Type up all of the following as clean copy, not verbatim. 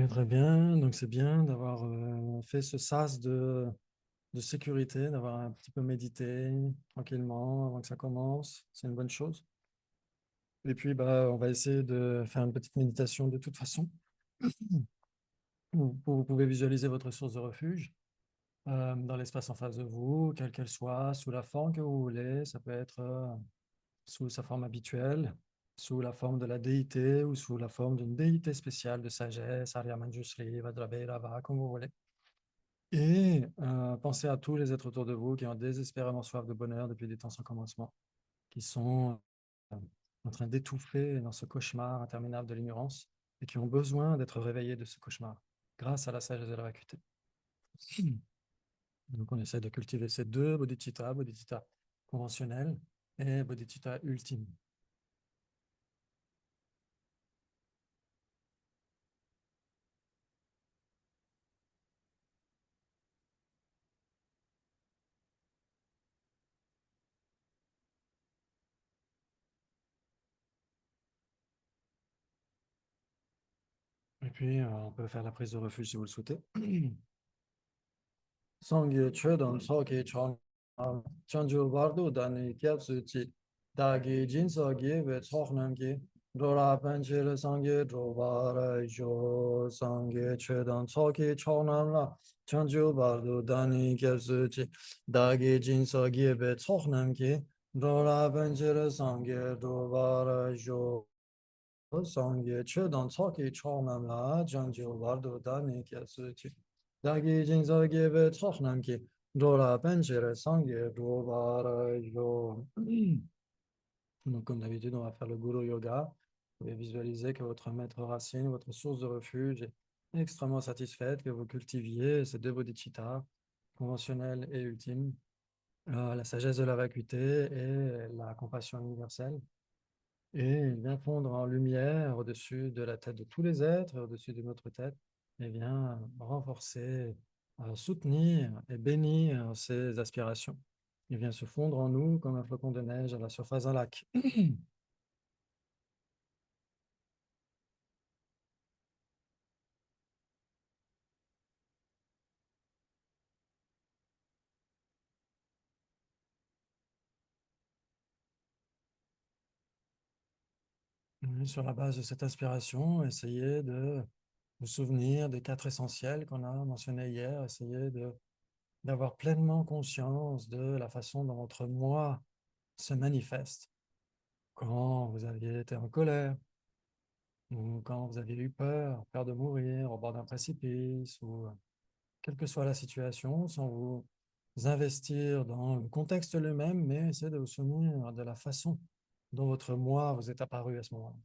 Oui, très bien. Donc, c'est bien d'avoir fait ce sas de sécurité, d'avoir un petit peu médité tranquillement avant que ça commence. C'est une bonne chose. Et puis, on va essayer de faire une petite méditation de toute façon. Vous pouvez visualiser votre source de refuge dans l'espace en face de vous, quelle qu'elle soit, sous la forme que vous voulez. Ça peut être sous sa forme habituelle, sous la forme de la déité ou sous la forme d'une déité spéciale de sagesse, Arya Manjushri, Vajrabhairava, comme vous voulez. Et pensez à tous les êtres autour de vous qui ont désespérément soif de bonheur depuis des temps sans commencement, qui sont euh, en train d'étouffer dans ce cauchemar interminable de l'ignorance et qui ont besoin d'être réveillés de ce cauchemar grâce à la sagesse de la vacuité. Donc on essaie de cultiver ces deux bodhicitta, bodhicitta conventionnel et bodhicitta ultime. Et puis on peut faire la prise de refuge si vous le souhaitez. Sangye Chodon Soke Chon Chanju Bardu Dani Kyatsuchi Dagi Jinso Gi Ve Choknam Gi Dora Panchir Sangye Drobara Jo Sangye Chodon Soke Chonam La Chanju Bardu Dani Kyatsuchi Dagi Jinso Gi Ve Choknam Gi Dora Panchir Sangye Drobara Jo Sangye Chodon Soke Chonam La Chanju Bardu Dani Kyatsuchi Dagi Jingzo Gebe Tsokhnamki, Dora Benjere Sangye Dovara Yo. Donc, comme d'habitude, on va faire le Guru Yoga. Vous pouvez visualiser que votre maître racine, votre source de refuge est extrêmement satisfaite, que vous cultiviez ces deux bodhicittas, conventionnels et ultimes, la sagesse de la vacuité et la compassion universelle. Et il vient fondre en lumière au-dessus de la tête de tous les êtres, au-dessus de notre tête, et vient renforcer, soutenir et bénir ces aspirations. Il vient se fondre en nous comme un flocon de neige à la surface d'un lac. Et sur la base de cette inspiration, essayez de vous souvenir des quatre essentiels qu'on a mentionnés hier. Essayez d'avoir pleinement conscience de la façon dont votre moi se manifeste. Quand vous aviez été en colère, ou quand vous avez eu peur, peur de mourir au bord d'un précipice, ou quelle que soit la situation, sans vous investir dans le contexte lui-même, mais essayez de vous souvenir de la façon dont votre moi vous est apparu à ce moment-là.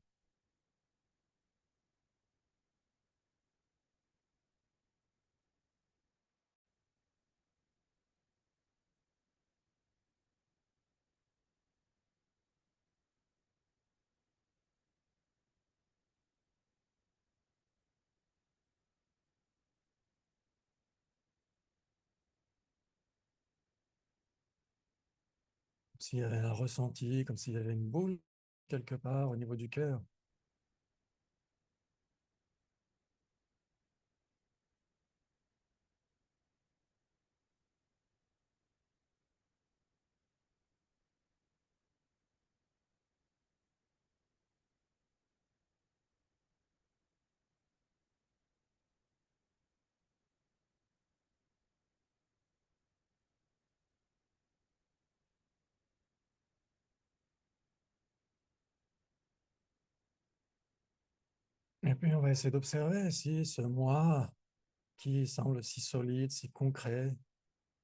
S'il y avait un ressenti, comme s'il y avait une boule quelque part au niveau du cœur. Et puis on va essayer d'observer si ce moi qui semble si solide, si concret,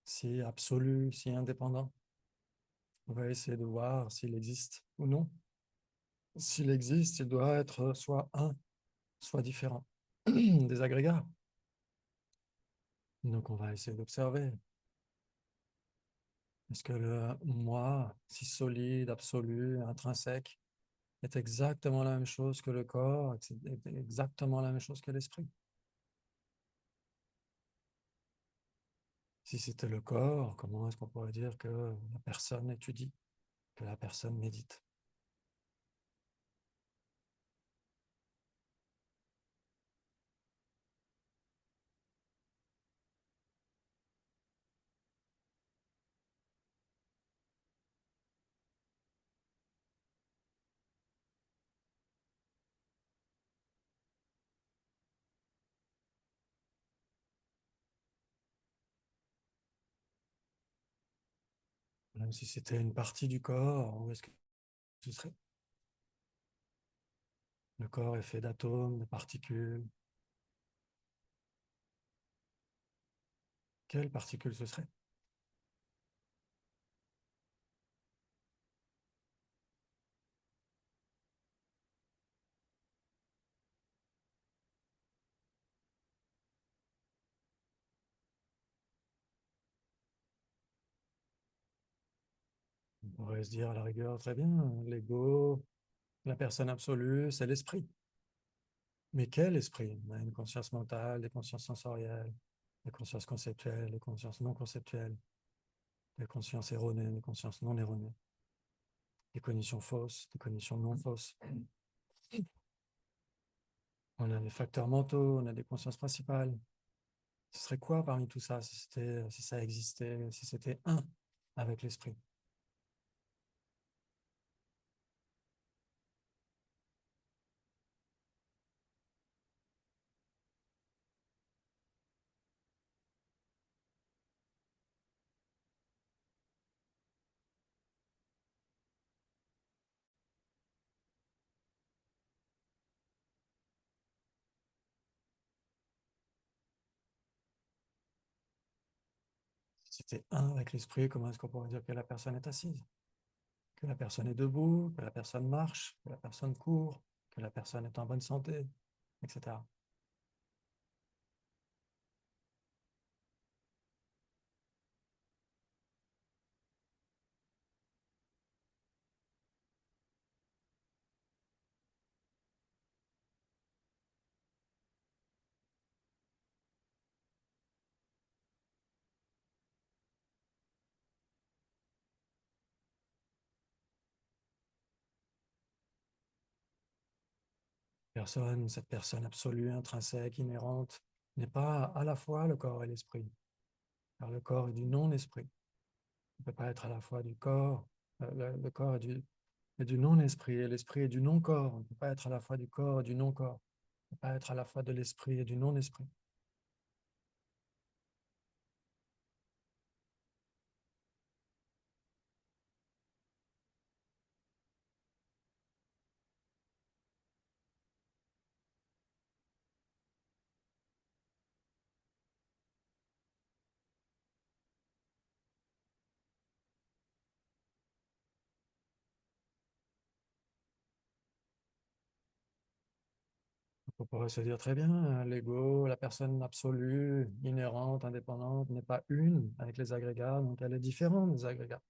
si absolu, si indépendant, on va essayer de voir s'il existe ou non. S'il existe, il doit être soit un, soit différent des agrégats. Donc, on va essayer d'observer. Est-ce que le moi, si solide, absolu, intrinsèque, est exactement la même chose que le corps, est exactement la même chose que l'esprit? Si c'était le corps, comment est-ce qu'on pourrait dire que la personne étudie, que la personne médite? Comme si c'était une partie du corps, où est-ce que ce serait? Le corps est fait d'atomes, de particules. Quelles particules ce serait? On pourrait se dire à la rigueur, très bien, l'ego, la personne absolue, c'est l'esprit. Mais quel esprit? On a une conscience mentale, des consciences sensorielles, des consciences conceptuelles, des consciences non conceptuelles, des consciences erronées, des consciences non erronées, des cognitions fausses, des cognitions non fausses. On a des facteurs mentaux, on a des consciences principales. Ce serait quoi parmi tout ça si ça existait, si c'était un avec l'esprit? Si c'était un avec l'esprit, comment est-ce qu'on pourrait dire que la personne est assise, que la personne est debout, que la personne marche, que la personne court, que la personne est en bonne santé, etc. Personne, cette personne absolue, intrinsèque, inhérente, n'est pas à la fois le corps et l'esprit, car le corps est du non-esprit. Il ne peut pas être à la fois du corps, le corps est du non-esprit, et l'esprit est du non-corps. On ne peut pas être à la fois du corps et du non-corps. On ne peut pas être à la fois de l'esprit et du non-esprit. On pourrait se dire très bien, l'ego, la personne absolue, inhérente, indépendante, n'est pas une avec les agrégats, donc elle est différente des agrégats.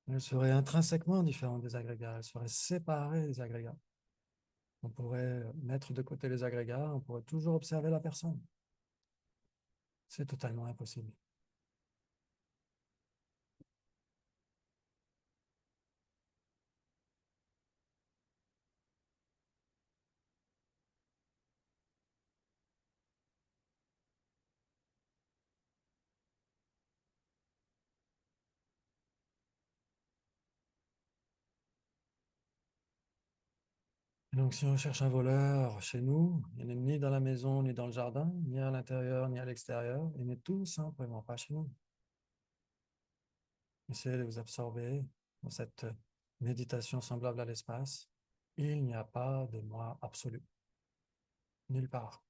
Elle serait intrinsèquement différente des agrégats, elle serait séparée des agrégats. On pourrait mettre de côté les agrégats, on pourrait toujours observer la personne. C'est totalement impossible. Donc, si on cherche un voleur chez nous, il n'est ni dans la maison, ni dans le jardin, ni à l'intérieur, ni à l'extérieur. Il n'est tout simplement pas chez nous. Essayez de vous absorber dans cette méditation semblable à l'espace. Il n'y a pas de moi absolu, nulle part.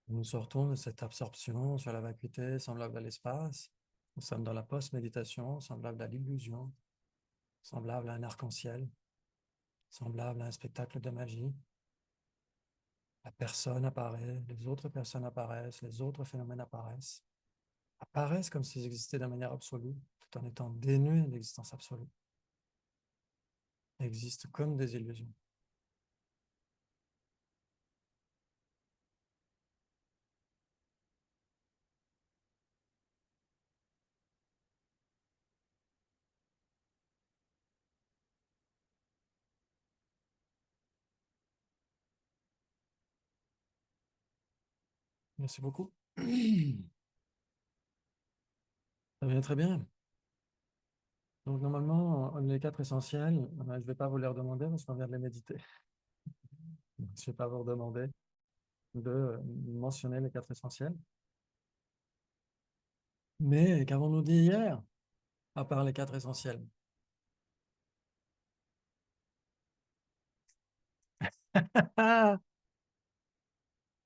Nous sortons de cette absorption sur la vacuité semblable à l'espace. Nous sommes dans la post-méditation semblable à l'illusion, semblable à un arc-en-ciel, semblable à un spectacle de magie. La personne apparaît, les autres personnes apparaissent, les autres phénomènes apparaissent comme s'ils existaient de manière absolue. tout en étant dénué d'existence absolue, existent comme des illusions. Merci beaucoup. Ça vient très bien. Donc, normalement, les quatre essentiels, je ne vais pas vous les redemander parce qu'on vient de les méditer. Je ne vais pas vous redemander de mentionner les quatre essentiels. Mais qu'avons-nous dit hier, à part les quatre essentiels?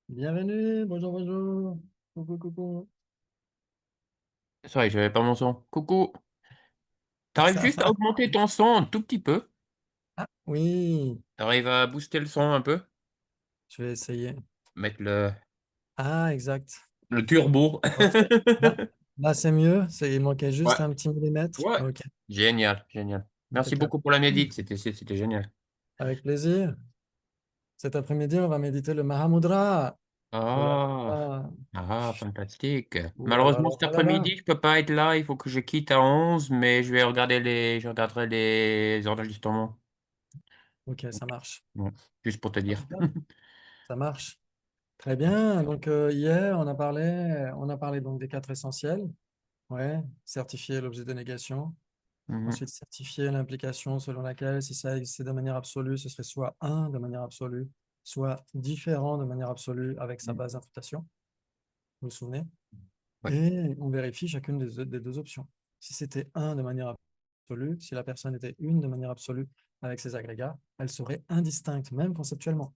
Bienvenue, bonjour, bonjour. Coucou, coucou. Sorry, j'avais pas mon son. Coucou. T'arrives Ça juste à va? augmenter ton son un tout petit peu. Ah, oui, T'arrives à booster le son un peu. je vais essayer. Mettre Ah, exact. le turbo. Ouais. Là, là c'est mieux. Il manquait Ouais, juste un petit millimètre. ouais. Ok, Génial, génial. Merci impeccable. beaucoup pour la médite, c'était génial. Avec plaisir. Cet après-midi, on va méditer le Mahamudra. Oh là Ah, là. fantastique. Oh là là Malheureusement, là cet là là. après-midi, je peux pas être là. Il faut que je quitte à 11, mais je regarderai les enregistrements. Ok, ça marche. Ouais, juste pour te dire. Impeccable. Ça marche. Très bien. Donc, hier, on a parlé donc des quatre essentiels. Ouais, certifier l'objet de négation. Mhm. Ensuite, certifier l'implication selon laquelle, si ça existait de manière absolue, ce serait soit un de manière absolue, soit différent de manière absolue avec sa base d'imputation. Vous vous souvenez? Ouais. Et on vérifie chacune des deux options. Si c'était un de manière absolue, si la personne était une de manière absolue avec ses agrégats, elle serait indistincte, même conceptuellement.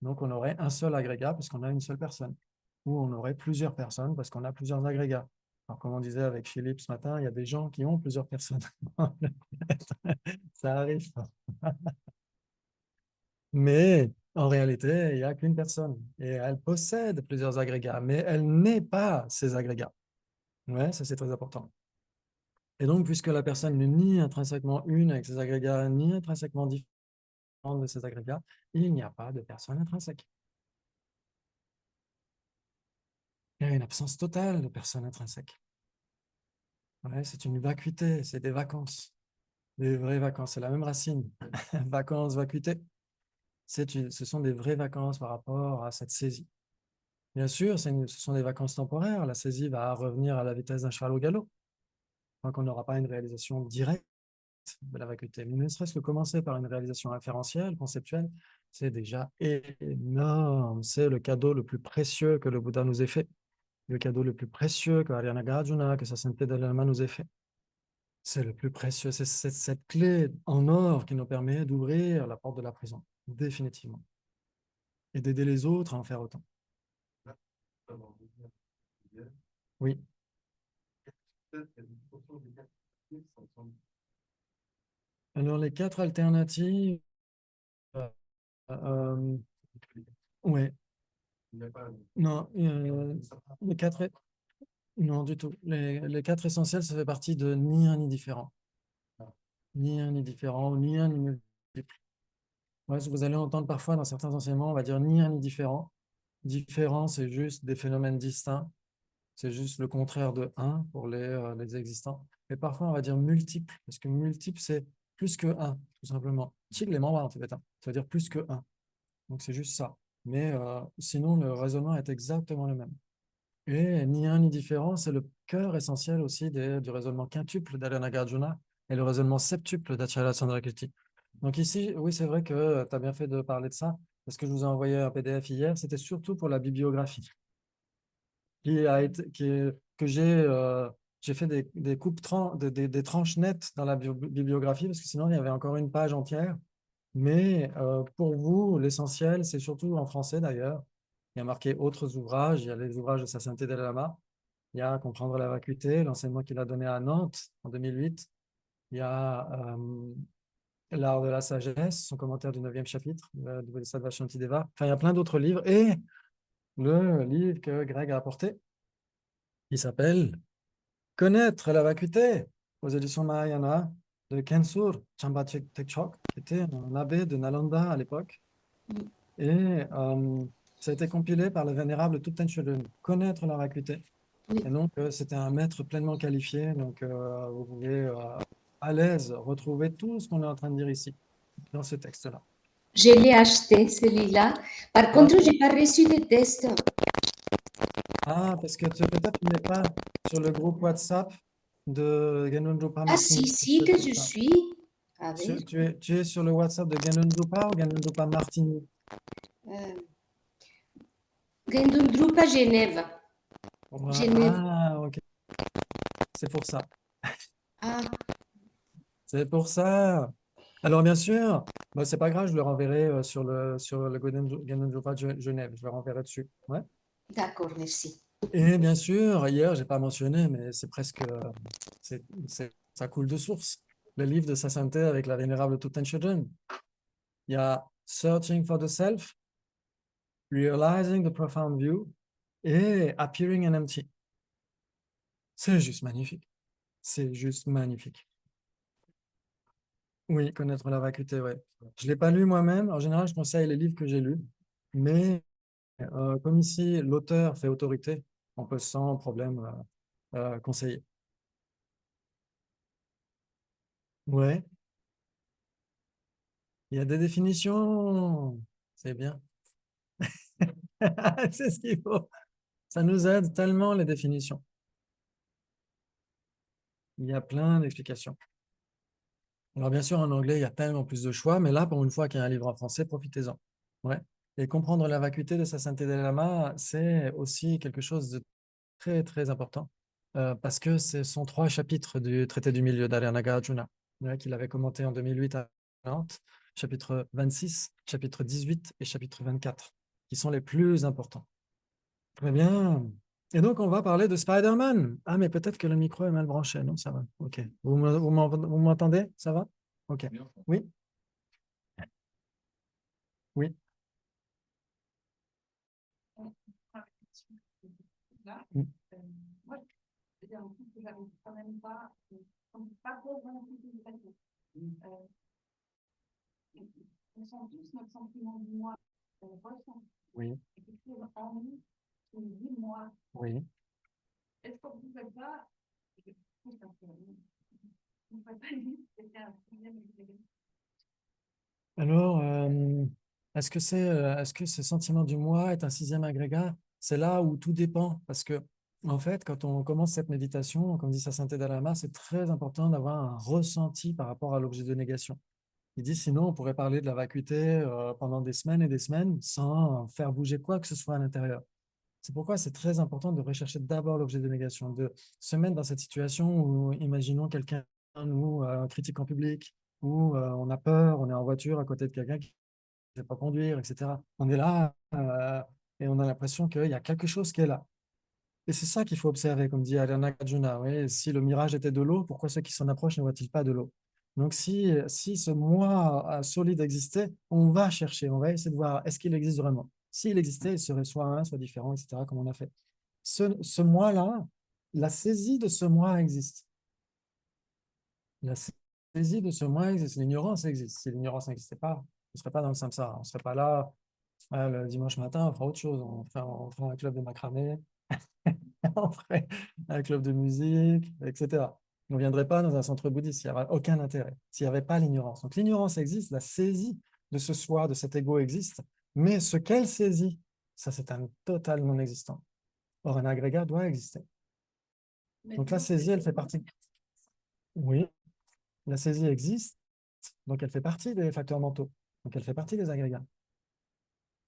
Donc, on aurait un seul agrégat parce qu'on a une seule personne. Ou on aurait plusieurs personnes parce qu'on a plusieurs agrégats. Alors, comme on disait avec Philippe ce matin, il y a des gens qui ont plusieurs personnes. Ça arrive. Mais en réalité, il n'y a qu'une personne. Et elle possède plusieurs agrégats, mais elle n'est pas ces agrégats. Ouais, ça c'est très important. Et donc, puisque la personne n'est ni intrinsèquement une avec ses agrégats, ni intrinsèquement différente de ses agrégats, il n'y a pas de personne intrinsèque. Il y a une absence totale de personne intrinsèque. Ouais, c'est une vacuité, c'est des vacances, des vraies vacances. C'est la même racine. Vacances, vacuité. Ce sont des vraies vacances par rapport à cette saisie. Bien sûr, ce sont des vacances temporaires. La saisie va revenir à la vitesse d'un cheval au galop. Donc, on n'aura pas une réalisation directe de la vacuité. Mais ne serait-ce que commencer par une réalisation inférentielle, conceptuelle, c'est déjà énorme. C'est le cadeau le plus précieux que le Bouddha nous ait fait. Le cadeau le plus précieux que Ariana Gajuna, que sa sainteté Dalai Lama nous ait fait. C'est le plus précieux. C'est cette clé en or qui nous permet d'ouvrir la porte de la prison, définitivement. Et d'aider les autres à en faire autant. Oui. Alors, les quatre alternatives, euh, euh, ouais, non, les quatre, non, du tout. Les quatre essentiels, ça fait partie de ni un ni différent. Ni un ni différent, ni un ni multiple. Ouais, vous allez entendre parfois dans certains enseignements, on va dire ni un ni différent. Différent, c'est juste des phénomènes distincts. C'est juste le contraire de un pour les existants. Et parfois, on va dire multiple, parce que multiple, c'est plus que un, tout simplement. Tig les membres en fait, ça veut dire plus que un. Donc, c'est juste ça. Mais sinon, le raisonnement est exactement le même. Et ni un ni différent, c'est le cœur essentiel aussi du raisonnement quintuple d'Alaya Nagarjuna et le raisonnement septuple d'Acharya Chandrakirti. Donc ici, oui, c'est vrai que tu as bien fait de parler de ça, parce que je vous ai envoyé un PDF hier, c'était surtout pour la bibliographie, que j'ai fait des coupes, des tranches nettes dans la bibliographie, parce que sinon, il y avait encore une page entière. Mais pour vous, l'essentiel, c'est surtout en français d'ailleurs. Il y a marqué autres ouvrages, il y a les ouvrages de Sa Sainteté Dalai Lama, il y a Comprendre la vacuité, l'enseignement qu'il a donné à Nantes en 2008, il y a L'art de la sagesse, son commentaire du 9e chapitre de Bodhisattva Shantideva. Enfin, il y a plein d'autres livres et le livre que Greg a apporté, qui s'appelle Connaître la vacuité aux éditions Mahayana de Kensur Chanpa Tekchok, qui était un abbé de Nalanda à l'époque. Mm. Et ça a été compilé par le vénérable Tupten Chodun, Connaître la vacuité. Oui. Et donc, c'était un maître pleinement qualifié. Donc, vous pouvez à l'aise retrouver tout ce qu'on est en train de dire ici, dans ce texte-là. Je l'ai acheté, celui-là. Par contre, je n'ai pas reçu de test. Ah, parce que peut-être tu n'es pas sur le groupe WhatsApp de Genun Drupa Ah, Martini. si, que je suis. A ver. Tu es sur le WhatsApp de Genun Drupa ou Genun Drupa Martini? Gendun Drupa Genève. Genève. Ah, ok. C'est pour ça. Ah, C'est pour ça. Alors, bien sûr, bah, c'est pas grave, je le renverrai sur le Genun Drupa de Genève. Je le renverrai dessus. Ouais. d'accord, merci. Et bien sûr, hier, j'ai pas mentionné, mais c'est presque, ça coule de source. Le livre de sa sainteté avec la vénérable Tuten Chodun. Il y a Searching for the Self, Realizing the Profound View et Appearing and Empty. C'est juste magnifique. C'est juste magnifique. Oui, connaître la vacuité, ouais. Je ne l'ai pas lu moi-même. En général, je conseille les livres que j'ai lus. Mais comme ici, l'auteur fait autorité, on peut sans problème conseiller. Ouais, il y a des définitions. C'est bien. C'est ce qu'il faut. Ça nous aide tellement, les définitions. Il y a plein d'explications. Alors, bien sûr, en anglais, il y a tellement plus de choix, mais là, pour une fois qu'il y a un livre en français, profitez-en. Ouais. Et comprendre la vacuité de sa sainteté Dalai Lama, c'est aussi quelque chose de très, très important, parce que ce sont 3 chapitres du traité du milieu d'Arya Nagarjuna, ouais, qu'il avait commenté en 2008 à Nantes, chapitre 26, chapitre 18 et chapitre 24, qui sont les plus importants. Très bien. Et donc, on va parler de Spider-Man. Ah, mais peut-être que le micro est mal branché. Non, ça va. OK. Vous m'entendez? Ça va? OK. Oui? Oui. Mm. Oui. Oui. Alors, est-ce que ce sentiment du moi est un 6e agrégat? C'est là où tout dépend, parce que, en fait, quand on commence cette méditation, comme dit sa sainteté Dalai Lama, c'est très important d'avoir un ressenti par rapport à l'objet de négation. Il dit, sinon, on pourrait parler de la vacuité pendant des semaines et des semaines sans faire bouger quoi que ce soit à l'intérieur. C'est pourquoi c'est très important de rechercher d'abord l'objet de négation, de se mettre dans cette situation où, imaginons quelqu'un nous critique en public, ou on a peur, on est en voiture à côté de quelqu'un qui ne sait pas conduire, etc. On est là et on a l'impression qu'il y a quelque chose qui est là. Et c'est ça qu'il faut observer, comme dit Alana Kajuna. Oui, si le mirage était de l'eau, pourquoi ceux qui s'en approchent ne voient-ils pas de l'eau? Donc, si ce moi solide existait, on va chercher, on va essayer de voir est-ce qu'il existe vraiment. S'il existait, il serait soit un, soit différent, etc., comme on a fait. Ce moi-là, la saisie de ce moi existe. La saisie de ce moi existe. L'ignorance existe. Si l'ignorance n'existait pas, on ne serait pas dans le samsara. On ne serait pas là le dimanche matin, on fera autre chose. On fera un club de macramé. On ferait un club de musique, etc. On ne viendrait pas dans un centre bouddhiste, il n'y aurait aucun intérêt, s'il n'y avait pas l'ignorance. Donc l'ignorance existe, la saisie de ce soi, de cet ego existe, mais ce qu'elle saisit, ça c'est un total non-existant. Or, un agrégat doit exister. Donc la saisie, elle fait partie. Oui, la saisie existe, donc elle fait partie des facteurs mentaux, donc elle fait partie des agrégats.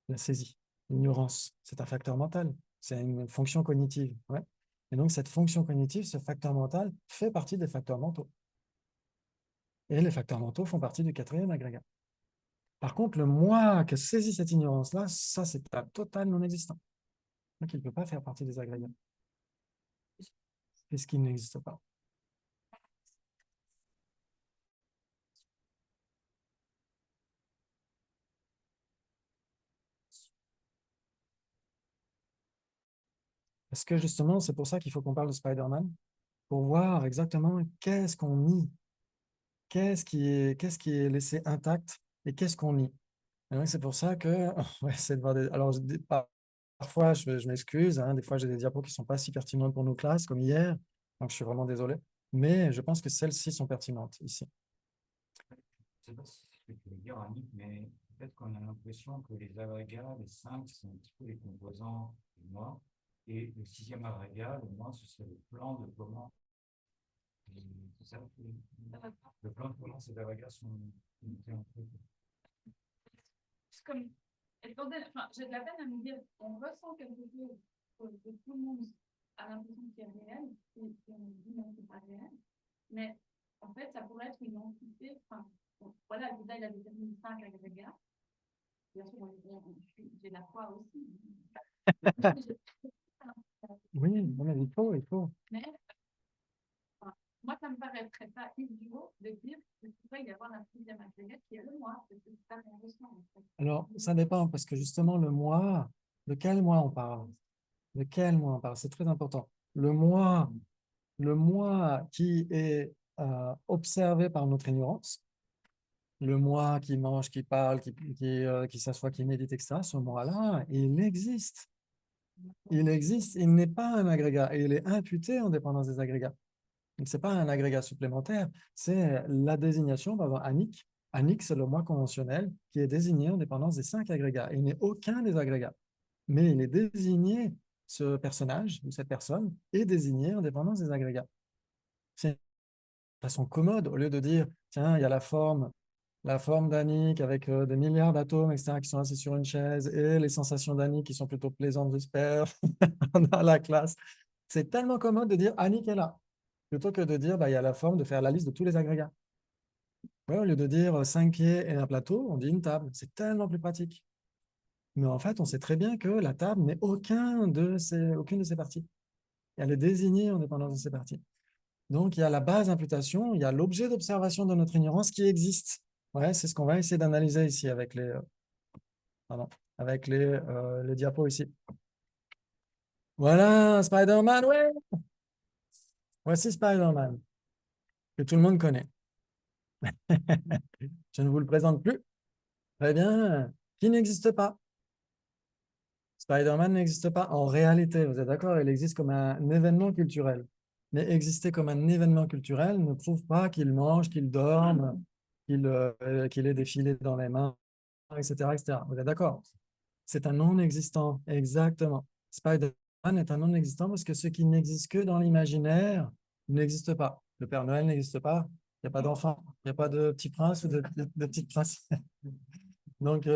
La saisie, l'ignorance, c'est un facteur mental, c'est une fonction cognitive. Ouais. Et donc, cette fonction cognitive, ce facteur mental, fait partie des facteurs mentaux. Et les facteurs mentaux font partie du 4e agrégat. Par contre, le moi que saisit cette ignorance-là, ça, c'est un total non-existant. Donc, il ne peut pas faire partie des agrégats, puisqu'il n'existe pas. Est-ce que justement, c'est pour ça qu'il faut qu'on parle de Spider-Man? pour voir exactement qu'est-ce qu'on nie, qu'est-ce qui est laissé intact et qu'est-ce qu'on nie. Et donc, c'est pour ça que on va essayer de voir des... Alors, parfois, je m'excuse, hein, des fois, j'ai des diapos qui ne sont pas si pertinentes pour nos classes, comme hier, donc je suis vraiment désolé. Mais je pense que celles-ci sont pertinentes ici. Je ne sais pas si c'est ce que tu veux dire, Annick, mais peut-être qu'on a l'impression que les agrégats, les 5, c'est un petit peu les composants du moi. Et le 6e agrégat, le moi, ce serait le plan de comment. C'est ça, le plan de comment ces agrégats sont unités entre eux. C'est comme, enfin, j'ai de la peine à me dire, on ressent quelque chose que tout le monde a l'impression qu'il est réel, et on dit non, c'est pas réel. Mais en fait, ça pourrait être une entité. Enfin, bon, voilà, le Bouddha, il a déterminé 5 agrégats. Bien sûr, j'ai la foi aussi. Oui, mais il faut. Mais enfin, moi, ça me paraîtrait pas idiot de dire qu'il pourrait y avoir un 6e agrégat qui est le moi, parce que c'est pas mon ressent, en fait. Alors, ça dépend, parce que justement, le moi, de quel moi on parle? De quel moi on parle? C'est très important. Le moi qui est observé par notre ignorance, le moi qui mange, qui parle, qui s'assoit, qui médite, etc., ce moi-là, il existe. Il existe, il n'est pas un agrégat et il est imputé en dépendance des agrégats. Donc, ce n'est pas un agrégat supplémentaire, c'est la désignation, par exemple, Annick. Annick, c'est le moi conventionnel qui est désigné en dépendance des 5 agrégats. Il n'est aucun des agrégats, mais il est désigné, ce personnage ou cette personne est désigné en dépendance des agrégats. C'est une façon commode, au lieu de dire, tiens, il y a la forme d'Annick avec des milliards d'atomes, etc., qui sont assis sur une chaise, et les sensations d'Annick qui sont plutôt plaisantes, j'espère, dans la classe. C'est tellement commode de dire Annick est là, plutôt que de dire, bah, il y a la forme, de faire la liste de tous les agrégats. Ouais, au lieu de dire 5 pieds et un plateau, on dit une table. C'est tellement plus pratique. Mais en fait, on sait très bien que la table n'est aucune de ces parties. Elle est désignée en dépendance de ces parties. Donc, il y a la base d'imputation, il y a l'objet d'observation de notre ignorance qui existe. Ouais, c'est ce qu'on va essayer d'analyser ici avec les diapos ici. Voilà, Spider-Man, ouais! Voici Spider-Man, que tout le monde connaît. Je ne vous le présente plus. Très bien. Qui n'existe pas? Spider-Man n'existe pas en réalité, vous êtes d'accord? Il existe comme un événement culturel. Mais exister comme un événement culturel ne prouve pas qu'il mange, qu'il dorme, qu'il ait des filets dans les mains, etc., etc. Vous êtes d'accord? C'est un non-existant, exactement. Spider-Man est un non-existant parce que ce qui n'existe que dans l'imaginaire n'existe pas. Le Père Noël n'existe pas, il n'y a pas d'enfant, il n'y a pas de petit prince ou de petite princesse. Donc,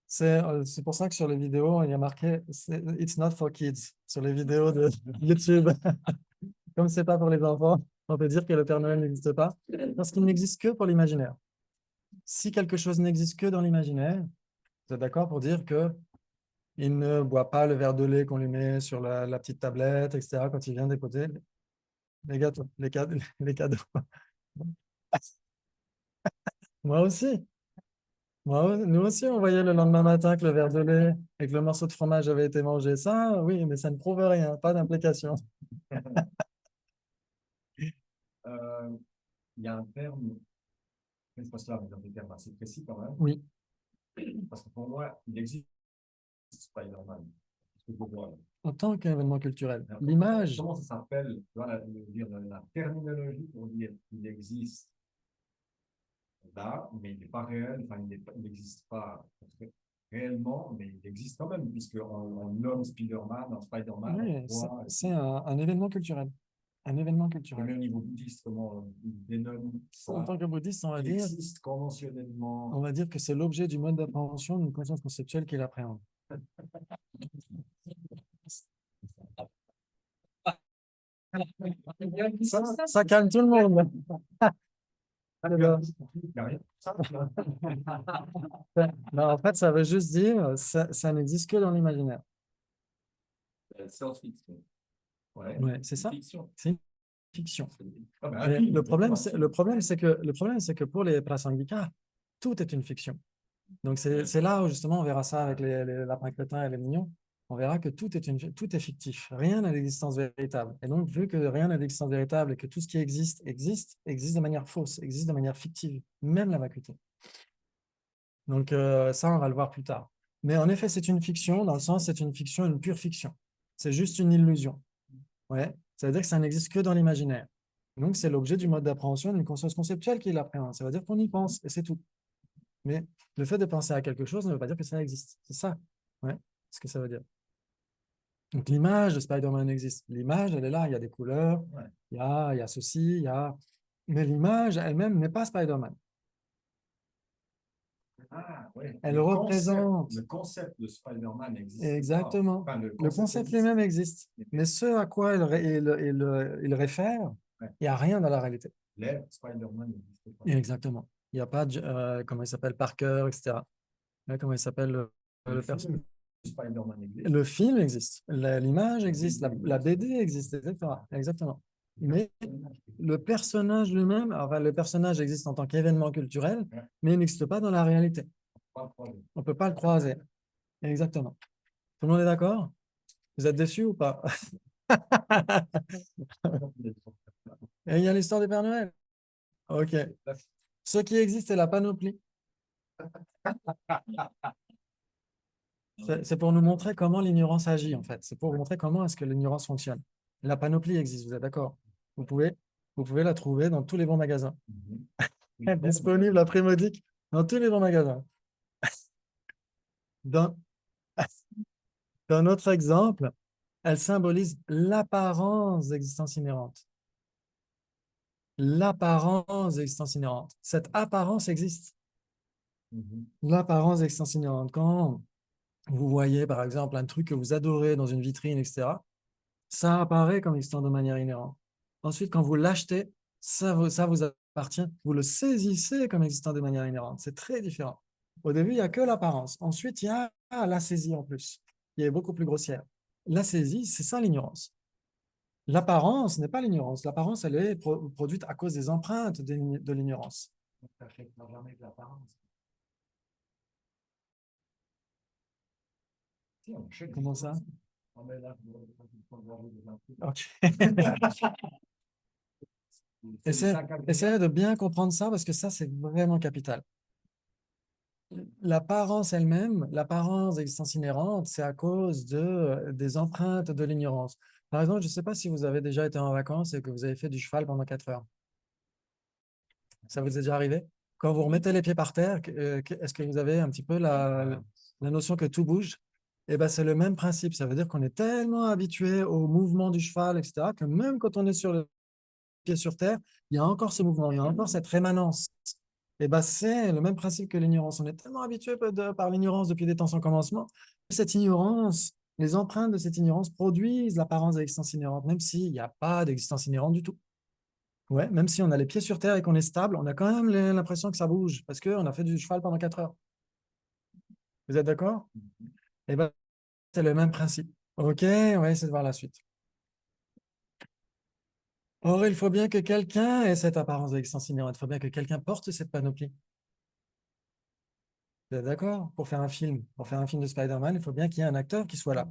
c'est pour ça que sur les vidéos, il y a marqué « It's not for kids » sur les vidéos de YouTube. Comme ce n'est pas pour les enfants, on peut dire que le Père Noël n'existe pas parce qu'il n'existe que pour l'imaginaire. Si quelque chose n'existe que dans l'imaginaire, vous êtes d'accord pour dire que il ne boit pas le verre de lait qu'on lui met sur la petite tablette, etc., quand il vient déposer les gâteaux, les cadeaux. Moi aussi. Nous aussi, on voyait le lendemain matin que le verre de lait et que le morceau de fromage avait été mangé. Ça, oui, mais ça ne prouve rien, pas d'implication. Il y a un terme, je pense là, dans des termes assez précis quand même. Oui. Parce que pour moi, il existe Spider-Man. En tant qu'événement culturel. L'image. Comment ça s'appelle la terminologie pour dire qu'il existe là, mais il n'est pas réel, enfin, il n'existe pas réellement, mais il existe quand même, puisqu'on nomme Spider-Man, Spider-Man. Oui, c'est un événement culturel. Un événement culturel. Mais au niveau bouddhiste, comment il dénomme ça? En tant que bouddhiste, on va Il dire. existe conventionnellement. On va dire que c'est l'objet du mode d'appréhension d'une conscience conceptuelle qu'il appréhende. Ça calme tout le monde. Non, en fait, ça veut juste dire ça n'existe que dans l'imaginaire. Science-fiction. Ouais, c'est ça. C'est une fiction. Mais le problème, c'est que pour les prasangika, tout est une fiction. Donc, c'est là où justement on verra ça avec les lapins crétins et les mignons. on verra que tout est fictif. Rien n'a d'existence véritable. Et donc, vu que rien n'a d'existence véritable et que tout ce qui existe de manière fausse, existe de manière fictive, même la vacuité. Donc, ça, on va le voir plus tard. Mais en effet, c'est une fiction, dans le sens, c'est une fiction, une pure fiction. C'est juste une illusion. Ouais. Ça veut dire que ça n'existe que dans l'imaginaire. Donc, c'est l'objet du mode d'appréhension d'une conscience conceptuelle qui l'appréhende. Ça veut dire qu'on y pense, et c'est tout. Mais le fait de penser à quelque chose ne veut pas dire que ça existe. C'est ça, ouais, ce que ça veut dire. Donc, l'image de Spider-Man existe. L'image, elle est là, il y a des couleurs, Ouais. il y a ceci, il y a... Mais l'image elle-même n'est pas Spider-Man. Ah, ouais. Elle Le représente... le concept de Spider-Man existe. Exactement. Enfin, Le concept existe. lui-même existe. Mais ce à quoi il réfère, Ouais. il n'y a rien dans la réalité. L'être Spider-Man n'existe pas. Exactement. Il n'y a pas de... comment il s'appelle, Parker, etc. Là, comment il s'appelle le Le personnage. film Spider-Man existe. Le film existe, l'image existe, la BD existe, etc. Exactement. Mais le personnage lui-même, enfin, le personnage existe en tant qu'événement culturel, Ouais. mais il n'existe pas dans la réalité. Pas de problème. On ne peut pas le croiser. Exactement. Tout le monde est d'accord? Vous êtes déçus ou pas? Et il y a l'histoire du Père Noël. Ok. Ce qui existe, c'est la panoplie. C'est pour nous montrer comment l'ignorance agit, en fait. C'est pour vous montrer comment est-ce que l'ignorance fonctionne. La panoplie existe, vous êtes d'accord? Vous pouvez la trouver dans tous les bons magasins. Elle est disponible à prix modique dans tous les bons magasins. Dans, dans notre exemple, elle symbolise l'apparence d'existence inhérente. L'apparence d'existence inhérente. Cette apparence existe. L'apparence d'existence inhérente. Quand vous voyez, par exemple, un truc que vous adorez dans une vitrine, etc., ça apparaît comme existant de manière inhérente. Ensuite, quand vous l'achetez, ça vous appartient. Vous le saisissez comme existant de manière inhérente. C'est très différent. Au début, il n'y a que l'apparence. Ensuite, il y a la saisie en plus, qui est beaucoup plus grossière. La saisie, c'est ça l'ignorance. L'apparence n'est pas l'ignorance. L'apparence, elle est produite à cause des empreintes de l'ignorance. Comment ça? Ok. Essayez de bien comprendre ça parce que ça, c'est vraiment capital. L'apparence elle-même, l'apparence d'existence inhérente, c'est à cause des empreintes de l'ignorance. Par exemple, je ne sais pas si vous avez déjà été en vacances et que vous avez fait du cheval pendant 4 heures. Ça vous est déjà arrivé? Quand vous remettez les pieds par terre, est-ce que vous avez un petit peu la notion que tout bouge? Eh ben, c'est le même principe. Ça veut dire qu'on est tellement habitué au mouvement du cheval, etc., que même quand on est sur les pieds sur terre, il y a encore ce mouvement, il y a encore cette rémanence. Et ben, c'est le même principe que l'ignorance. On est tellement habitué par l'ignorance depuis des temps sans commencement. Cette ignorance, les empreintes de cette ignorance produisent l'apparence d'existence inhérente, même s'il n'y a pas d'existence inhérente du tout. Ouais, même si on a les pieds sur terre et qu'on est stable, on a quand même l'impression que ça bouge parce qu'on a fait du cheval pendant 4 heures. Vous êtes d'accord? Et ben, c'est le même principe. OK, on va essayer de voir la suite. Or, il faut bien que quelqu'un ait cette apparence d'existence inhérente. Il faut bien que quelqu'un porte cette panoplie. Vous êtes d'accord? Pour faire un film de Spider-Man, il faut bien qu'il y ait un acteur qui soit là.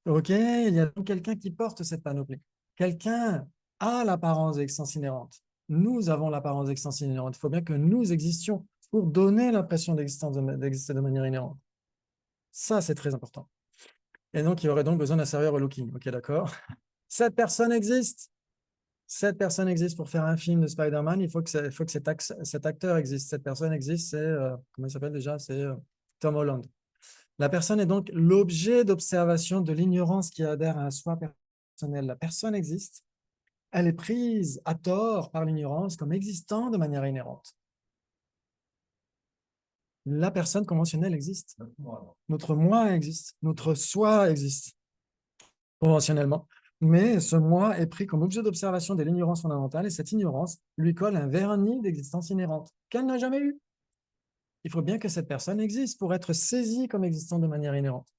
OK, il y a donc quelqu'un qui porte cette panoplie. Quelqu'un a l'apparence d'existence inhérente. Nous avons l'apparence d'existence inhérente. Il faut bien que nous existions pour donner l'impression d'exister de manière inhérente. Ça, c'est très important. Et donc, il y aurait donc besoin d'un serveur looking. OK, d'accord? Cette personne existe. Cette personne existe pour faire un film de Spider-Man. Il faut que cet acteur existe. Cette personne existe, c'est, comment il s'appelle déjà? C'est Tom Holland. La personne est donc l'objet d'observation de l'ignorance qui adhère à un soi personnel. La personne existe. Elle est prise à tort par l'ignorance comme existant de manière inhérente. La personne conventionnelle existe. Notre moi existe. Notre soi existe conventionnellement. Mais ce moi est pris comme objet d'observation de l'ignorance fondamentale et cette ignorance lui colle un vernis d'existence inhérente qu'elle n'a jamais eu. Il faut bien que cette personne existe pour être saisie comme existant de manière inhérente.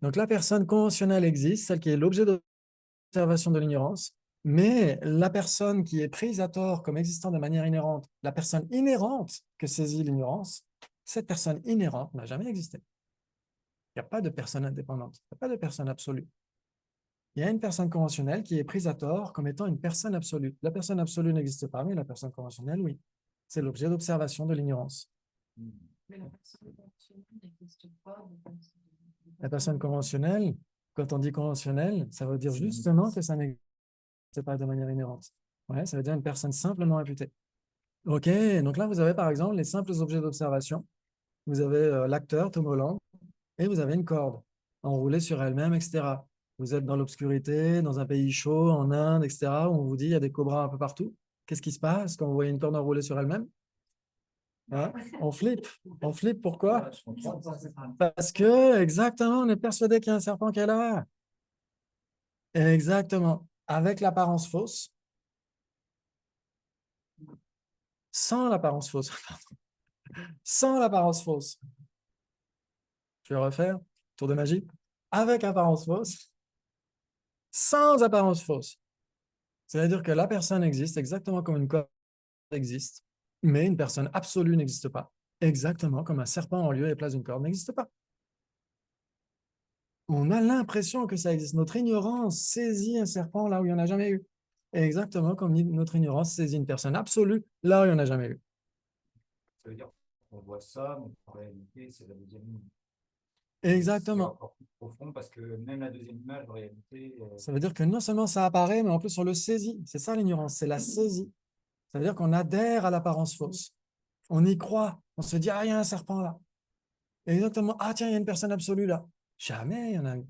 Donc la personne conventionnelle existe, celle qui est l'objet d'observation de l'ignorance, mais la personne qui est prise à tort comme existant de manière inhérente, la personne inhérente que saisit l'ignorance, cette personne inhérente n'a jamais existé. Il n'y a pas de personne indépendante, il n'y a pas de personne absolue. Il y a une personne conventionnelle qui est prise à tort comme étant une personne absolue. La personne absolue n'existe pas, mais la personne conventionnelle, oui. C'est l'objet d'observation de l'ignorance. Mais la personne conventionnelle n'existe pas. La personne conventionnelle, quand on dit conventionnelle, ça veut dire justement que ça n'existe pas de manière inhérente. Ouais, ça veut dire une personne simplement imputée. OK, donc là, vous avez par exemple les simples objets d'observation. Vous avez l'acteur, Tom Holland, et vous avez une corde enroulée sur elle-même, etc. Vous êtes dans l'obscurité, dans un pays chaud, en Inde, etc., où on vous dit il y a des cobras un peu partout. Qu'est-ce qui se passe quand vous voyez une corde enroulée sur elle-même? Hein? On flippe. On flippe, pourquoi? Parce que, exactement, on est persuadé qu'il y a un serpent qui est là. Exactement. Avec l'apparence fausse. Sans l'apparence fausse. Sans l'apparence fausse. Je vais refaire. Tour de magie. Avec apparence fausse. Sans apparence fausse. C'est-à-dire que la personne existe exactement comme une corde existe, mais une personne absolue n'existe pas. Exactement comme un serpent en lieu et place d'une corde n'existe pas. On a l'impression que ça existe. Notre ignorance saisit un serpent là où il n'y en a jamais eu. Exactement comme notre ignorance saisit une personne absolue là où il n'y en a jamais eu. Ça veut dire qu'on voit ça, mais en réalité, c'est la deuxième image. Exactement. C'est encore plus profond parce que même la deuxième image, en réalité, Ça veut dire que non seulement ça apparaît, mais en plus on le saisit. C'est ça l'ignorance, c'est la saisie. Ça veut dire qu'on adhère à l'apparence fausse. On y croit. On se dit, ah, il y a un serpent là. Exactement. Ah, tiens, il y a une personne absolue là. Jamais il y en a eu.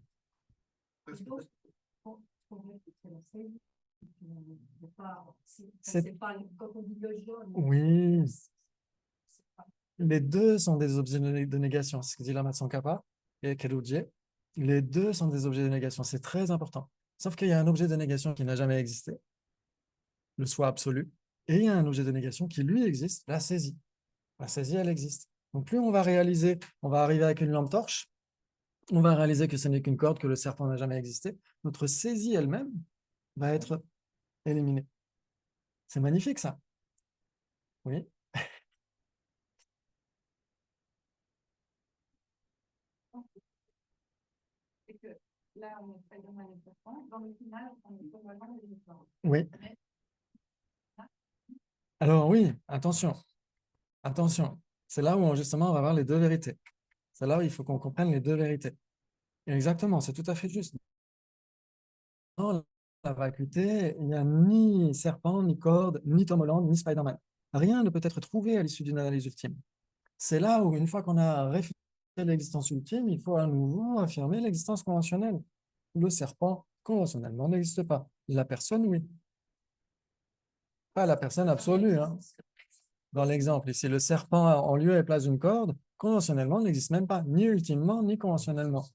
Oui. Les deux sont des objets de négation. C'est ce que dit Lama Tsongkhapa et Keluje. Les deux sont des objets de négation. C'est très important. Sauf qu'il y a un objet de négation qui n'a jamais existé, le soi absolu, et il y a un objet de négation qui, lui, existe, la saisie. La saisie, elle existe. Donc, plus on va réaliser, on va arriver avec une lampe torche, on va réaliser que ce n'est qu'une corde, que le serpent n'a jamais existé. Notre saisie elle-même va être éliminée. C'est magnifique, ça. Oui. C'est que là, on est très dans les serpents. Dans le final, on est complètement les serpents. Oui. Alors oui, attention. Attention. C'est là où justement on va voir les deux vérités. C'est là où il faut qu'on comprenne les deux vérités. Exactement, c'est tout à fait juste. Dans la vacuité, il n'y a ni serpent, ni corde, ni Tom Holland, ni Spider-Man. Rien ne peut être trouvé à l'issue d'une analyse ultime. C'est là où, une fois qu'on a réfuté l'existence ultime, il faut à nouveau affirmer l'existence conventionnelle. Le serpent, conventionnellement, n'existe pas. La personne, oui. Pas la personne absolue. Hein. Dans l'exemple, ici, le serpent en lieu et place d'une corde, conventionnellement, n'existe même pas, ni ultimement, ni conventionnellement.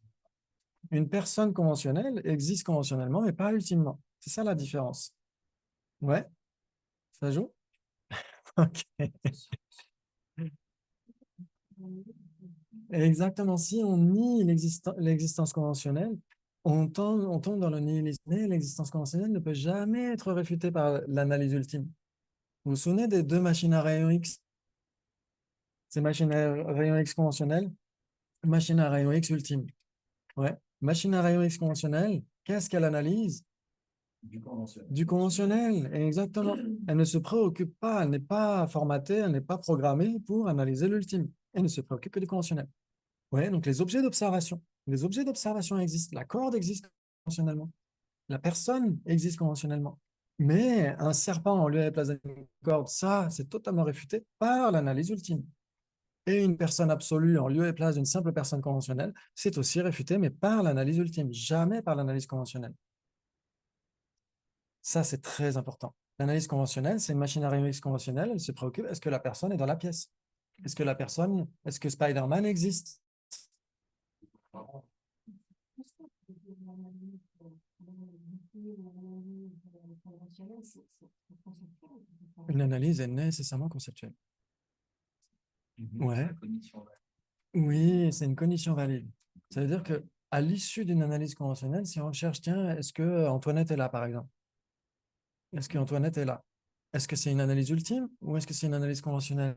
Une personne conventionnelle existe conventionnellement, mais pas ultimement. C'est ça la différence. Ouais, ça joue? Ok. Exactement. Si on nie l'existence conventionnelle, on tombe dans le nihilisme. L'existence conventionnelle ne peut jamais être réfutée par l'analyse ultime. Vous vous souvenez des deux machines à rayons X? Ces machines à rayons X conventionnelles, machine à rayons X ultime. Ouais. Machine à rayons X conventionnelle, qu'est-ce qu'elle analyse? Du conventionnel. Du conventionnel, exactement. Elle ne se préoccupe pas, elle n'est pas formatée, elle n'est pas programmée pour analyser l'ultime. Elle ne se préoccupe que du conventionnel. Ouais, donc les objets d'observation. Les objets d'observation existent. La corde existe conventionnellement. La personne existe conventionnellement. Mais un serpent en lieu et place d'une corde, ça, c'est totalement réfuté par l'analyse ultime. Et une personne absolue en lieu et place d'une simple personne conventionnelle, c'est aussi réfuté, mais par l'analyse ultime, jamais par l'analyse conventionnelle. Ça, c'est très important. L'analyse conventionnelle, c'est une machine à rayons X conventionnelle. Elle se préoccupe, est-ce que la personne est dans la pièce? Est-ce que Spider-Man existe? Une analyse est nécessairement conceptuelle. Ouais. Oui, c'est une cognition valide. Ça veut dire que à l'issue d'une analyse conventionnelle, si on cherche, tiens, est-ce que Antoinette est là, par exemple? Est-ce qu'Antoinette est là? Est-ce que c'est une analyse ultime ou est-ce que c'est une analyse conventionnelle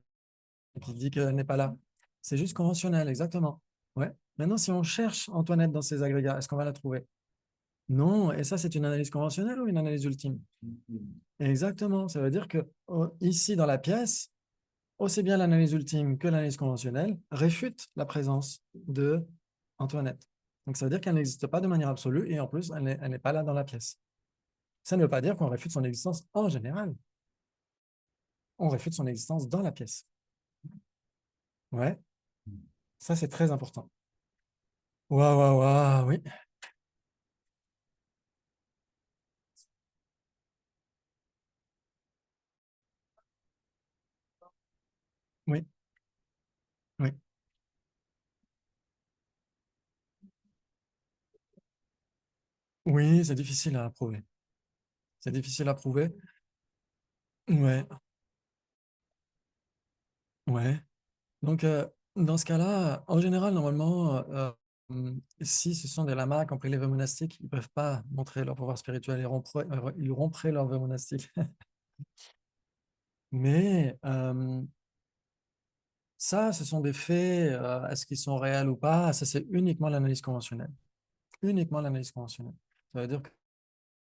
qui dit qu'elle n'est pas là? C'est juste conventionnel, exactement. Ouais. Maintenant, si on cherche Antoinette dans ces agrégats, est-ce qu'on va la trouver? Non, et ça, c'est une analyse conventionnelle ou une analyse ultime? Exactement, ça veut dire que ici, dans la pièce, aussi bien l'analyse ultime que l'analyse conventionnelle réfutent la présence de Antoinette. Donc, ça veut dire qu'elle n'existe pas de manière absolue et en plus, elle n'est pas là dans la pièce. Ça ne veut pas dire qu'on réfute son existence en général. On réfute son existence dans la pièce. Ouais, ça, c'est très important. Waouh, waouh, waouh, oui. Oui, oui. Oui, c'est difficile à prouver. C'est difficile à prouver. Ouais, ouais. Donc, dans ce cas-là, en général, normalement, si ce sont des lamas qui ont pris les vœux monastiques, ils ne peuvent pas montrer leur pouvoir spirituel, ils rompraient leur vœu monastique. Mais ça, ce sont des faits, est-ce qu'ils sont réels ou pas? Ça, c'est uniquement l'analyse conventionnelle. Uniquement l'analyse conventionnelle. Ça veut dire que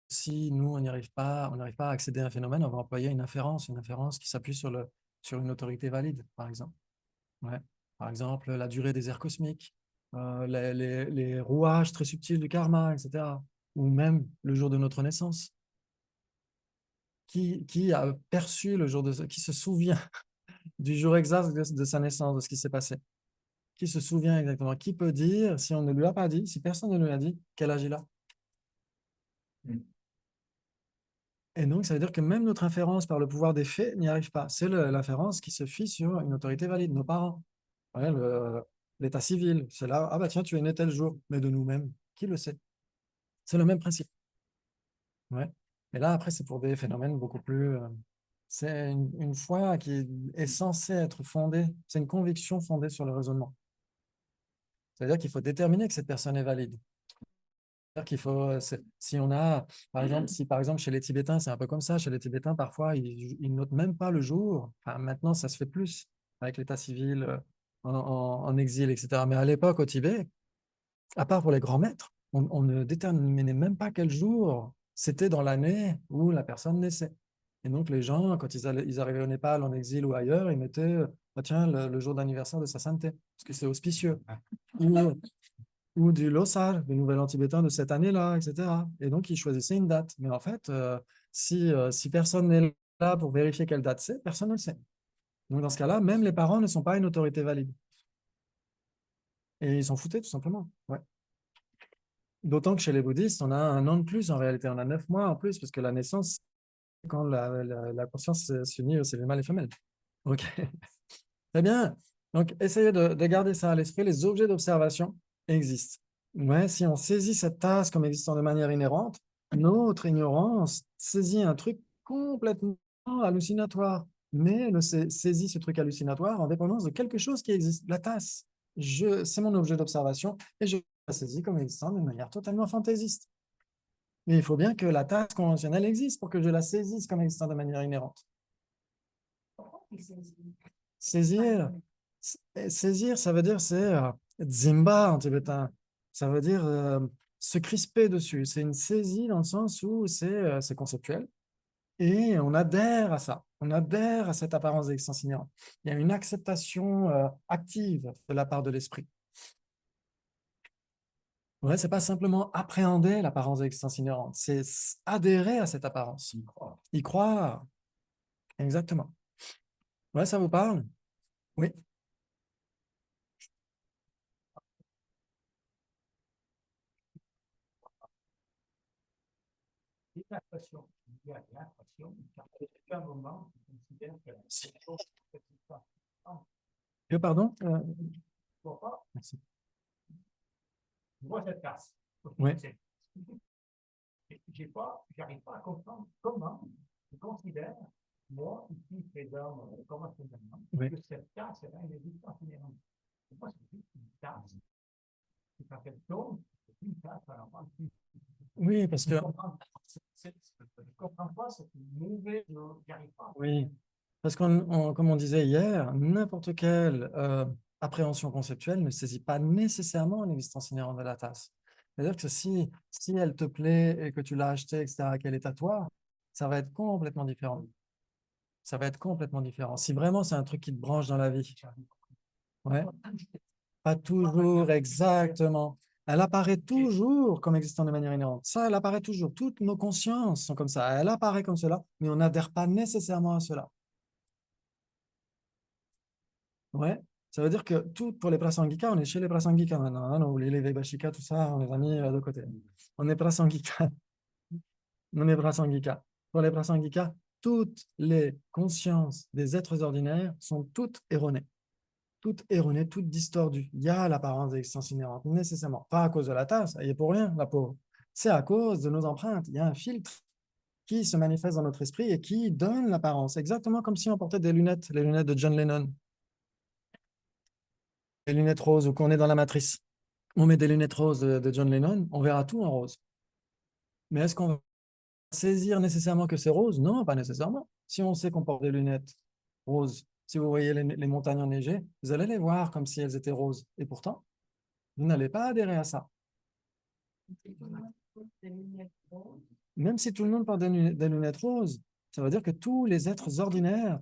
si nous, on n'arrive pas à accéder à un phénomène, on va employer une inférence qui s'appuie sur une autorité valide, par exemple. Ouais. Par exemple, la durée des airs cosmiques, les rouages très subtils du karma, etc. Ou même le jour de notre naissance. Qui a perçu le jour qui se souvient du jour exact de sa naissance, de ce qui s'est passé? Qui se souvient exactement? Qui peut dire, si on ne lui a pas dit, si personne ne lui a dit, quel âge il a? Et donc, ça veut dire que même notre inférence par le pouvoir des faits n'y arrive pas. C'est l'inférence qui se fie sur une autorité valide, nos parents. Ouais, l'état civil, c'est là, ah bah tiens, tu es né tel jour, mais de nous-mêmes, qui le sait? C'est le même principe. Ouais. Et là, après, c'est pour des phénomènes beaucoup plus. C'est une foi qui est censée être fondée, c'est une conviction fondée sur le raisonnement. C'est-à-dire qu'il faut déterminer que cette personne est valide. C'est-à-dire qu'il faut, si on a, par exemple, si par exemple chez les Tibétains, c'est un peu comme ça, chez les Tibétains, parfois, ils notent même pas le jour. Enfin, maintenant, ça se fait plus avec l'état civil en exil, etc. Mais à l'époque, au Tibet, à part pour les grands maîtres, on ne déterminait même pas quel jour c'était dans l'année où la personne naissait. Et donc, les gens, quand ils arrivaient au Népal, en exil ou ailleurs, ils mettaient, ah, tiens, le jour d'anniversaire de sa sainteté, parce que c'est auspicieux. Ou du Losar, le nouvel an tibétain de cette année-là, etc. Et donc, ils choisissaient une date. Mais en fait, si personne n'est là pour vérifier quelle date c'est, personne ne le sait. Donc, dans ce cas-là, même les parents ne sont pas une autorité valide. Et ils s'en foutaient, tout simplement. Ouais. D'autant que chez les bouddhistes, on a un an de plus en réalité, on a 9 mois en plus, parce que la naissance, c'est quand la conscience s'unit au c'est mâle et femelle. Ok, très bien. Donc, essayez de garder ça à l'esprit. Les objets d'observation existent. Ouais, si on saisit cette tasse comme existant de manière inhérente, notre ignorance saisit un truc complètement hallucinatoire, mais elle saisit ce truc hallucinatoire en dépendance de quelque chose qui existe. La tasse, c'est mon objet d'observation et je la saisis comme existant de manière totalement fantaisiste. Mais il faut bien que la tasse conventionnelle existe pour que je la saisisse comme existant de manière inhérente. Saisir, saisir, ça veut dire, c'est dzimba en tibétain. Ça veut dire se crisper dessus. C'est une saisie dans le sens où c'est conceptuel. Et on adhère à ça. On adhère à cette apparence d'existence inhérente. Il y a une acceptation active de la part de l'esprit. Ouais, c'est pas simplement appréhender l'apparence d'existence inhérente, c'est adhérer à cette apparence. Y croire. Exactement. Ouais, ça vous parle? Oui. C'est l'impression. Il y a l'impression qu'à un moment, tu considères que la chose ne se fait pas. Pardon? Pourquoi? Merci. Je vois cette tasse. Oui. J'arrive pas à comprendre comment je considère, moi, ici, présent, comment c'est maintenant, Oui. que cette tasse est une existence inhérente. Pour moi, c'est juste une tasse. C'est pas quelque chose, c'est une tasse à l'enfant. Oui, parce que. Je comprends pas cette mauvaise, j'arrive pas. Oui, parce comme on disait hier, n'importe quelle appréhension conceptuelle ne saisit pas nécessairement l'existence inhérente de la tasse. C'est-à-dire que si elle te plaît et que tu l'as achetée, etc., qu'elle est à toi, ça va être complètement différent. Ça va être complètement différent. Si vraiment c'est un truc qui te branche dans la vie. Ouais. Pas toujours, exactement. Elle apparaît toujours comme existant de manière inhérente. Ça, elle apparaît toujours. Toutes nos consciences sont comme ça. Elle apparaît comme cela, mais on n'adhère pas nécessairement à cela. Ouais. Ça veut dire que tout, pour les prasangika, on est chez les prasangika maintenant. Hein, les Vaibhashika, tout ça, on les a mis de côté. On est prasangika. On est prasangika. Pour les prasangika, toutes les consciences des êtres ordinaires sont toutes erronées. Toutes erronées, toutes distordues. Il y a l'apparence d'existence inhérente, nécessairement. Pas à cause de la tasse, elle y est pour rien, la pauvre. C'est à cause de nos empreintes. Il y a un filtre qui se manifeste dans notre esprit et qui donne l'apparence. Exactement comme si on portait des lunettes, les lunettes de John Lennon. Les lunettes roses ou qu'on est dans la matrice. On met des lunettes roses de John Lennon, on verra tout en rose. Mais est-ce qu'on va saisir nécessairement que c'est rose? Non, pas nécessairement. Si on sait qu'on porte des lunettes roses, si vous voyez les montagnes enneigées, vous allez les voir comme si elles étaient roses. Et pourtant, vous n'allez pas adhérer à ça. Même si tout le monde porte des lunettes roses, ça veut dire que tous les êtres ordinaires,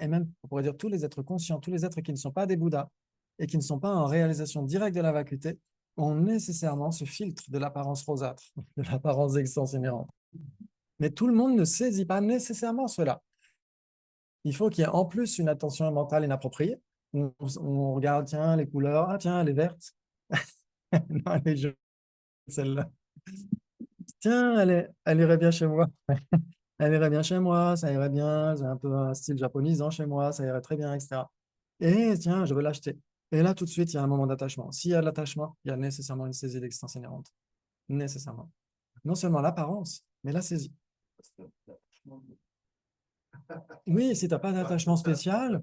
et même, on pourrait dire tous les êtres conscients, tous les êtres qui ne sont pas des Bouddhas et qui ne sont pas en réalisation directe de la vacuité, ont nécessairement ce filtre de l'apparence rosâtre, de l'apparence d'existence inhérente. Mais tout le monde ne saisit pas nécessairement cela. Il faut qu'il y ait en plus une attention mentale inappropriée. On regarde, tiens, les couleurs, ah tiens, elle est verte. Non, elle est jaune, celle-là. Tiens, elle irait bien chez moi. Elle irait bien chez moi, ça irait bien, j'ai un peu un style japonisant chez moi, ça irait très bien, etc. Et tiens, je veux l'acheter. Et là, tout de suite, il y a un moment d'attachement. S'il y a de l'attachement, il y a nécessairement une saisie d'existence inhérente. Nécessairement. Non seulement l'apparence, mais la saisie. Oui, si tu n'as pas d'attachement spécial,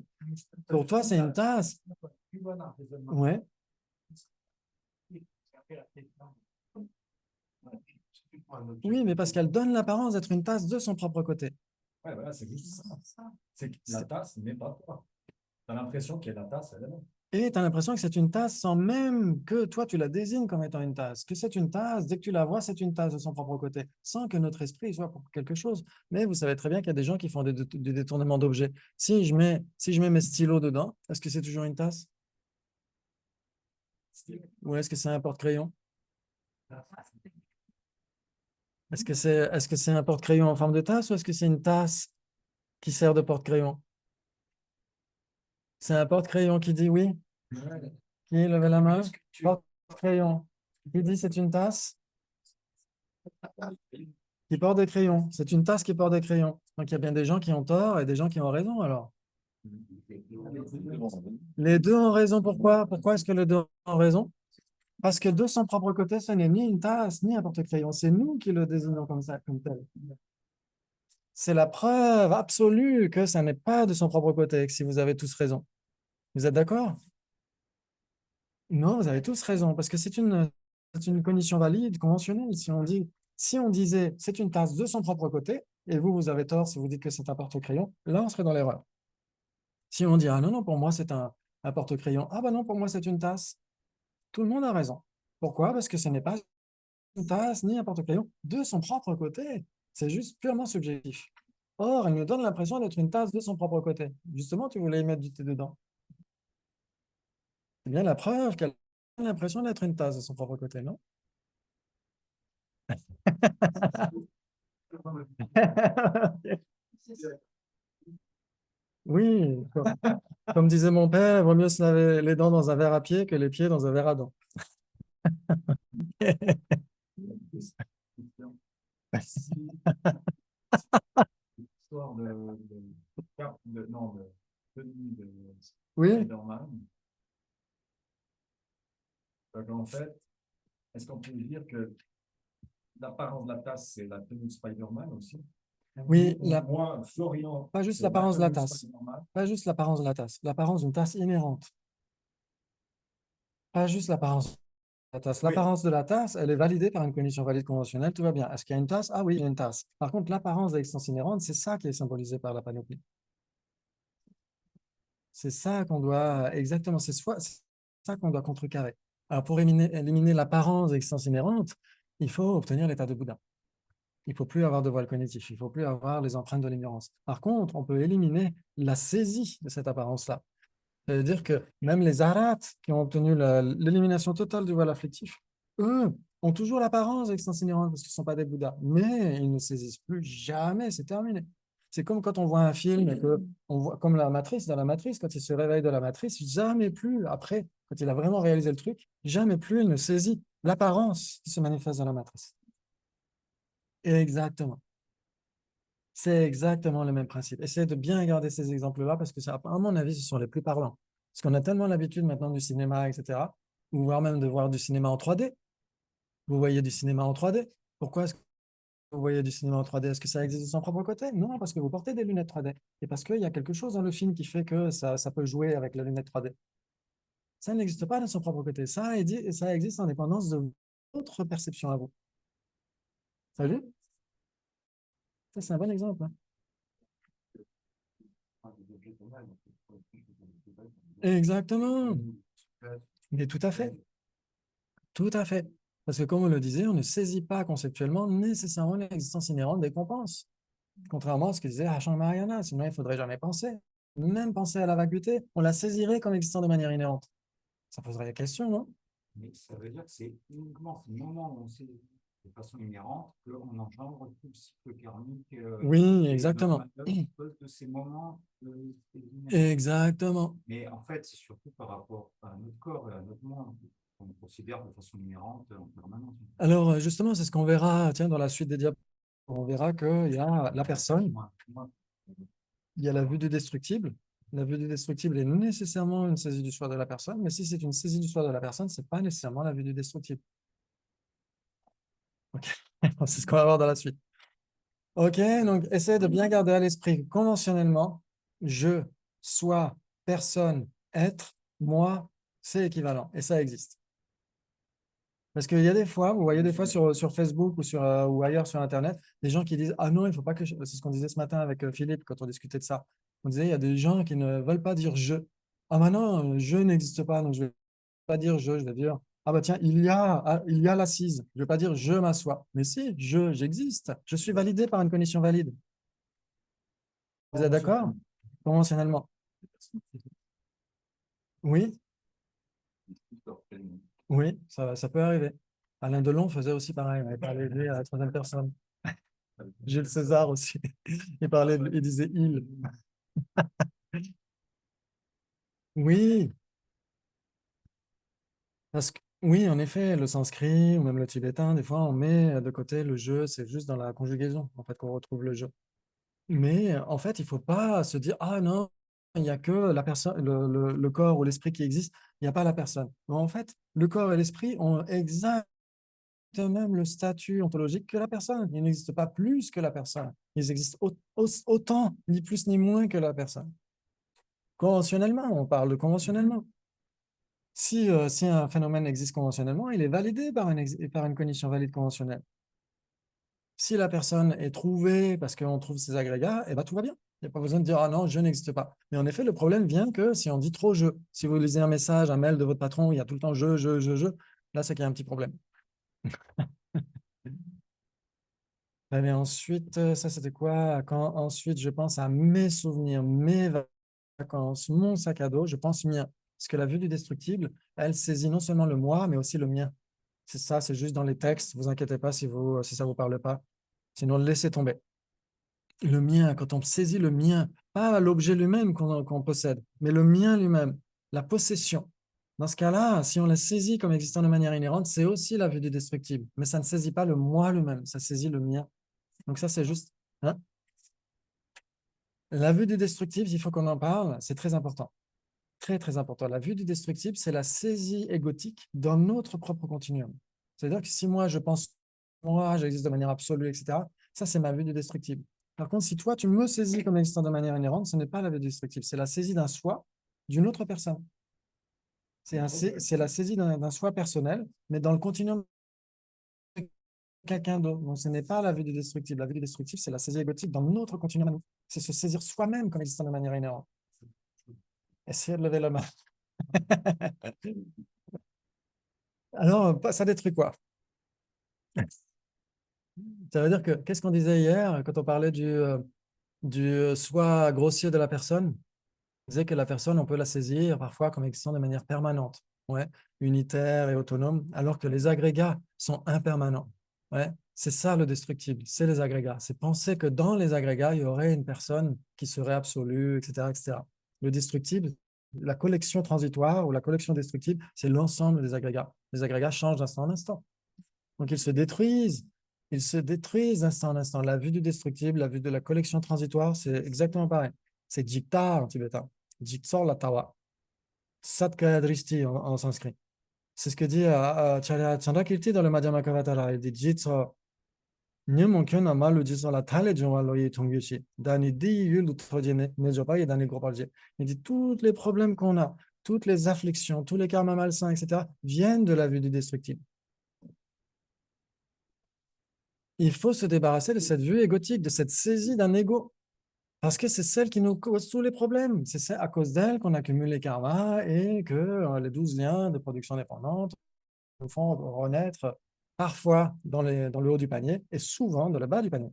pour toi, c'est une tasse. Ouais. Oui, mais parce qu'elle donne l'apparence d'être une tasse de son propre côté. Ouais, voilà, c'est juste ça. C'est que la tasse n'est pas toi. Tu as l'impression qu'il y a la tasse, elle est là. Et tu as l'impression que c'est une tasse sans même que toi, tu la désignes comme étant une tasse. Que c'est une tasse, dès que tu la vois, c'est une tasse de son propre côté, sans que notre esprit soit pour quelque chose. Mais vous savez très bien qu'il y a des gens qui font des détournements d'objets. Si je mets mes stylos dedans, est-ce que c'est toujours une tasse? Ou est-ce que c'est un porte-crayon? Est-ce que c'est un porte-crayon en forme de tasse ou est-ce que c'est une tasse qui sert de porte-crayon? C'est un porte-crayon qui dit oui? Qui levait la main? Porte-crayon. Qui dit c'est une tasse? Qui porte des crayons. C'est une tasse qui porte des crayons. Donc il y a bien des gens qui ont tort et des gens qui ont raison alors. Les deux ont raison. Pourquoi? Pourquoi est-ce que les deux ont raison? Parce que de son propre côté, ce n'est ni une tasse, ni un porte-crayon. C'est nous qui le désignons comme ça, comme tel. C'est la preuve absolue que ça n'est pas de son propre côté, que si vous avez tous raison. Vous êtes d'accord? Non, vous avez tous raison, parce que c'est une cognition valide, conventionnelle. Si on disait c'est une tasse de son propre côté, et vous avez tort si vous dites que c'est un porte-crayon, là, on serait dans l'erreur. Si on dit, ah non, non, pour moi, c'est un porte-crayon, ah bah non, pour moi, c'est une tasse, tout le monde a raison. Pourquoi? Parce que ce n'est pas une tasse ni un porte-crayon de son propre côté. C'est juste purement subjectif. Or, elle nous donne l'impression d'être une tasse de son propre côté. Justement, tu voulais y mettre du thé dedans. C'est bien la preuve qu'elle a l'impression d'être une tasse de son propre côté, non? Oui, comme disait mon père, il vaut mieux se laver les dents dans un verre à pied que les pieds dans un verre à dents. L'histoire Oui, Spider-Man. Donc, en fait, est-ce qu'on peut dire que l'apparence de la tasse, c'est la tenue de Spider-Man aussi? oui, Moi, Florian, pas juste c'est l'apparence de la tenue tasse. Spider-Man. Pas juste l'apparence de la tasse. L'apparence d'une tasse inhérente. Pas juste l'apparence de la tasse. Oui. L'apparence de la tasse, elle est validée par une cognition valide conventionnelle, tout va bien. Est-ce qu'il y a une tasse? Ah oui, il y a une tasse. Par contre, l'apparence d'existence inhérente, c'est ça qui est symbolisé par la panoplie. C'est ça qu'on doit, exactement, c'est ça qu'on doit contrecarrer. Alors, pour éliminer l'apparence d'existence inhérente, il faut obtenir l'état de Bouddha. Il ne faut plus avoir de voile cognitif, il ne faut plus avoir les empreintes de l'ignorance. Par contre, on peut éliminer la saisie de cette apparence-là. C'est-à-dire que même les arhats qui ont obtenu l'élimination totale du voile afflictif, eux, ont toujours l'apparence d'existence inhérente parce qu'ils ne sont pas des Bouddhas, mais ils ne saisissent plus jamais, c'est terminé. C'est comme quand on voit un film et que on voit, comme la matrice, dans la matrice, quand il se réveille de la matrice, jamais plus, après, quand il a vraiment réalisé le truc, jamais plus il ne saisit l'apparence qui se manifeste dans la matrice. Exactement. C'est exactement le même principe. Essayez de bien garder ces exemples-là parce que, ça, à mon avis, ce sont les plus parlants. Parce qu'on a tellement l'habitude maintenant du cinéma, etc., ou voire même de voir du cinéma en 3D. Vous voyez du cinéma en 3D. Pourquoi est-ce que vous voyez du cinéma en 3D? Est-ce que ça existe de son propre côté? Non, parce que vous portez des lunettes 3D. Et parce qu'il y a quelque chose dans le film qui fait que ça peut jouer avec la lunette 3D. Ça n'existe pas de son propre côté. Ça existe en dépendance de votre perception à vous. Ça veut dire? Ça, c'est un bon exemple. Hein. Exactement. Mais tout à fait. Tout à fait. Parce que comme on le disait, on ne saisit pas conceptuellement nécessairement l'existence inhérente des qu'on pense. Contrairement à ce que disait Hachang Mahayana, sinon il ne faudrait jamais penser. Même penser à la vacuité, on la saisirait comme existant de manière inhérente. Ça poserait la question, non? Mais ça veut dire que c'est uniquement ce moment où on sait de façon inhérente qu'on engendre tout le cycle karmique. Oui, exactement. À cause de ces moments. Exactement. Mais en fait, c'est surtout par rapport à notre corps et à notre monde qu'on considère de façon inhérente en permanence. Alors, justement, c'est ce qu'on verra, tiens, dans la suite des diapos. On verra qu'il y a la personne, il y a la vue du destructible. La vue du destructible est nécessairement une saisie du soi de la personne, mais si c'est une saisie du soi de la personne, ce n'est pas nécessairement la vue du destructible. Ok, c'est ce qu'on va voir dans la suite. Ok, donc essayez de bien garder à l'esprit conventionnellement, je, soi, personne, être, moi, c'est équivalent, et ça existe. Parce qu'il y a des fois, vous voyez des fois sur Facebook ou ailleurs sur Internet, des gens qui disent « Ah non, il ne faut pas que… » C'est ce qu'on disait ce matin avec Philippe quand on discutait de ça. On disait « Il y a des gens qui ne veulent pas dire « je ». Ah maintenant, « je » n'existe pas, donc je ne vais pas dire « je », je vais dire « Ah bah tiens, il y a l'assise ». Je ne vais pas dire « je m'assois ». Mais si, j'existe. Je suis validé par une condition valide. Vous êtes d'accord? Conventionnellement. Oui, oui, ça peut arriver. Alain Delon faisait aussi pareil, il parlait lui à la troisième personne. Jules César aussi. Il disait il. Oui, oui, en effet, le sanskrit ou même le tibétain, des fois, on met de côté le je, c'est juste dans la conjugaison, en fait, qu'on retrouve le je. Mais en fait, il ne faut pas se dire, ah non, il n'y a que la personne, le corps ou l'esprit qui existe, il n'y a pas la personne. Mais en fait, le corps et l'esprit ont exactement même le statut ontologique que la personne. Ils n'existent pas plus que la personne. Ils existent autant, ni plus ni moins que la personne. Conventionnellement, on parle de conventionnellement. Si un phénomène existe conventionnellement, il est validé par une condition valide conventionnelle. Si la personne est trouvée parce qu'on trouve ses agrégats, eh ben, tout va bien. Il n'y a pas besoin de dire « Ah non, je n'existe pas ». Mais en effet, le problème vient que si on dit trop « je », si vous lisez un message, un mail de votre patron où il y a tout le temps « je », là, c'est qu'il y a un petit problème. Et ensuite, ça c'était quoi? Ensuite, je pense à mes souvenirs, mes vacances, mon sac à dos, je pense mien. Parce que la vue du destructible, elle saisit non seulement le moi, mais aussi le mien. C'est ça, c'est juste dans les textes. Vous inquiétez pas si ça ne vous parle pas. Sinon, laissez tomber. Le mien, quand on saisit le mien, pas l'objet lui-même qu'on possède, mais le mien lui-même, la possession. Dans ce cas-là, si on la saisit comme existant de manière inhérente, c'est aussi la vue du destructible. Mais ça ne saisit pas le moi lui-même, ça saisit le mien. Donc ça, c'est juste… Hein? La vue du destructible, il faut qu'on en parle, c'est très important. Très, très important. La vue du destructible, c'est la saisie égotique dans notre propre continuum. C'est-à-dire que si moi, je pense, moi, j'existe de manière absolue, etc., ça, c'est ma vue du destructible. Par contre, si toi, tu me saisis comme existant de manière inhérente, ce n'est pas la vue du destructible, c'est la saisie d'un soi d'une autre personne. C'est la saisie d'un soi personnel, mais dans le continuum de quelqu'un d'autre. Donc, ce n'est pas la vue du destructible. La vue du destructible, c'est la saisie égotique dans notre continuum à nous. C'est se saisir soi-même comme existant de manière inhérente. Essayez de lever la main. Alors, ça détruit quoi? Ça veut dire que, qu'est-ce qu'on disait hier quand on parlait du soi grossier de la personne? On disait que la personne, on peut la saisir parfois comme existant de manière permanente, ouais, unitaire et autonome, alors que les agrégats sont impermanents. Ouais. C'est ça le destructible, c'est les agrégats. C'est penser que dans les agrégats, il y aurait une personne qui serait absolue, etc., etc. Le destructible, la collection transitoire ou la collection destructible, c'est l'ensemble des agrégats. Les agrégats changent d'instant en instant. Donc, ils se détruisent. Ils se détruisent d'instant en instant. La vue du destructible, la vue de la collection transitoire, c'est exactement pareil. C'est jikta en tibétain. Jitsor la tawa. Satkaya dristi en sanskrit. C'est ce que dit Chandrakirti dans le Madhyamakavattara. Il dit Jitsor. Nyemonkyon ama le jitsor la tale jonwa loye tongyushi. Dani di yul trojene, nejopa et dani gropalje. Il dit tous les problèmes qu'on a, toutes les afflictions, tous les karmas malsains, etc., viennent de la vue du destructible. Il faut se débarrasser de cette vue égotique, de cette saisie d'un ego. Parce que c'est celle qui nous cause tous les problèmes. C'est à cause d'elle qu'on accumule les karmas et que les 12 liens de production dépendante nous font renaître parfois dans le haut du panier et souvent dans le bas du panier.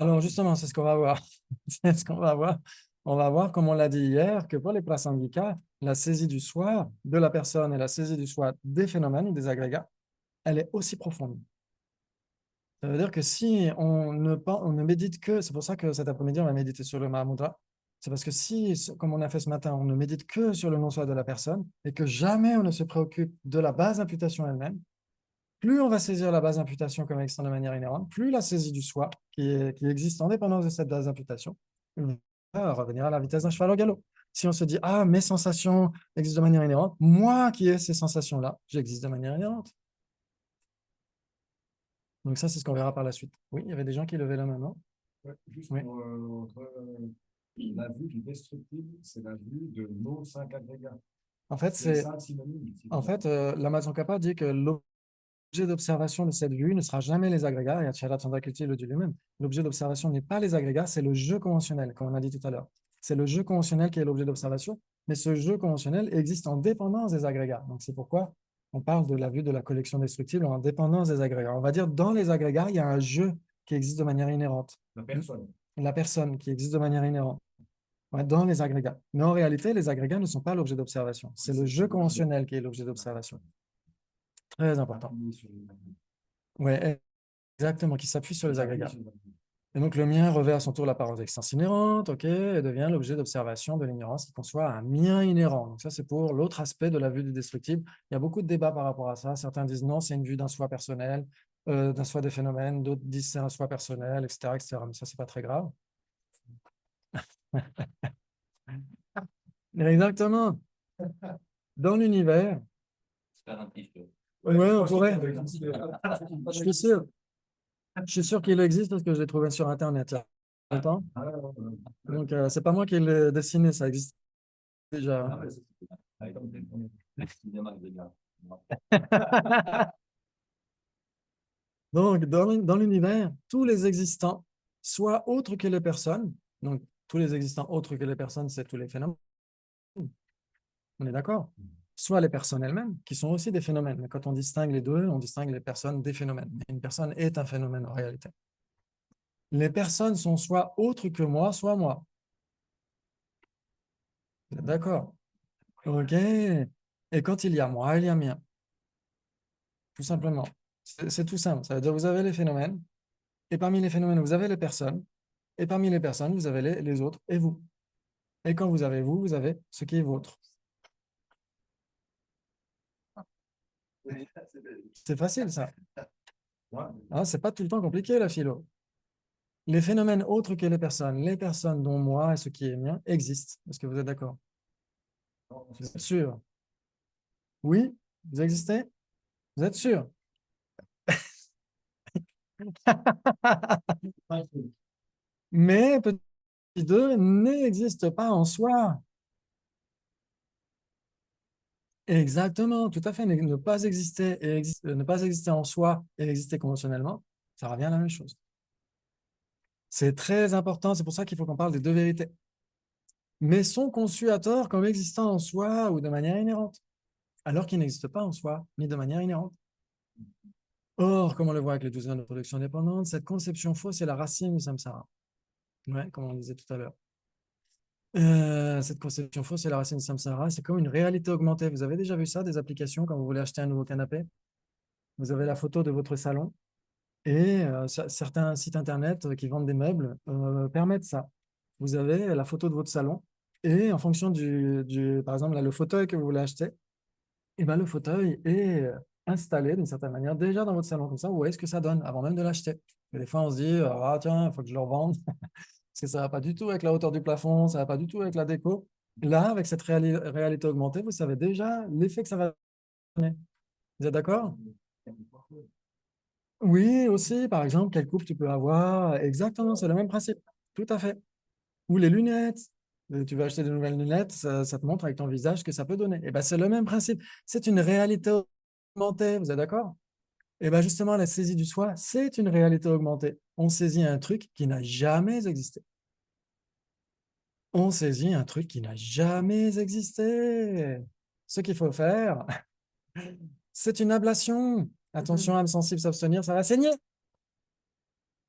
Alors justement, c'est ce qu'on va voir. C'est ce qu'on va voir. On va voir, comme on l'a dit hier, que pour les prasangika, la saisie du soi de la personne et la saisie du soi des phénomènes ou des agrégats, elle est aussi profonde. Ça veut dire que si on ne médite que, c'est pour ça que cet après-midi, on va méditer sur le Mahamudra, c'est parce que si, comme on a fait ce matin, on ne médite que sur le non-soi de la personne et que jamais on ne se préoccupe de la base imputation elle-même, plus on va saisir la base imputation comme existant de manière inhérente, plus la saisie du soi, qui existe en dépendance de cette base imputation, va revenir à la vitesse d'un cheval au galop. Si on se dit, ah, mes sensations existent de manière inhérente, moi qui ai ces sensations-là, j'existe de manière inhérente. Donc ça, c'est ce qu'on verra par la suite. Oui, il y avait des gens qui levaient la main, non? Ouais, juste Oui. la vue du destructible, c'est la vue de nos 5 agrégats. En fait, C'est 5 synonymes. En fait, l'Amazon Kappa dit que l'objet d'observation de cette vue ne sera jamais les agrégats, et Acharya Chandrakirti le dit lui-même. L'objet d'observation n'est pas les agrégats, c'est le jeu conventionnel, comme on a dit tout à l'heure. C'est le jeu conventionnel qui est l'objet d'observation, mais ce jeu conventionnel existe en dépendance des agrégats. Donc c'est pourquoi on parle de la vue de la collection destructible en dépendance des agrégats. On va dire dans les agrégats, il y a un jeu qui existe de manière inhérente. La personne. La personne qui existe de manière inhérente. Ouais, dans les agrégats. Mais en réalité, les agrégats ne sont pas l'objet d'observation. C'est le jeu conventionnel qui est l'objet d'observation. Très important. Oui, exactement, qui s'appuie sur les agrégats. Et donc, le mien revêt à son tour l'apparence d'existence inhérente, ok, et devient l'objet d'observation de l'ignorance qui conçoit un mien inhérent. Donc, ça, c'est pour l'autre aspect de la vue du destructible. Il y a beaucoup de débats par rapport à ça. Certains disent non, c'est une vue d'un soi personnel, d'un soi des phénomènes. D'autres disent c'est un soi personnel, etc., etc. Mais ça, c'est pas très grave. Exactement. Dans l'univers. Oui, on pourrait. Je suis sûr. Je suis sûr qu'il existe parce que je l'ai trouvé sur Internet là. Longtemps. Donc, c'est pas moi qui l'ai dessiné, ça existe déjà. Donc, dans l'univers, tous les existants, soit autres que les personnes, donc tous les existants autres que les personnes, c'est tous les phénomènes. On est d'accord? Soit les personnes elles-mêmes, qui sont aussi des phénomènes. Mais quand on distingue les deux, on distingue les personnes des phénomènes. Mais une personne est un phénomène en réalité. Les personnes sont soit autres que moi, soit moi. D'accord. OK. Et quand il y a moi, il y a mien. Tout simplement. C'est tout simple. Ça veut dire que vous avez les phénomènes, et parmi les phénomènes, vous avez les personnes, et parmi les personnes, vous avez les autres et vous. Et quand vous avez vous avez ce qui est vôtre. C'est facile, ça. Hein, c'est pas tout le temps compliqué, la philo. Les phénomènes autres que les personnes dont moi et ce qui est mien existent. Est-ce que vous êtes d'accord? Vous êtes sûr? Oui? Vous existez? Vous êtes sûr? Mais petit 2 n'existe pas en soi. Exactement, tout à fait. Ne pas exister ne pas exister en soi et exister conventionnellement, ça revient à la même chose. C'est très important, c'est pour ça qu'il faut qu'on parle des deux vérités. Mais sont conçus à tort comme existant en soi ou de manière inhérente, alors qu'ils n'existent pas en soi, ni de manière inhérente. Or, comme on le voit avec les 12 zones de production indépendante, cette conception fausse est la racine du samsara. Ouais, comme on le disait tout à l'heure. Cette conception fausse est la racine du samsara, c'est comme une réalité augmentée. Vous avez déjà vu ça, des applications, quand vous voulez acheter un nouveau canapé? Vous avez la photo de votre salon et certains sites internet qui vendent des meubles permettent ça. Vous avez la photo de votre salon et en fonction par exemple, là, le fauteuil que vous voulez acheter, et ben, le fauteuil est installé d'une certaine manière déjà dans votre salon. Comme ça, vous voyez ce que ça donne avant même de l'acheter. Et des fois, on se dit, ah tiens, il faut que je le revende parce que ça ne va pas du tout avec la hauteur du plafond, ça ne va pas du tout avec la déco. Là, avec cette réalité augmentée, vous savez déjà l'effet que ça va donner. Vous êtes d'accord? Oui, aussi, par exemple, quelle coupe tu peux avoir. Exactement, c'est le même principe. Tout à fait. Ou les lunettes. Tu veux acheter de nouvelles lunettes, ça te montre avec ton visage ce que ça peut donner. Et ben, c'est le même principe. C'est une réalité augmentée. Vous êtes d'accord? Et bien, justement, la saisie du soi, c'est une réalité augmentée. On saisit un truc qui n'a jamais existé. On saisit un truc qui n'a jamais existé. Ce qu'il faut faire, c'est une ablation. Attention, âme sensible, s'abstenir, ça va saigner.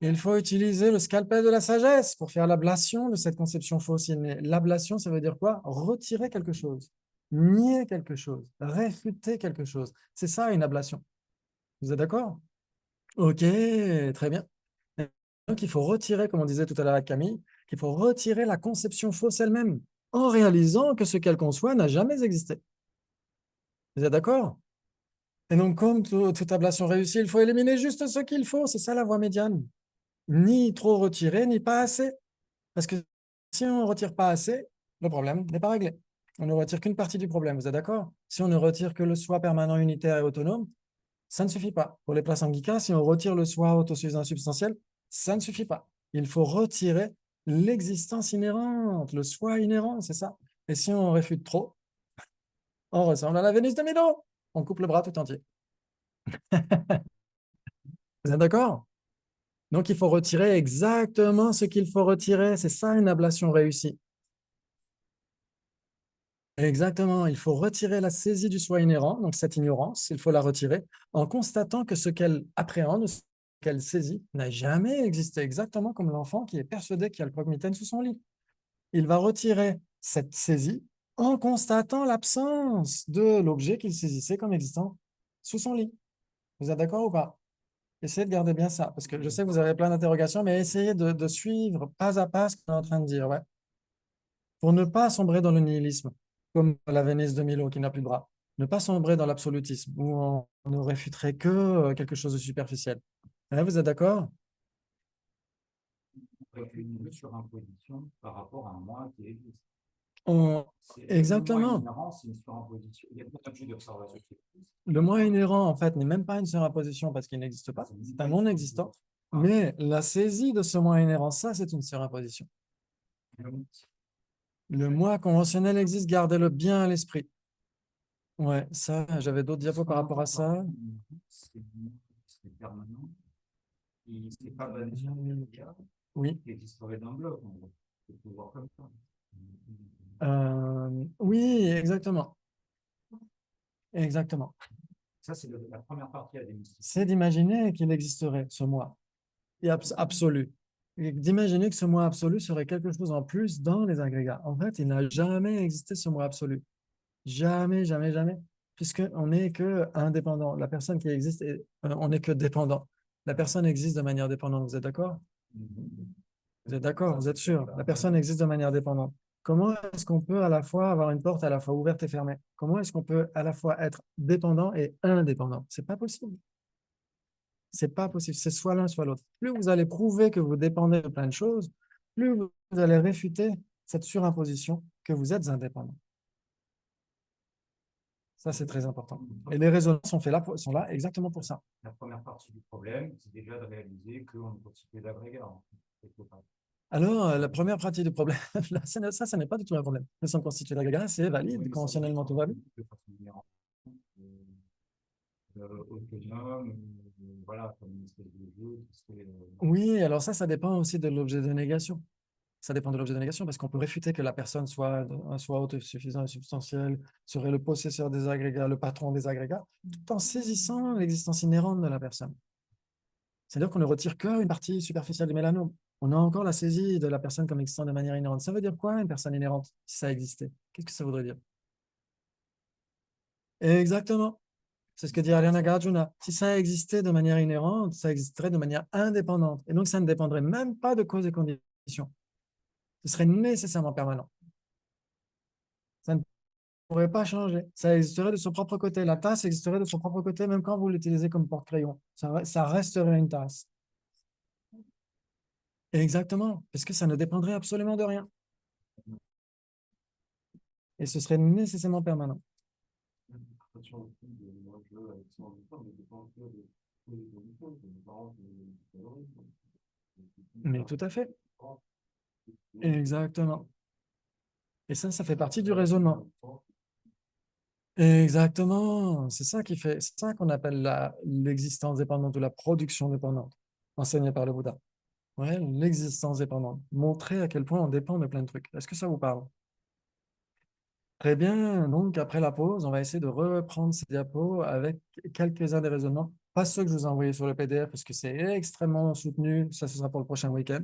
Il faut utiliser le scalpel de la sagesse pour faire l'ablation de cette conception fausse. L'ablation, ça veut dire quoi? Retirer quelque chose, nier quelque chose, réfuter quelque chose. C'est ça une ablation. Vous êtes d'accord? Ok, très bien. Donc, il faut retirer, comme on disait tout à l'heure avec Camille, qu'il faut retirer la conception fausse elle-même en réalisant que ce qu'elle conçoit n'a jamais existé. Vous êtes d'accord? Et donc, comme toute ablation réussie, il faut éliminer juste ce qu'il faut. C'est ça la voie médiane. Ni trop retirer, ni pas assez. Parce que si on ne retire pas assez, le problème n'est pas réglé. On ne retire qu'une partie du problème. Vous êtes d'accord? Si on ne retire que le soi permanent, unitaire et autonome, ça ne suffit pas. Pour les places Angika, si on retire le soi autosuffisant substantiel, ça ne suffit pas. Il faut retirer l'existence inhérente, le soi inhérent, c'est ça. Et si on réfute trop, on ressemble à la Vénus de Milo. On coupe le bras tout entier. Vous êtes d'accord? Donc, il faut retirer exactement ce qu'il faut retirer. C'est ça une ablation réussie. Exactement. Il faut retirer la saisie du soi inhérent, donc cette ignorance, il faut la retirer en constatant que ce qu'elle appréhende, ce qu'elle saisit, n'a jamais existé. Exactement comme l'enfant qui est persuadé qu'il y a le croque-mitaine sous son lit. Il va retirer cette saisie en constatant l'absence de l'objet qu'il saisissait comme existant sous son lit. Vous êtes d'accord ou pas? Essayez de garder bien ça, parce que je sais que vous avez plein d'interrogations, mais essayez de suivre pas à pas ce qu'on est en train de dire, ouais. Pour ne pas sombrer dans le nihilisme, comme la Vénus de Milo qui n'a plus de bras. Ne pas sombrer dans l'absolutisme, où on ne réfuterait que quelque chose de superficiel. Hein, vous êtes d'accord? Une surimposition par rapport à un moi qui existe. Exactement. Le moi inhérent, c'est une surimposition. Il y a plein de jeux d'observation qui existent. Le moi inhérent, en fait, n'est même pas une surimposition parce qu'il n'existe pas. C'est un non-existant. Mais la saisie de ce moi inhérent, ça, c'est une surimposition. Le moi conventionnel existe, gardez-le bien à l'esprit. Ouais, ça, j'avais d'autres diapos par rapport à ça. C'est permanent. C'est pas basé sur Oui. qui existerait dans le bloc, en gros. C'est pouvoir comme ça. Oui, exactement. Exactement. Ça, c'est la première partie à démystifier. C'est d'imaginer qu'il existerait, ce moi absolu. Et d'imaginer que ce moi absolu serait quelque chose en plus dans les agrégats. En fait, il n'a jamais existé ce moi absolu. Jamais, jamais, jamais. Puisqu'on n'est que indépendant. La personne qui existe, on n'est que dépendant. La personne existe de manière dépendante. Vous êtes d'accord? Vous êtes d'accord? Vous êtes sûr? La personne existe de manière dépendante. Comment est-ce qu'on peut à la fois avoir une porte à la fois ouverte et fermée? Comment est-ce qu'on peut à la fois être dépendant et indépendant? C'est pas possible. C'est pas possible. C'est soit l'un, soit l'autre. Plus vous allez prouver que vous dépendez de plein de choses, plus vous allez réfuter cette surimposition que vous êtes indépendant. Ça, c'est très important. Et les résonances sont là exactement pour ça. La première partie du problème, c'est déjà de réaliser qu'on est constitué d'agrégats. Alors, la première partie du problème, ça n'est pas du tout un problème. Nous sommes constitués d'agrégats, c'est valide, conventionnellement tout va bien. Autonome, voilà, comme une espèce de jeu qui serait, Oui, alors ça dépend aussi de l'objet de négation. Ça dépend de l'objet de négation parce qu'on peut réfuter que la personne soit autosuffisante et substantielle, serait le possesseur des agrégats, le patron des agrégats, tout en saisissant l'existence inhérente de la personne. C'est-à-dire qu'on ne retire qu'une partie superficielle du mélanome. On a encore la saisie de la personne comme existant de manière inhérente. Ça veut dire quoi, une personne inhérente, si ça existait? Qu'est-ce que ça voudrait dire? Exactement. C'est ce que dit Ariana Garjuna. Si ça existait de manière inhérente, ça existerait de manière indépendante. Et donc, ça ne dépendrait même pas de causes et conditions. Ce serait nécessairement permanent. Ça ne pourrait pas changer. Ça existerait de son propre côté. La tasse existerait de son propre côté, même quand vous l'utilisez comme porte-crayon. Ça resterait une tasse. Exactement, parce que ça ne dépendrait absolument de rien. Et ce serait nécessairement permanent. Mais tout à fait. Exactement. Et ça fait partie du raisonnement. Exactement. C'est ça qui fait, c'est ça qu'on appelle l'existence dépendante ou la production dépendante, enseignée par le Bouddha. Ouais, l'existence dépendante. Montrer à quel point on dépend de plein de trucs. Est-ce que ça vous parle? Très bien. Donc, après la pause, on va essayer de reprendre ces diapos avec quelques-uns des raisonnements. Pas ceux que je vous ai envoyés sur le PDF parce que c'est extrêmement soutenu. Ça, ce sera pour le prochain week-end.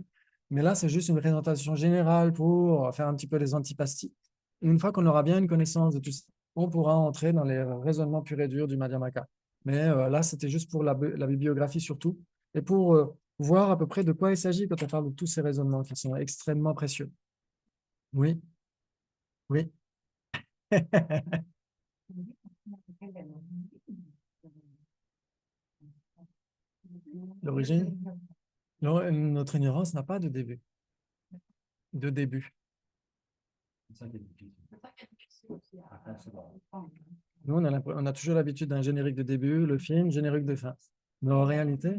Mais là, c'est juste une présentation générale pour faire un petit peu les antipasties. Une fois qu'on aura bien une connaissance de tout ça, on pourra entrer dans les raisonnements purs et durs du Madhyamaka. Mais là, c'était juste pour la bibliographie surtout et pour voir à peu près de quoi il s'agit quand on parle de tous ces raisonnements qui sont extrêmement précieux. Oui, oui. L'origine? Non, notre ignorance n'a pas de début. De début. c'est ça qui est difficile. Après, c'est bon. Nous, on a toujours l'habitude d'un générique de début, le film, générique de fin. Mais en réalité,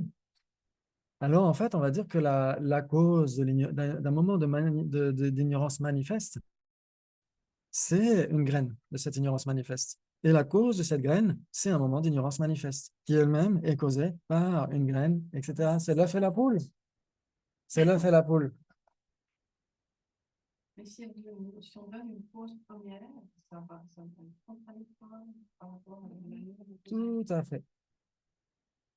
alors en fait, on va dire que la cause d'un moment d'ignorance manifeste, c'est une graine de cette ignorance manifeste. Et la cause de cette graine, c'est un moment d'ignorance manifeste, qui elle-même est causée par une graine, etc. C'est l'œuf et la poule. C'est l'œuf et la poule. Mais si on donne une cause première, ça va être contradictoire par rapport à la manière de Tout à fait.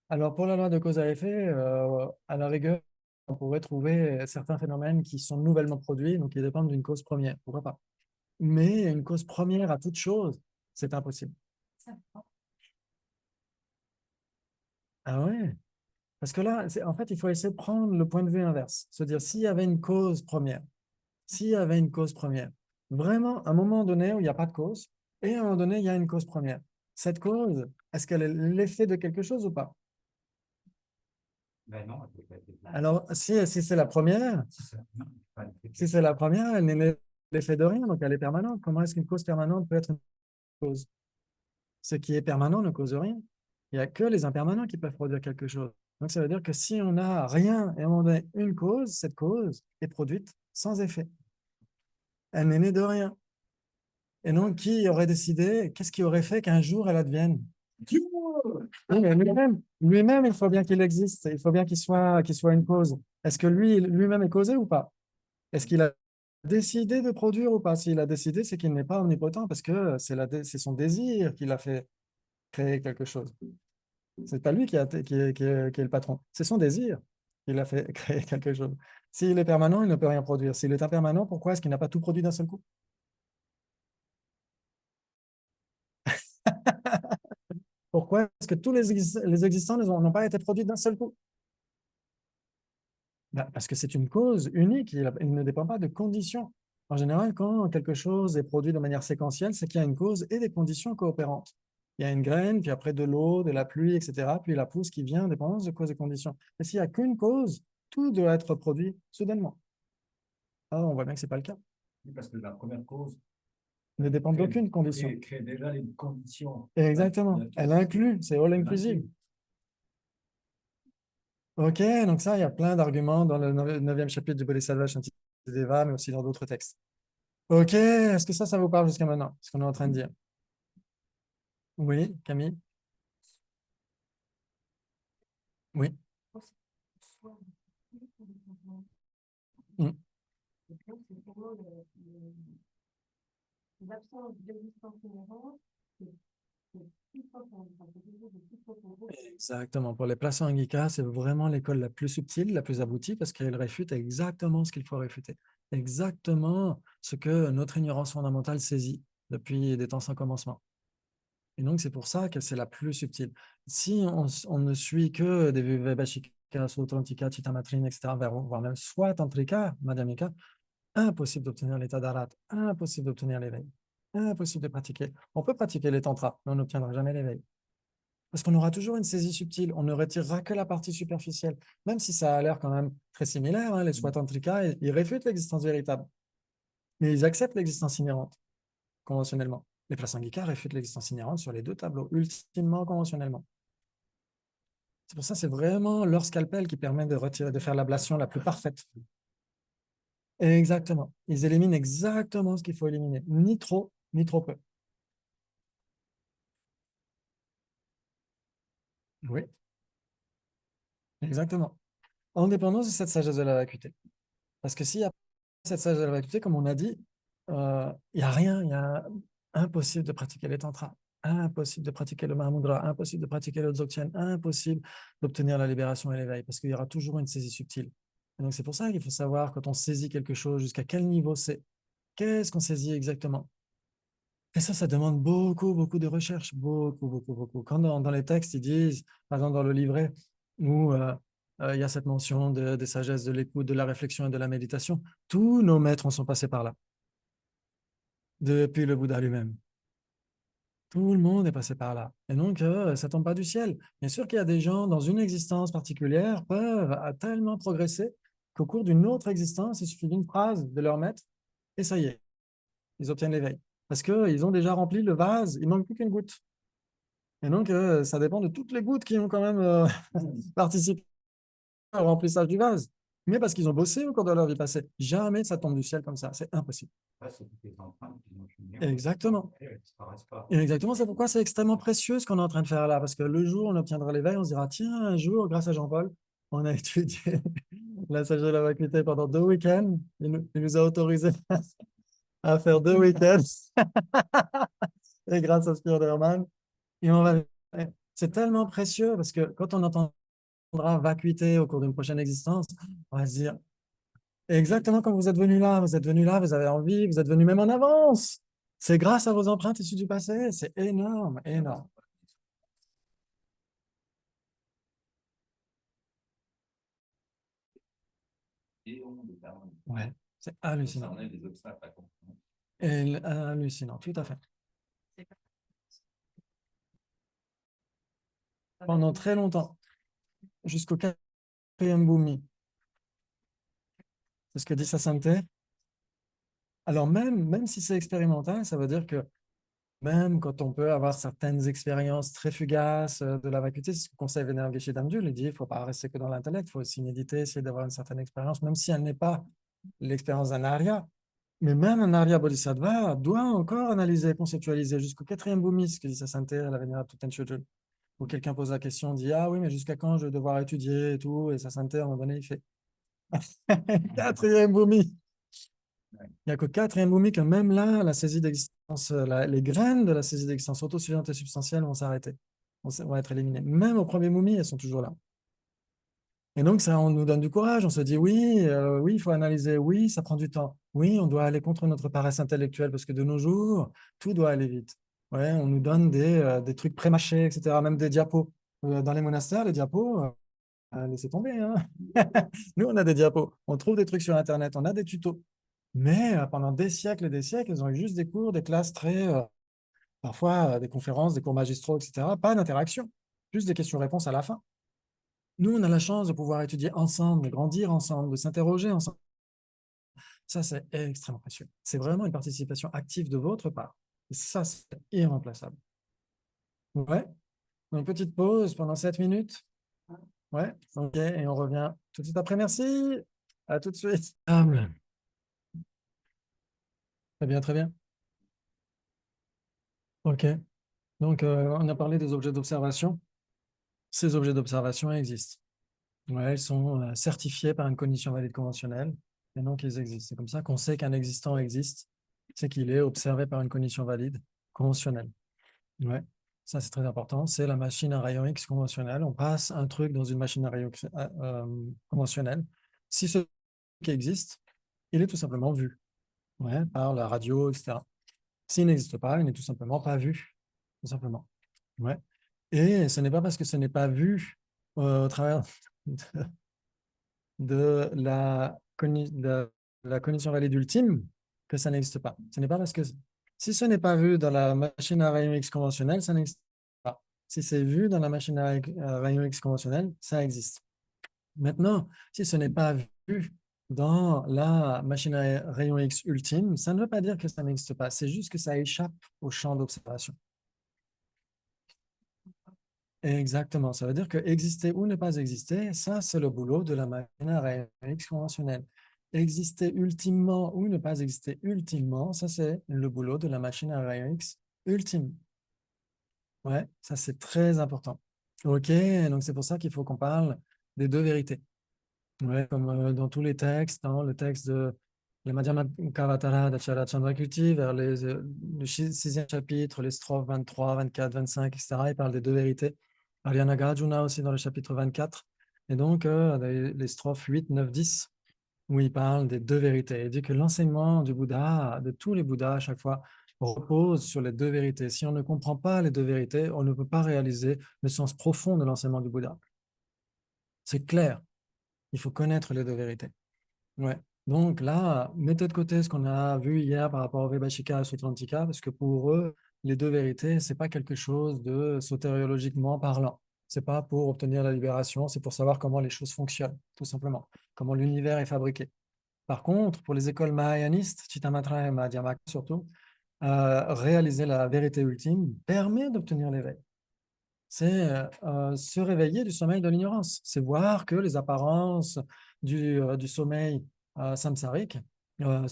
Alors, pour la loi de cause à effet, à la rigueur, on pourrait trouver certains phénomènes qui sont nouvellement produits, donc qui dépendent d'une cause première. Pourquoi pas? Mais une cause première à toute chose, c'est impossible. Ah ouais? Parce que là, en fait, il faut essayer de prendre le point de vue inverse. Se dire, s'il y avait une cause première, vraiment, à un moment donné où il n'y a pas de cause, et à un moment donné, il y a une cause première. Cette cause, est-ce qu'elle est l'effet de quelque chose ou pas? Ben non, elle peut pas être effet. Alors, si c'est la première, C'est ça. Non, pas l'effet. si c'est la première, elle n'est l'effet de rien, donc elle est permanente. Comment est-ce qu'une cause permanente peut être une cause? Ce qui est permanent ne cause rien. Il n'y a que les impermanents qui peuvent produire quelque chose. Donc, ça veut dire que si on n'a rien et on a une cause, cette cause est produite sans effet. Elle n'est née de rien. Et donc, qui aurait décidé, qu'est-ce qui aurait fait qu'un jour elle advienne? Dieu! Oui, mais lui-même, il faut bien qu'il existe. Il faut bien qu'il soit une cause. Est-ce que lui-même est causé ou pas? Est-ce qu'il a décidé de produire ou pas? S'il a décidé, c'est qu'il n'est pas omnipotent parce que c'est son désir qui l'a fait créer quelque chose. C'est pas lui qui est le patron. C'est son désir qui l'a fait créer quelque chose. S'il est permanent, il ne peut rien produire. S'il est impermanent, pourquoi est-ce qu'il n'a pas tout produit d'un seul coup? Pourquoi est-ce que tous les existants n'ont pas été produits d'un seul coup? Ben, parce que c'est une cause unique, il ne dépend pas de conditions. En général, quand quelque chose est produit de manière séquentielle, c'est qu'il y a une cause et des conditions coopérantes. Il y a une graine, puis après de l'eau, de la pluie, etc., puis la pousse qui vient en dépendance de causes et conditions. Et s'il n'y a qu'une cause, tout doit être produit soudainement. Ah, on voit bien que ce n'est pas le cas. Oui, parce que la première cause Ne dépend d'aucune condition. crée déjà les conditions. Exactement. Elle inclut, c'est all inclusive. Ok, donc ça, il y a plein d'arguments dans le 9e chapitre du Bodhisattva Shantideva, mais aussi dans d'autres textes. Ok, est-ce que ça vous parle jusqu'à maintenant, ce qu'on est en train de dire? Oui, Camille? Oui. Mm. Exactement. Pour les placements Anghica, c'est vraiment l'école la plus subtile, la plus aboutie, parce qu'elle réfute exactement ce qu'il faut réfuter. Exactement ce que notre ignorance fondamentale saisit depuis des temps sans commencement. Et donc, c'est pour ça que c'est la plus subtile. Si on ne suit que des Vivekachika, Sutrantika, Chittamatrina, etc., voire même soit Tantrika, Madhyamika, impossible d'obtenir l'état d'Arat, impossible d'obtenir l'éveil, impossible de pratiquer. On peut pratiquer les tantras, mais on n'obtiendra jamais l'éveil. Parce qu'on aura toujours une saisie subtile, on ne retirera que la partie superficielle, même si ça a l'air quand même très similaire, hein, les soins tantrika, ils réfutent l'existence véritable, mais ils acceptent l'existence inhérente, conventionnellement. Les Prasangika réfutent l'existence inhérente sur les deux tableaux, ultimement conventionnellement. C'est pour ça que c'est vraiment leur scalpel qui permet de retirer, de faire l'ablation la plus parfaite. Exactement. Ils éliminent exactement ce qu'il faut éliminer, ni trop peu. Oui, exactement. En dépendance de cette sagesse de la vacuité. Parce que s'il y a cette sagesse de la vacuité, comme on a dit, il n'y a rien, il y a impossible de pratiquer les tantras, impossible de pratiquer le Mahamudra, impossible de pratiquer le Dzogchen, impossible d'obtenir la libération et l'éveil, parce qu'il y aura toujours une saisie subtile. Et donc c'est pour ça qu'il faut savoir quand on saisit quelque chose, jusqu'à quel niveau c'est, qu'est-ce qu'on saisit exactement. Et ça demande beaucoup de recherche, beaucoup. Quand dans les textes, ils disent, par exemple dans le livret, où il y a cette mention des sagesses, de l'écoute, de la réflexion et de la méditation, tous nos maîtres en sont passés par là, depuis le Bouddha lui-même. Tout le monde est passé par là. Et donc, ça ne tombe pas du ciel. Bien sûr qu'il y a des gens, dans une existence particulière, peuvent tellement progresser qu'au cours d'une autre existence, il suffit d'une phrase de leur maître, et ça y est, ils obtiennent l'éveil. Parce qu'ils ont déjà rempli le vase, il ne manque plus qu'une goutte. Et donc, ça dépend de toutes les gouttes qui ont quand même participé au remplissage du vase. Mais parce qu'ils ont bossé au cours de leur vie passée. Jamais ça tombe du ciel comme ça. C'est impossible. Là, c'est toutes les empreintes qui ont fini. Exactement. Elles ne disparaissent pas. Et exactement, c'est pourquoi c'est extrêmement précieux ce qu'on est en train de faire là. Parce que le jour où on obtiendra l'éveil, on se dira, tiens, un jour, grâce à Jean-Paul, on a étudié la sagesse de la vacuité pendant 2 week-ends. Il nous a autorisé à faire 2 week-ends. Et grâce à Spider-Man. Et on va... C'est tellement précieux parce que quand on entendra vacuité au cours d'une prochaine existence, on va se dire exactement comme vous êtes venu là, vous avez envie, vous êtes venu même en avance. C'est grâce à vos empreintes issues du passé. C'est énorme. Ouais, c'est hallucinant. Hallucinant, tout à fait. Pendant très longtemps, jusqu'au 4e Bhumi. C'est ce que dit Sasanté. Alors même si c'est expérimental, ça veut dire que même quand on peut avoir certaines expériences très fugaces de la vacuité, c'est ce que conseille Vénérable Geshe Damdul, il dit il ne faut pas rester que dans l'intellect, il faut aussi méditer, essayer d'avoir une certaine expérience, même si elle n'est pas l'expérience d'un Arya. Mais même un Arya Bodhisattva doit encore analyser, conceptualiser jusqu'au 4e Bhumi, ce que dit Sasanté à la Vénérable Tuten Shojul. Où quelqu'un pose la question, dit ah oui, mais jusqu'à quand je vais devoir étudier et tout, et Sasanté à un moment donné, il fait 4e Bhumi. Il n'y a que 4e Bhumi que même là, la saisie d'existence, les graines de la saisie d'existence autosuffisante et substantielle vont s'arrêter, vont être éliminées. Même au 1er Bhumi, elles sont toujours là. Et donc, ça, on nous donne du courage. On se dit, oui, oui, il faut analyser. Oui, ça prend du temps. Oui, on doit aller contre notre paresse intellectuelle parce que de nos jours, tout doit aller vite. Ouais, on nous donne des trucs prémâchés, etc., même des diapos. Dans les monastères, les diapos, laissez tomber, hein. Nous, on a des diapos. On trouve des trucs sur Internet. On a des tutos. Mais pendant des siècles et des siècles, ils ont eu juste des cours, des classes très, parfois des conférences, des cours magistraux, etc. Pas d'interaction, juste des questions-réponses à la fin. Nous, on a la chance de pouvoir étudier ensemble, de grandir ensemble, de s'interroger ensemble. Ça, c'est extrêmement précieux. C'est vraiment une participation active de votre part. Et ça, c'est irremplaçable. Ouais. Donc, petite pause pendant 7 minutes. Ouais. OK. Et on revient tout de suite après. Merci. À tout de suite. Très bien, très bien. OK. Donc, on a parlé des objets d'observation. Ces objets d'observation existent. Ouais, ils sont certifiés par une cognition valide conventionnelle et donc ils existent. C'est comme ça qu'on sait qu'un existant existe, c'est qu'il est observé par une cognition valide conventionnelle. Ouais, ça c'est très important. C'est la machine à rayon X conventionnelle. On passe un truc dans une machine à rayon X conventionnelle. Si ce truc existe, il est tout simplement vu, ouais, par la radio, etc. S'il n'existe pas, il n'est tout simplement pas vu, tout simplement. Ouais. Et ce n'est pas parce que ce n'est pas vu au travers de la cognition valide ultime que ça n'existe pas. Ce n'est pas parce que si ce n'est pas vu dans la machine à rayon X conventionnelle, ça n'existe pas. Si c'est vu dans la machine à rayon X conventionnelle, ça existe. Maintenant, si ce n'est pas vu dans la machine à rayon X ultime, ça ne veut pas dire que ça n'existe pas. C'est juste que ça échappe au champ d'observation. Exactement. Ça veut dire que exister ou ne pas exister, ça, c'est le boulot de la machine à rayon X conventionnelle. Exister ultimement ou ne pas exister ultimement, ça, c'est le boulot de la machine à rayon X ultime. Ouais, ça, c'est très important. OK, donc c'est pour ça qu'il faut qu'on parle des deux vérités. Ouais, comme dans tous les textes, dans le texte de la Madhyamakavatara d'Acharya Chandrakirti, vers le sixième chapitre, les strophes 23, 24, 25, etc., il parle des deux vérités. Arya Nagarjuna aussi dans le chapitre 24, et donc les strophes 8, 9, 10, où il parle des deux vérités. Il dit que l'enseignement du Bouddha, de tous les Bouddhas à chaque fois, repose sur les deux vérités. Si on ne comprend pas les deux vérités, on ne peut pas réaliser le sens profond de l'enseignement du Bouddha. C'est clair. Il faut connaître les deux vérités. Ouais. Donc là, mettez de côté ce qu'on a vu hier par rapport au Vaibhashika et Sutrantika, parce que pour eux, les deux vérités, c'est pas quelque chose de sotériologiquement parlant. C'est pas pour obtenir la libération, c'est pour savoir comment les choses fonctionnent, tout simplement, comment l'univers est fabriqué. Par contre, pour les écoles mahayanistes, Chittamatra et Madhyamaka surtout, réaliser la vérité ultime permet d'obtenir l'éveil. C'est se réveiller du sommeil de l'ignorance. C'est voir que les apparences du sommeil samsarique,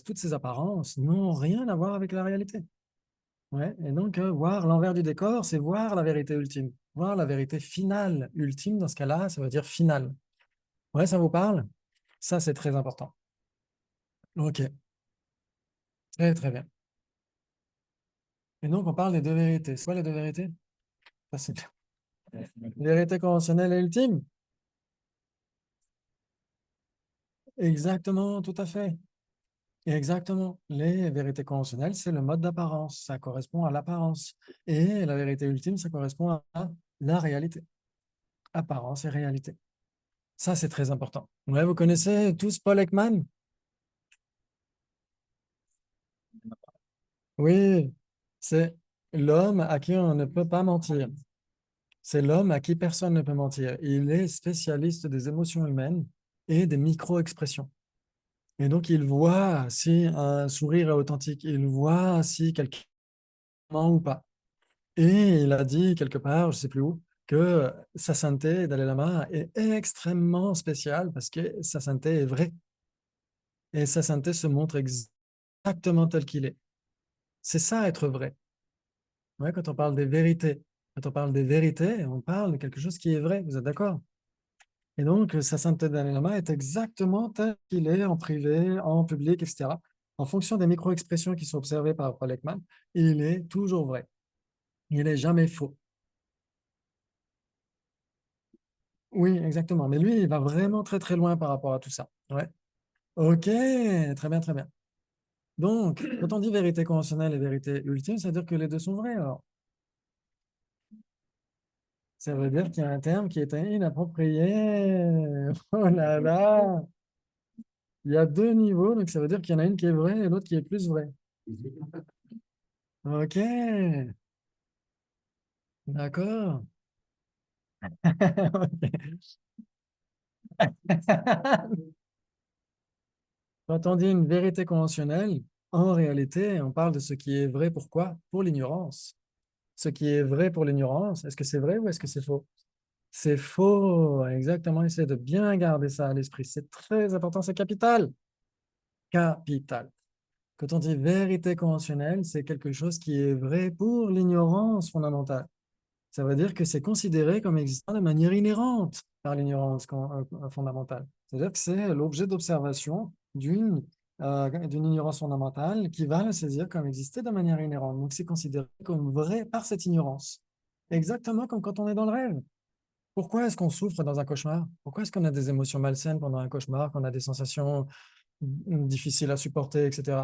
toutes ces apparences n'ont rien à voir avec la réalité. Ouais. Et donc, voir l'envers du décor, c'est voir la vérité ultime. Voir la vérité finale, ultime, dans ce cas-là, ça veut dire finale. Ouais, ça vous parle? Ça, c'est très important. OK. Très, très bien. Et donc, on parle des deux vérités. C'est quoi les deux vérités? Facile. Vérité conventionnelle et ultime? Exactement, tout à fait. Exactement. Les vérités conventionnelles, c'est le mode d'apparence. Ça correspond à l'apparence. Et la vérité ultime, ça correspond à la réalité. Apparence et réalité. Ça, c'est très important. Ouais, vous connaissez tous Paul Ekman? Oui, c'est l'homme à qui on ne peut pas mentir. C'est l'homme à qui personne ne peut mentir. Il est spécialiste des émotions humaines et des micro-expressions. Et donc, il voit si un sourire est authentique. Il voit si quelqu'un ment ou pas. Et il a dit quelque part, je ne sais plus où, que sa sainteté, Dalai Lama, est extrêmement spéciale parce que sa sainteté est vraie. Et sa sainteté se montre exactement tel qu'il est. C'est ça, être vrai. Ouais, quand on parle des vérités, on parle de quelque chose qui est vrai. Vous êtes d'accord? Et donc, sa sainteté Dalai Lama est exactement tel qu'il est en privé, en public, etc. En fonction des micro-expressions qui sont observées par Paul Ekman, il est toujours vrai. Il n'est jamais faux. Oui, exactement. Mais lui, il va vraiment très, très loin par rapport à tout ça. Ouais. OK, très bien, très bien. Donc, quand on dit vérité conventionnelle et vérité ultime, ça veut dire que les deux sont vrais, alors. Ça veut dire qu'il y a un terme qui est inapproprié. Oh là là! Il y a deux niveaux, donc ça veut dire qu'il y en a une qui est vraie et l'autre qui est plus vraie. OK, d'accord. Quand on dit une vérité conventionnelle, en réalité, on parle de ce qui est vrai. Pourquoi? Pour l'ignorance. Ce qui est vrai pour l'ignorance, est-ce que c'est vrai ou est-ce que c'est faux? C'est faux, exactement. Essayez de bien garder ça à l'esprit. C'est très important, c'est capital. Capital. Quand on dit vérité conventionnelle, c'est quelque chose qui est vrai pour l'ignorance fondamentale. Ça veut dire que c'est considéré comme existant de manière inhérente par l'ignorance fondamentale. C'est-à-dire que c'est l'objet d'observation d'une ignorance fondamentale qui va le saisir comme exister de manière inhérente. Donc, c'est considéré comme vrai par cette ignorance. Exactement comme quand on est dans le rêve. Pourquoi est-ce qu'on souffre dans un cauchemar? Pourquoi est-ce qu'on a des émotions malsaines pendant un cauchemar, qu'on a des sensations difficiles à supporter, etc.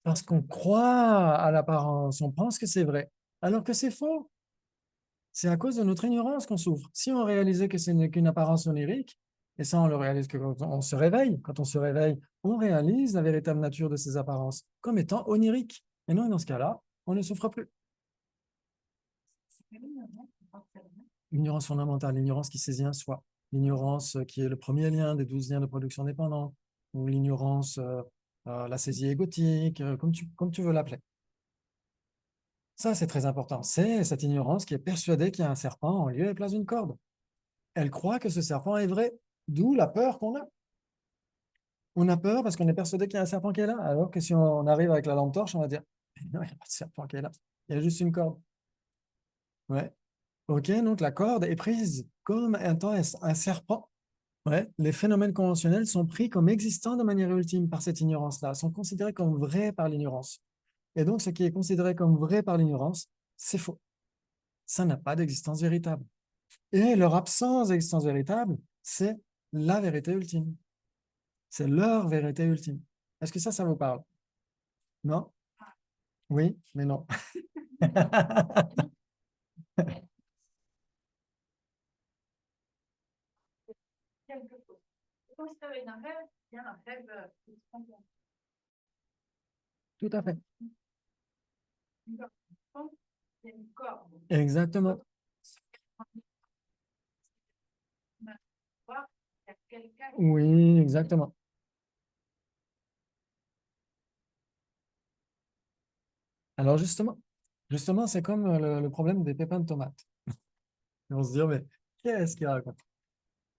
Parce qu'on croit à l'apparence, on pense que c'est vrai, alors que c'est faux. C'est à cause de notre ignorance qu'on souffre. Si on réalisait que ce n'est qu'une apparence onirique, et ça on le réalise que quand on se réveille, on réalise la véritable nature de ces apparences comme étant oniriques. Et non, dans ce cas-là, on ne souffre plus. L'ignorance fondamentale, l'ignorance qui saisit un soi, l'ignorance qui est le premier lien des 12 liens de production dépendants, ou l'ignorance, la saisie égotique, comme tu veux l'appeler. Ça, c'est très important. C'est cette ignorance qui est persuadée qu'il y a un serpent en lieu et place d'une corde. Elle croit que ce serpent est vrai, d'où la peur qu'on a. On a peur parce qu'on est persuadé qu'il y a un serpent qui est là, alors que si on arrive avec la lampe torche, on va dire « Non, il n'y a pas de serpent qui est là, il y a juste une corde. » Ouais. Ok, donc la corde est prise comme étant un serpent. Ouais. Les phénomènes conventionnels sont pris comme existants de manière ultime par cette ignorance-là, sont considérés comme vrais par l'ignorance. Et donc, ce qui est considéré comme vrai par l'ignorance, c'est faux. Ça n'a pas d'existence véritable. Et leur absence d'existence véritable, c'est la vérité ultime. C'est leur vérité ultime. Est-ce que ça vous parle? Non? Oui, mais non. Quelque chose. Quand je travaille dans un rêve, il y a un rêve qui se comprend. Tout à fait. Il y a une corde. Exactement. Il y a quelqu'un. Oui, exactement. Alors justement, c'est comme le problème des pépins de tomates. Et on se dit, oh, mais qu'est-ce qu'il raconte?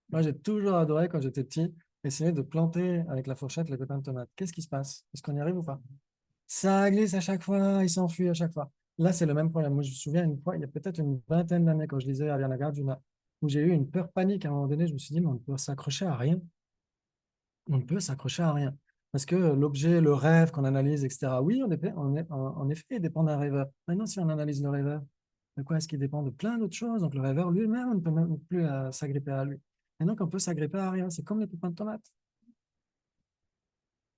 Moi, j'ai toujours adoré, quand j'étais petit, essayer de planter avec la fourchette les pépins de tomates. Qu'est-ce qui se passe? Est-ce qu'on y arrive ou pas? Ça glisse à chaque fois, il s'enfuit à chaque fois. Là, c'est le même problème. Moi, je me souviens une fois, il y a peut-être une vingtaine d'années, quand je lisais Ariana Gardjuna, où j'ai eu une peur panique à un moment donné. Je me suis dit, mais on ne peut s'accrocher à rien. On ne peut s'accrocher à rien. Parce que l'objet, le rêve qu'on analyse, etc., oui, en effet, il dépend d'un rêveur. Maintenant, si on analyse le rêveur, de quoi est-ce qu'il dépend? De plein d'autres choses. Donc, le rêveur lui-même, on ne peut même plus s'agripper à lui. Et donc, on peut s'agripper à rien. C'est comme les pépins de tomates.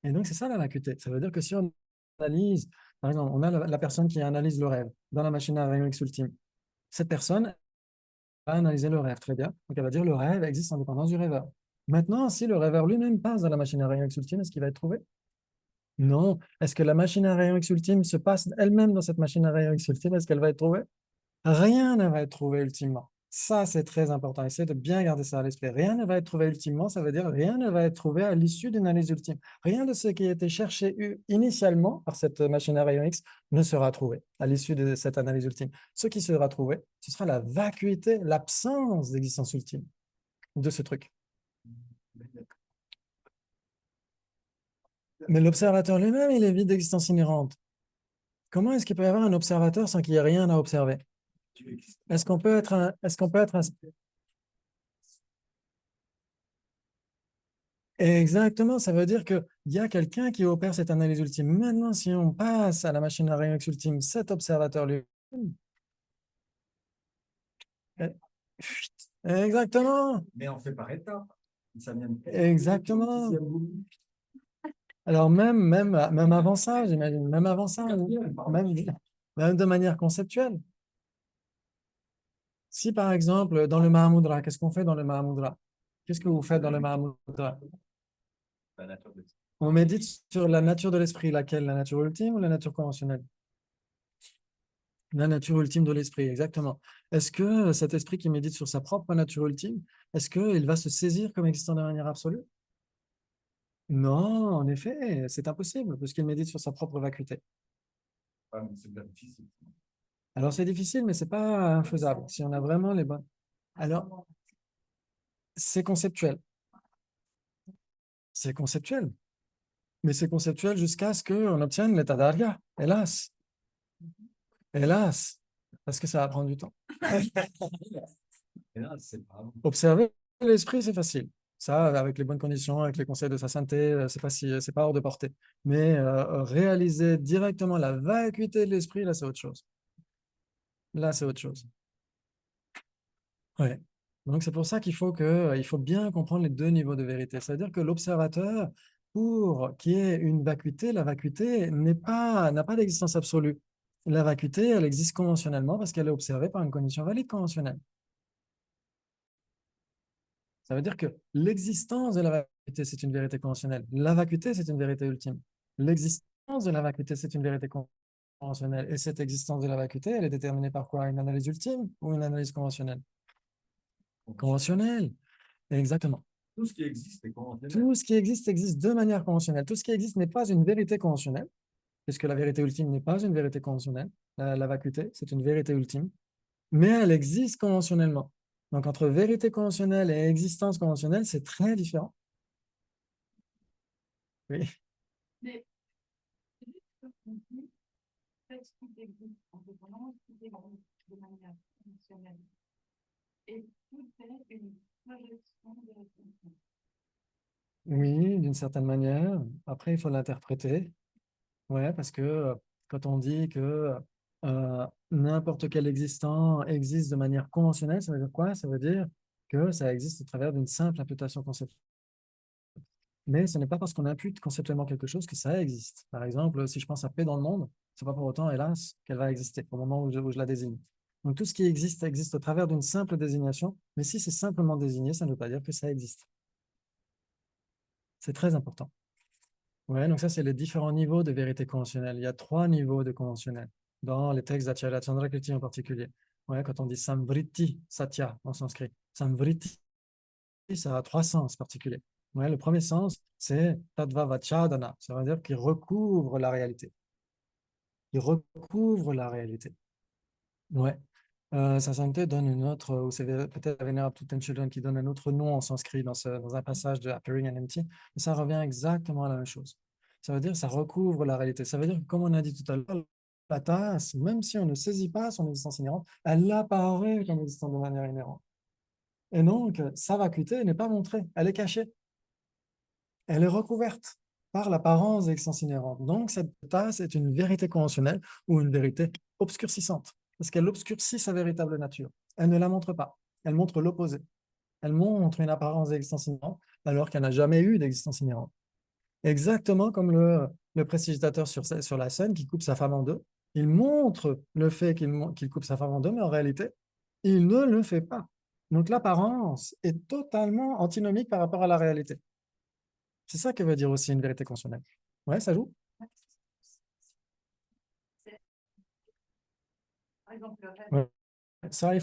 Et donc, c'est ça la vacuité. Ça veut dire que si on analyse, par exemple, on a la personne qui analyse le rêve dans la machine à rayon X ultime. Cette personne va analyser le rêve, très bien. Donc, elle va dire le rêve existe en dépendance du rêveur. Maintenant, si le rêveur lui-même passe dans la machine à rayon X ultime, est-ce qu'il va être trouvé? Non. Est-ce que la machine à rayon X ultime se passe elle-même dans cette machine à rayon X ultime? Est-ce qu'elle va être trouvée? Rien ne va être trouvé ultimement. Ça, c'est très important. Essayez de bien garder ça à l'esprit. Rien ne va être trouvé ultimement, ça veut dire rien ne va être trouvé à l'issue d'une analyse ultime. Rien de ce qui a été cherché initialement par cette machine à rayon X ne sera trouvé à l'issue de cette analyse ultime. Ce qui sera trouvé, ce sera la vacuité, l'absence d'existence ultime de ce truc. Mais l'observateur lui-même, il est vide d'existence inhérente. Comment est-ce qu'il peut y avoir un observateur sans qu'il y ait rien à observer? Est-ce qu'on peut être un... Exactement, ça veut dire qu'il y a quelqu'un qui opère cette analyse ultime. Maintenant, si on passe à la machine à rayon X ultime, cet observateur lui-même... Exactement. Mais on fait par étapes. Ça vient de... Exactement. Alors même avant ça, j'imagine, même avant ça, même de manière conceptuelle. Si par exemple, dans le Mahamudra, qu'est-ce qu'on fait dans le Mahamudra? Qu'est-ce que vous faites dans le Mahamudra? La nature de... On médite sur la nature de l'esprit, laquelle? La nature ultime ou la nature conventionnelle? La nature ultime de l'esprit, exactement. Est-ce que cet esprit qui médite sur sa propre nature ultime, est-ce qu'il va se saisir comme existant de manière absolue? Non, en effet, c'est impossible, puisqu'il médite sur sa propre vacuité. Ah, mais c'est difficile. Alors, c'est difficile, mais ce n'est pas infaisable. Si on a vraiment les bonnes... Alors, c'est conceptuel. C'est conceptuel. Mais c'est conceptuel jusqu'à ce qu'on obtienne l'état d'arga. Hélas. Hélas. Parce que ça va prendre du temps. Et là, c'est pas bon. Observer l'esprit, c'est facile. Ça, avec les bonnes conditions, avec les conseils de sa sainteté, c'est pas hors de portée. Mais réaliser directement la vacuité de l'esprit, là, c'est autre chose. Là, c'est autre chose. Ouais. Donc, c'est pour ça qu'il faut il faut bien comprendre les deux niveaux de vérité. C'est-à-dire que l'observateur, pour qu'il y ait une vacuité, la vacuité n'a pas d'existence absolue. La vacuité, elle existe conventionnellement parce qu'elle est observée par une condition valide conventionnelle. Ça veut dire que l'existence de la vacuité, c'est une vérité conventionnelle. La vacuité, c'est une vérité ultime. L'existence de la vacuité, c'est une vérité conventionnelle. Et cette existence de la vacuité, elle est déterminée par quoi? Une analyse ultime ou une analyse conventionnelle? Conventionnelle, exactement. Tout ce qui existe est conventionnel. Tout ce qui existe existe de manière conventionnelle. Tout ce qui existe n'est pas une vérité conventionnelle, puisque la vérité ultime n'est pas une vérité conventionnelle. La vacuité, c'est une vérité ultime, mais elle existe conventionnellement. Donc, entre vérité conventionnelle et existence conventionnelle, c'est très différent. Oui. Mais c'est juste que on dit, fait ce qui existe en dépendance, tout existe de manière fonctionnelle. Et tout est une projection de la fonction. Oui, d'une certaine manière. Après, il faut l'interpréter. Ouais, parce que quand on dit que n'importe quel existant existe de manière conventionnelle, ça veut dire quoi? Ça veut dire que ça existe au travers d'une simple imputation conceptuelle. Mais ce n'est pas parce qu'on impute conceptuellement quelque chose que ça existe. Par exemple, si je pense à paix dans le monde, ce n'est pas pour autant, hélas, qu'elle va exister au moment où je la désigne. Donc tout ce qui existe existe au travers d'une simple désignation, mais si c'est simplement désigné, ça ne veut pas dire que ça existe. C'est très important. Ouais, donc ça, c'est les différents niveaux de vérité conventionnelle. Il y a 3 niveaux de conventionnel dans les textes d'Acharya Chandrakirti en particulier. Ouais, quand on dit Samvriti Satya en sanskrit, Samvriti, ça a 3 sens particuliers. Ouais, le premier sens, c'est Tadvavachadana, ça veut dire qu'il recouvre la réalité. Il recouvre la réalité. Ouais. Sa sainteté donne une autre, ou c'est peut-être la Vénérable Tutenchildren qui donne un autre nom en sanskrit dans un passage de Appearing and Empty, mais ça revient exactement à la même chose. Ça veut dire que ça recouvre la réalité. Ça veut dire que, comme on a dit tout à l'heure, la tasse, même si on ne saisit pas son existence inhérente, elle apparaît comme existant de manière inhérente. Et donc, sa vacuité n'est pas montrée, elle est cachée. Elle est recouverte par l'apparence d'existence inhérente. Donc, cette tasse est une vérité conventionnelle ou une vérité obscurcissante, parce qu'elle obscurcit sa véritable nature. Elle ne la montre pas, elle montre l'opposé. Elle montre une apparence d'existence inhérente alors qu'elle n'a jamais eu d'existence inhérente. Exactement comme le prestidigitateur sur la scène qui coupe sa femme en deux. Il montre le fait qu'il coupe sa femme en deux, mais en réalité, il ne le fait pas. Donc l'apparence est totalement antinomique par rapport à la réalité. C'est ça que veut dire aussi une vérité conventionnelle. Ouais, ça joue? Par exemple, le rêve. Ouais. Ça,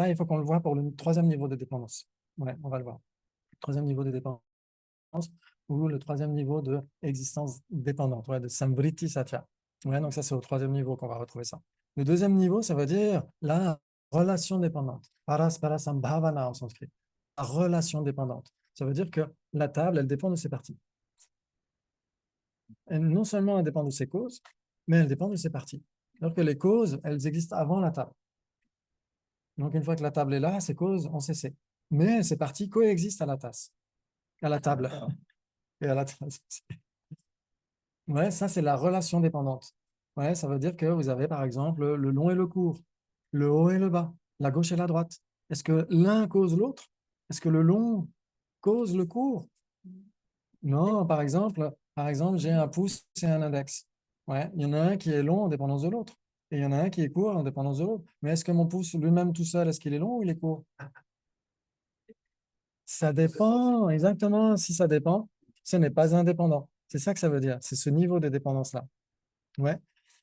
il faut qu'on le voit pour le 3e niveau de dépendance. Ouais, on va le voir. Le 3e niveau de dépendance ou le 3e niveau de existence dépendante, ouais, de Samvriti Satya. Ouais, donc ça, c'est au 3e niveau qu'on va retrouver ça. Le 2e niveau, ça veut dire la relation dépendante. Paraspara Sambhavana en sanskrit. La relation dépendante. Ça veut dire que la table, elle dépend de ses parties. Non seulement elle dépend de ses causes, mais elle dépend de ses parties. Alors que les causes, elles existent avant la table. Donc, une fois que la table est là, ces causes ont cessé. Mais ces parties coexistent à la tasse, à la table et à la tasse. Ouais, ça, c'est la relation dépendante. Ouais, ça veut dire que vous avez, par exemple, le long et le court, le haut et le bas, la gauche et la droite. Est-ce que l'un cause l'autre? Est-ce que le long cause le court? Non, par exemple, j'ai un pouce et un index. Ouais, il y en a un qui est long en dépendance de l'autre. Et il y en a un qui est court en dépendance de l'autre. Mais est-ce que mon pouce lui-même tout seul, est-ce qu'il est long ou il est court? Ça dépend, exactement. Si ça dépend, ce n'est pas indépendant. C'est ça que ça veut dire. C'est ce niveau de dépendance-là. Ouais.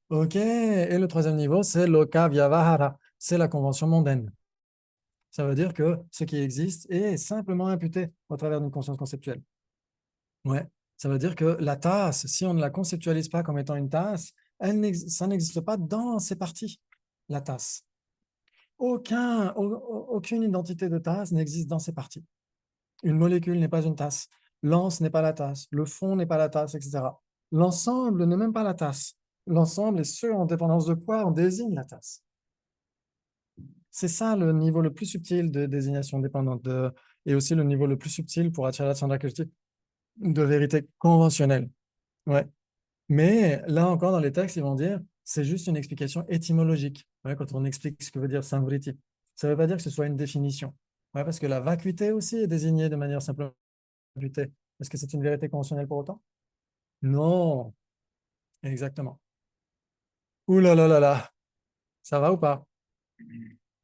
OK. Et le 3e niveau, c'est Loka Vyavahara. C'est la convention mondaine. Ça veut dire que ce qui existe est simplement imputé au travers d'une conscience conceptuelle. Ouais. Ça veut dire que la tasse, si on ne la conceptualise pas comme étant une tasse, ça n'existe pas dans ses parties, la tasse. Aucune identité de tasse n'existe dans ses parties. Une molécule n'est pas une tasse. L'anse n'est pas la tasse. Le fond n'est pas la tasse, etc. L'ensemble n'est même pas la tasse. L'ensemble est ce en dépendance de quoi on désigne la tasse. C'est ça le niveau le plus subtil de désignation dépendante et aussi le niveau le plus subtil pour Acharya Chandrakirti de vérité conventionnelle. Ouais. Mais là encore, dans les textes, ils vont dire c'est juste une explication étymologique. Ouais, quand on explique ce que veut dire samvriti, ça ne veut pas dire que ce soit une définition. Ouais, parce que la vacuité aussi est désignée de manière simplement vacuité. Est-ce que c'est une vérité conventionnelle pour autant? Non, exactement. Ouh là là là là, ça va ou pas?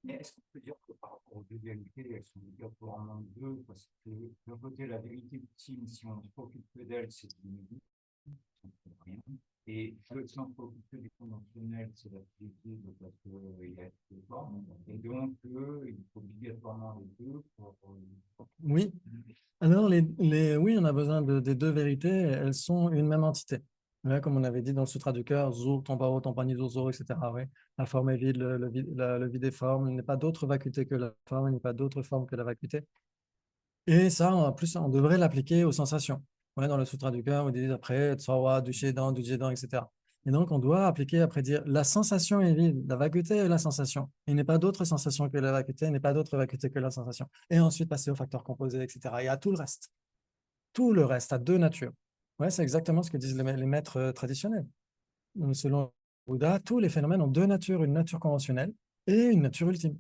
Mais est-ce qu'on peut dire que par rapport aux deux vérités, elles sont obligatoirement deux, parce que d'un côté, la vérité ultime, si on ne s'occupe que d'elle, c'est une vie, ça ne fait rien. Et si on ne s'occupe que du conventionnel, c'est la vérité, parce qu'il y a deux formes. Et donc, il faut obligatoirement les deux pour. Oui. Alors, oui, on a besoin des deux vérités. Elles sont une même entité. Ouais, comme on avait dit dans le Sutra du cœur, Zur, Tomparo, Tompani, Zozo, etc. Ouais. La forme est vide, le vide est forme. Il n'est pas d'autre vacuité que la forme, il n'est pas d'autre forme que la vacuité. Et ça, en plus, on devrait l'appliquer aux sensations. Ouais, dans le Sutra du cœur, on dit après, Tsawa, Duchedan, Dujedan, etc. Et donc, on doit appliquer après dire la sensation est vide, la vacuité est la sensation. Il n'est pas d'autre sensation que la vacuité, il n'est pas d'autre vacuité que la sensation. Et ensuite, passer aux facteurs composés, etc. Et à tout le reste. Tout le reste, à deux natures. Ouais, c'est exactement ce que disent les maîtres traditionnels. Selon Bouddha, tous les phénomènes ont deux natures, une nature conventionnelle et une nature ultime.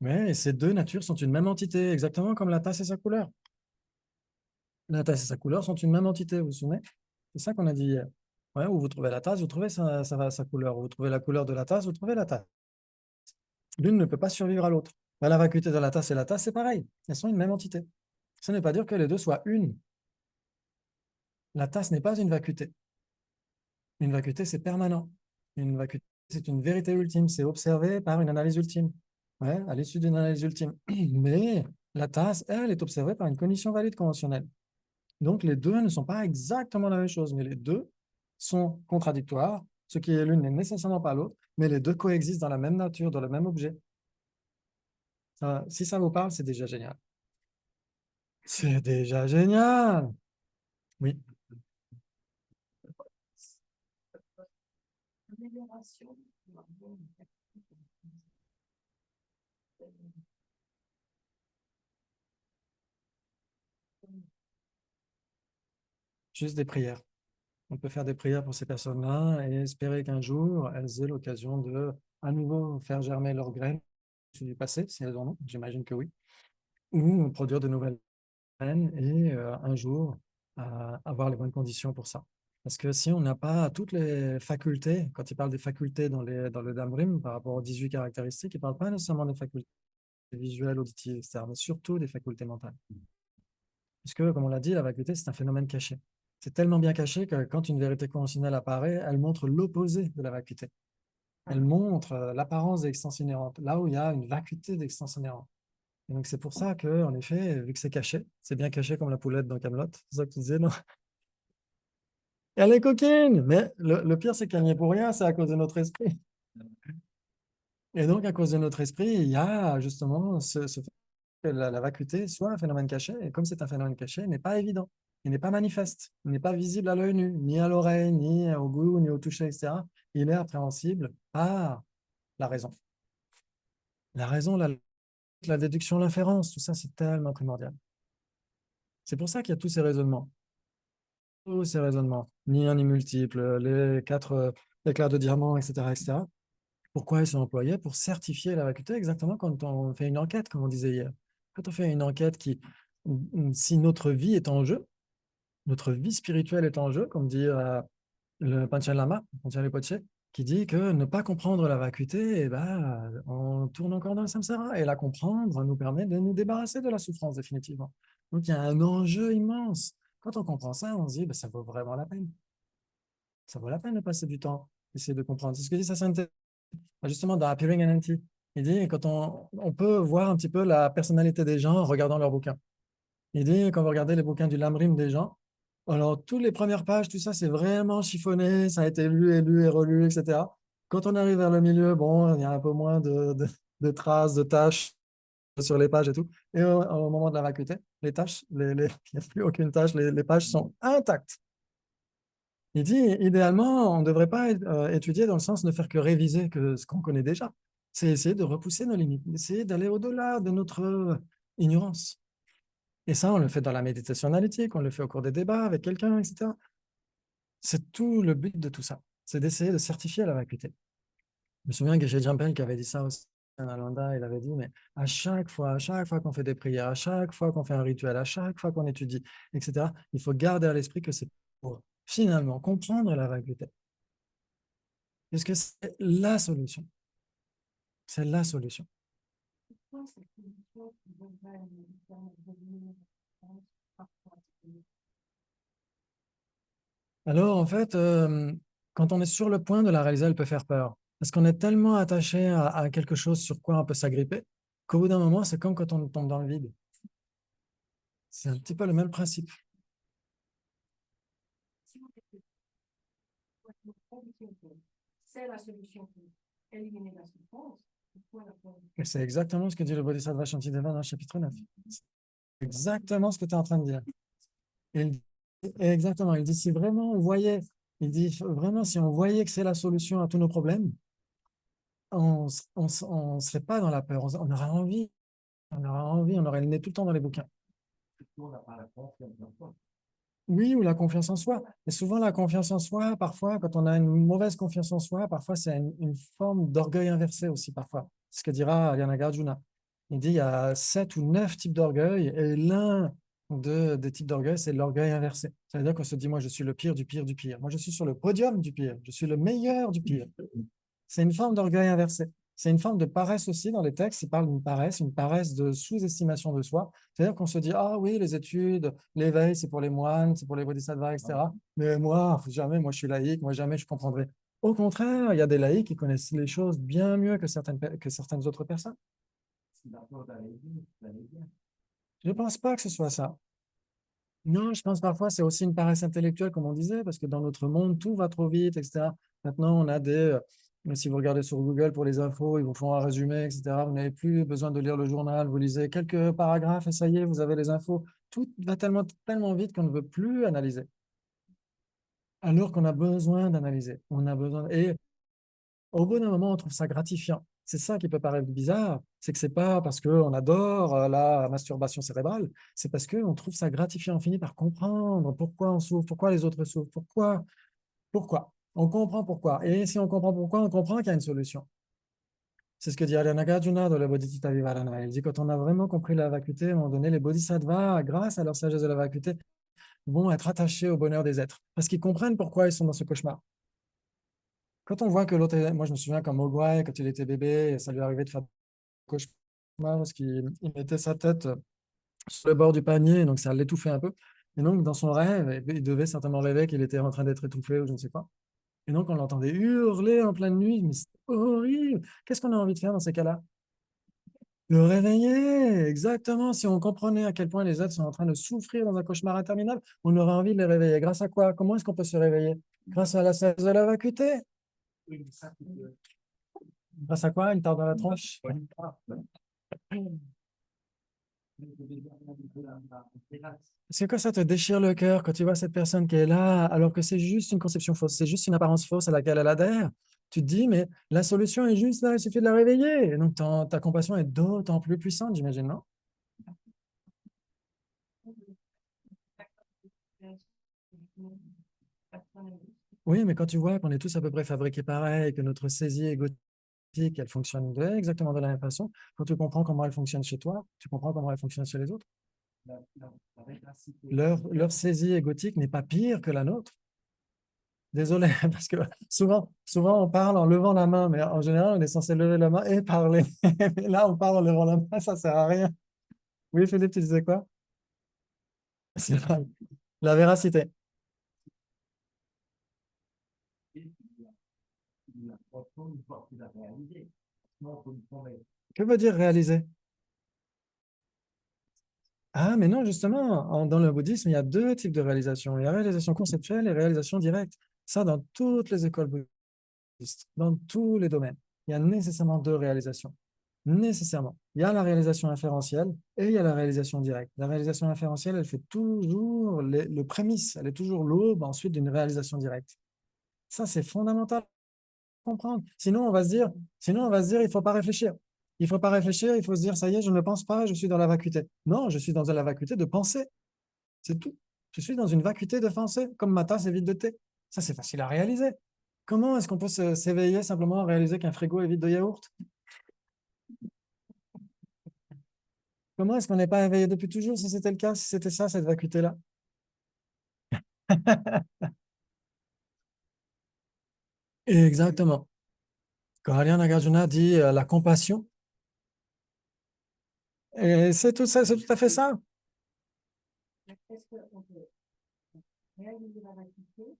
Mais ces deux natures sont une même entité, exactement comme la tasse et sa couleur. La tasse et sa couleur sont une même entité, vous vous souvenez? C'est ça qu'on a dit hier. Ouais, où vous trouvez la tasse, vous trouvez sa couleur. Où vous trouvez la couleur de la tasse, vous trouvez la tasse. L'une ne peut pas survivre à l'autre. Ben, la vacuité de la tasse et la tasse, c'est pareil. Elles sont une même entité. Ce n'est pas dire que les deux soient une. La tasse n'est pas une vacuité. Une vacuité, c'est permanent. Une vacuité, c'est une vérité ultime. C'est observé par une analyse ultime. Ouais, à l'issue d'une analyse ultime. Mais la tasse, elle, est observée par une cognition valide conventionnelle. Donc, les deux ne sont pas exactement la même chose, mais les deux sont contradictoires. Ce qui est l'une n'est nécessairement pas l'autre, mais les deux coexistent dans la même nature, dans le même objet. Si ça vous parle, c'est déjà génial. C'est déjà génial. Oui. Juste des prières. On peut faire des prières pour ces personnes-là et espérer qu'un jour, elles aient l'occasion de à nouveau faire germer leurs graines du passé, si elles en ont, j'imagine que oui, ou produire de nouvelles graines et un jour avoir les bonnes conditions pour ça. Parce que si on n'a pas toutes les facultés, quand il parle des facultés dans le Damrim, par rapport aux 18 caractéristiques, il ne parle pas nécessairement des facultés visuelles, auditives, etc., mais surtout des facultés mentales. Puisque, comme on l'a dit, la vacuité, c'est un phénomène caché. C'est tellement bien caché que quand une vérité conventionnelle apparaît, elle montre l'opposé de la vacuité. Elle montre l'apparence d'existence inhérente, là où il y a une vacuité d'existence inhérente. Et donc, c'est pour ça que, en effet, vu que c'est caché, c'est bien caché comme la poulette dans Camelot, c'est ça que tu disais, non? Elle est coquine, mais le pire, c'est qu'elle n'y est pour rien, c'est à cause de notre esprit. Et donc, à cause de notre esprit, il y a justement ce fait que la vacuité soit un phénomène caché, et comme c'est un phénomène caché, il n'est pas évident, il n'est pas manifeste, il n'est pas visible à l'œil nu, ni à l'oreille, ni au goût, ni au toucher, etc. Il est appréhensible par la raison. La raison, la déduction, l'inférence, tout ça, c'est tellement primordial. C'est pour ça qu'il y a tous ces raisonnements. Tous ces raisonnements, ni un ni multiple, les 4 éclairs de diamant, etc., etc. Pourquoi ils sont employés? Pour certifier la vacuité, exactement quand on fait une enquête, comme on disait hier. Quand on fait une enquête si notre vie est en jeu, notre vie spirituelle est en jeu, comme dit le Panchen Lama, Panchen Rinpoche, qui dit que ne pas comprendre la vacuité, on tourne encore dans le samsara. Et la comprendre nous permet de nous débarrasser de la souffrance définitivement. Donc, il y a un enjeu immense. Quand on comprend ça, on se dit, ça vaut vraiment la peine. Ça vaut la peine de passer du temps, essayer de comprendre. C'est ce que dit Sassante, justement, dans Appearing and Empty. Il dit, quand on peut voir un petit peu la personnalité des gens en regardant leurs bouquins. Il dit, quand vous regardez les bouquins du Lamrim des gens, alors toutes les premières pages, tout ça, c'est vraiment chiffonné, ça a été lu et relu, etc. Quand on arrive vers le milieu, bon, il y a un peu moins de traces, de taches sur les pages et tout. Et au moment de la vacuité, les taches, il n'y a plus aucune tache, les pages sont intactes. Il dit, idéalement, on ne devrait pas étudier dans le sens de faire que réviser ce qu'on connaît déjà. C'est essayer de repousser nos limites, essayer d'aller au-delà de notre ignorance. Et ça, on le fait dans la méditation analytique, on le fait au cours des débats avec quelqu'un, etc. C'est tout le but de tout ça, c'est d'essayer de certifier la vacuité. Je me souviens que Geshe Jampel qui avait dit ça aussi à Nalanda, il avait dit, mais à chaque fois qu'on fait des prières, à chaque fois qu'on fait un rituel, à chaque fois qu'on étudie, etc., il faut garder à l'esprit que c'est pour finalement comprendre la vacuité. Parce que c'est la solution. C'est la solution. Alors, en fait, quand on est sur le point de la réaliser, elle peut faire peur. Parce qu'on est tellement attaché à quelque chose sur quoi on peut s'agripper, qu'au bout d'un moment, c'est comme quand on tombe dans le vide. C'est un petit peu le même principe. C'est la solution pour éliminer la souffrance. Et c'est exactement ce que dit le Bodhisattva Shantideva dans le chapitre 9. C'est exactement ce que tu es en train de dire. Exactement, il dit si vraiment on voyait, il dit vraiment si on voyait que c'est la solution à tous nos problèmes, on ne serait pas dans la peur, on aurait envie, on aurait le nez tout le temps dans les bouquins. Oui, ou la confiance en soi. Et souvent, la confiance en soi, parfois, quand on a une mauvaise confiance en soi, parfois, c'est une forme d'orgueil inversé aussi, parfois. C'est ce que dira Yannagarjuna. Il dit il y a 7 ou 9 types d'orgueil, et l'un des types d'orgueil, c'est l'orgueil inversé. C'est-à-dire qu'on se dit, moi, je suis le pire du pire du pire. Moi, je suis sur le podium du pire. Je suis le meilleur du pire. C'est une forme d'orgueil inversé. C'est une forme de paresse aussi dans les textes. Ils parlent d'une paresse de sous-estimation de soi. C'est-à-dire qu'on se dit, ah oui, les études, l'éveil, c'est pour les moines, c'est pour les bodhisattvas, etc. Mais moi, jamais, moi je suis laïque, moi jamais je comprendrai. Au contraire, il y a des laïcs qui connaissent les choses bien mieux que certaines autres personnes. Je ne pense pas que ce soit ça. Non, je pense parfois c'est aussi une paresse intellectuelle, comme on disait, parce que dans notre monde, tout va trop vite, etc. Maintenant, on a si vous regardez sur Google pour les infos, ils vous font un résumé, etc. Vous n'avez plus besoin de lire le journal, vous lisez quelques paragraphes et ça y est, vous avez les infos. Tout va tellement, tellement vite qu'on ne veut plus analyser. Alors qu'on a besoin d'analyser. On a besoin. Et au bout d'un moment, on trouve ça gratifiant. C'est ça qui peut paraître bizarre, c'est que c'est pas parce qu'on adore la masturbation cérébrale, c'est parce qu'on trouve ça gratifiant. On finit par comprendre pourquoi on souffre, pourquoi les autres souffrent, pourquoi. On comprend pourquoi. Et si on comprend pourquoi, on comprend qu'il y a une solution. C'est ce que dit Nagarjuna dans le Bodhicitta Vivarana. Il dit quand on a vraiment compris la vacuité, à un moment donné, les bodhisattvas, grâce à leur sagesse de la vacuité, vont être attachés au bonheur des êtres. Parce qu'ils comprennent pourquoi ils sont dans ce cauchemar. Quand on voit que l'autre, moi je me souviens comme Mogwai, quand il était bébé, ça lui arrivait de faire des cauchemars parce qu'il mettait sa tête sur le bord du panier, donc ça l'étouffait un peu. Et donc dans son rêve, il devait certainement rêver qu'il était en train d'être étouffé ou je ne sais quoi. Et donc on l'entendait hurler en pleine nuit, mais c'est horrible. Qu'est-ce qu'on a envie de faire dans ces cas-là? Le réveiller, exactement. Si on comprenait à quel point les êtres sont en train de souffrir dans un cauchemar interminable, on aurait envie de les réveiller. Grâce à quoi? Comment est-ce qu'on peut se réveiller? Grâce à la sagesse de la vacuité. Grâce à quoi? Une tarte dans la tronche? Parce que quand ça te déchire le cœur, quand tu vois cette personne qui est là, alors que c'est juste une conception fausse, c'est juste une apparence fausse à laquelle elle adhère, tu te dis, mais la solution est juste là, il suffit de la réveiller. Et donc ta compassion est d'autant plus puissante, j'imagine, non? Oui, mais quand tu vois qu'on est tous à peu près fabriqués pareil, que notre saisie égotique, elle fonctionne exactement de la même façon, quand tu comprends comment elle fonctionne chez toi, tu comprends comment elle fonctionne chez les autres. Leur saisie égotique n'est pas pire que la nôtre. Désolé, parce que souvent, on parle en levant la main, mais en général, on est censé lever la main et parler. Mais là, on parle en levant la main, ça sert à rien. Oui, Philippe, tu disais quoi? C'est la véracité. Que veut dire réaliser? Ah, mais non, justement, dans le bouddhisme, il y a deux types de réalisation. Il y a réalisation conceptuelle et réalisation directe. Ça, dans toutes les écoles bouddhistes, dans tous les domaines, il y a nécessairement deux réalisations. Nécessairement. Il y a la réalisation inférentielle et il y a la réalisation directe. La réalisation inférentielle, elle fait toujours le prémisse, elle est toujours l'aube ensuite d'une réalisation directe. Ça, c'est fondamental comprendre. Sinon, on va se dire, il faut pas réfléchir. Il faut pas réfléchir, il faut se dire, ça y est, je ne pense pas, je suis dans la vacuité. Non, je suis dans la vacuité de penser. C'est tout. Je suis dans une vacuité de pensée, comme ma tasse est vide de thé. Ça, c'est facile à réaliser. Comment est-ce qu'on peut s'éveiller simplement à réaliser qu'un frigo est vide de yaourt? Comment est-ce qu'on n'est pas éveillé depuis toujours si c'était le cas, si c'était ça, cette vacuité-là? Exactement. Quand Ariana Nagarjuna dit la compassion, et c'est tout ça, c'est tout à fait ça. Est-ce qu'on peut réaliser la vacuité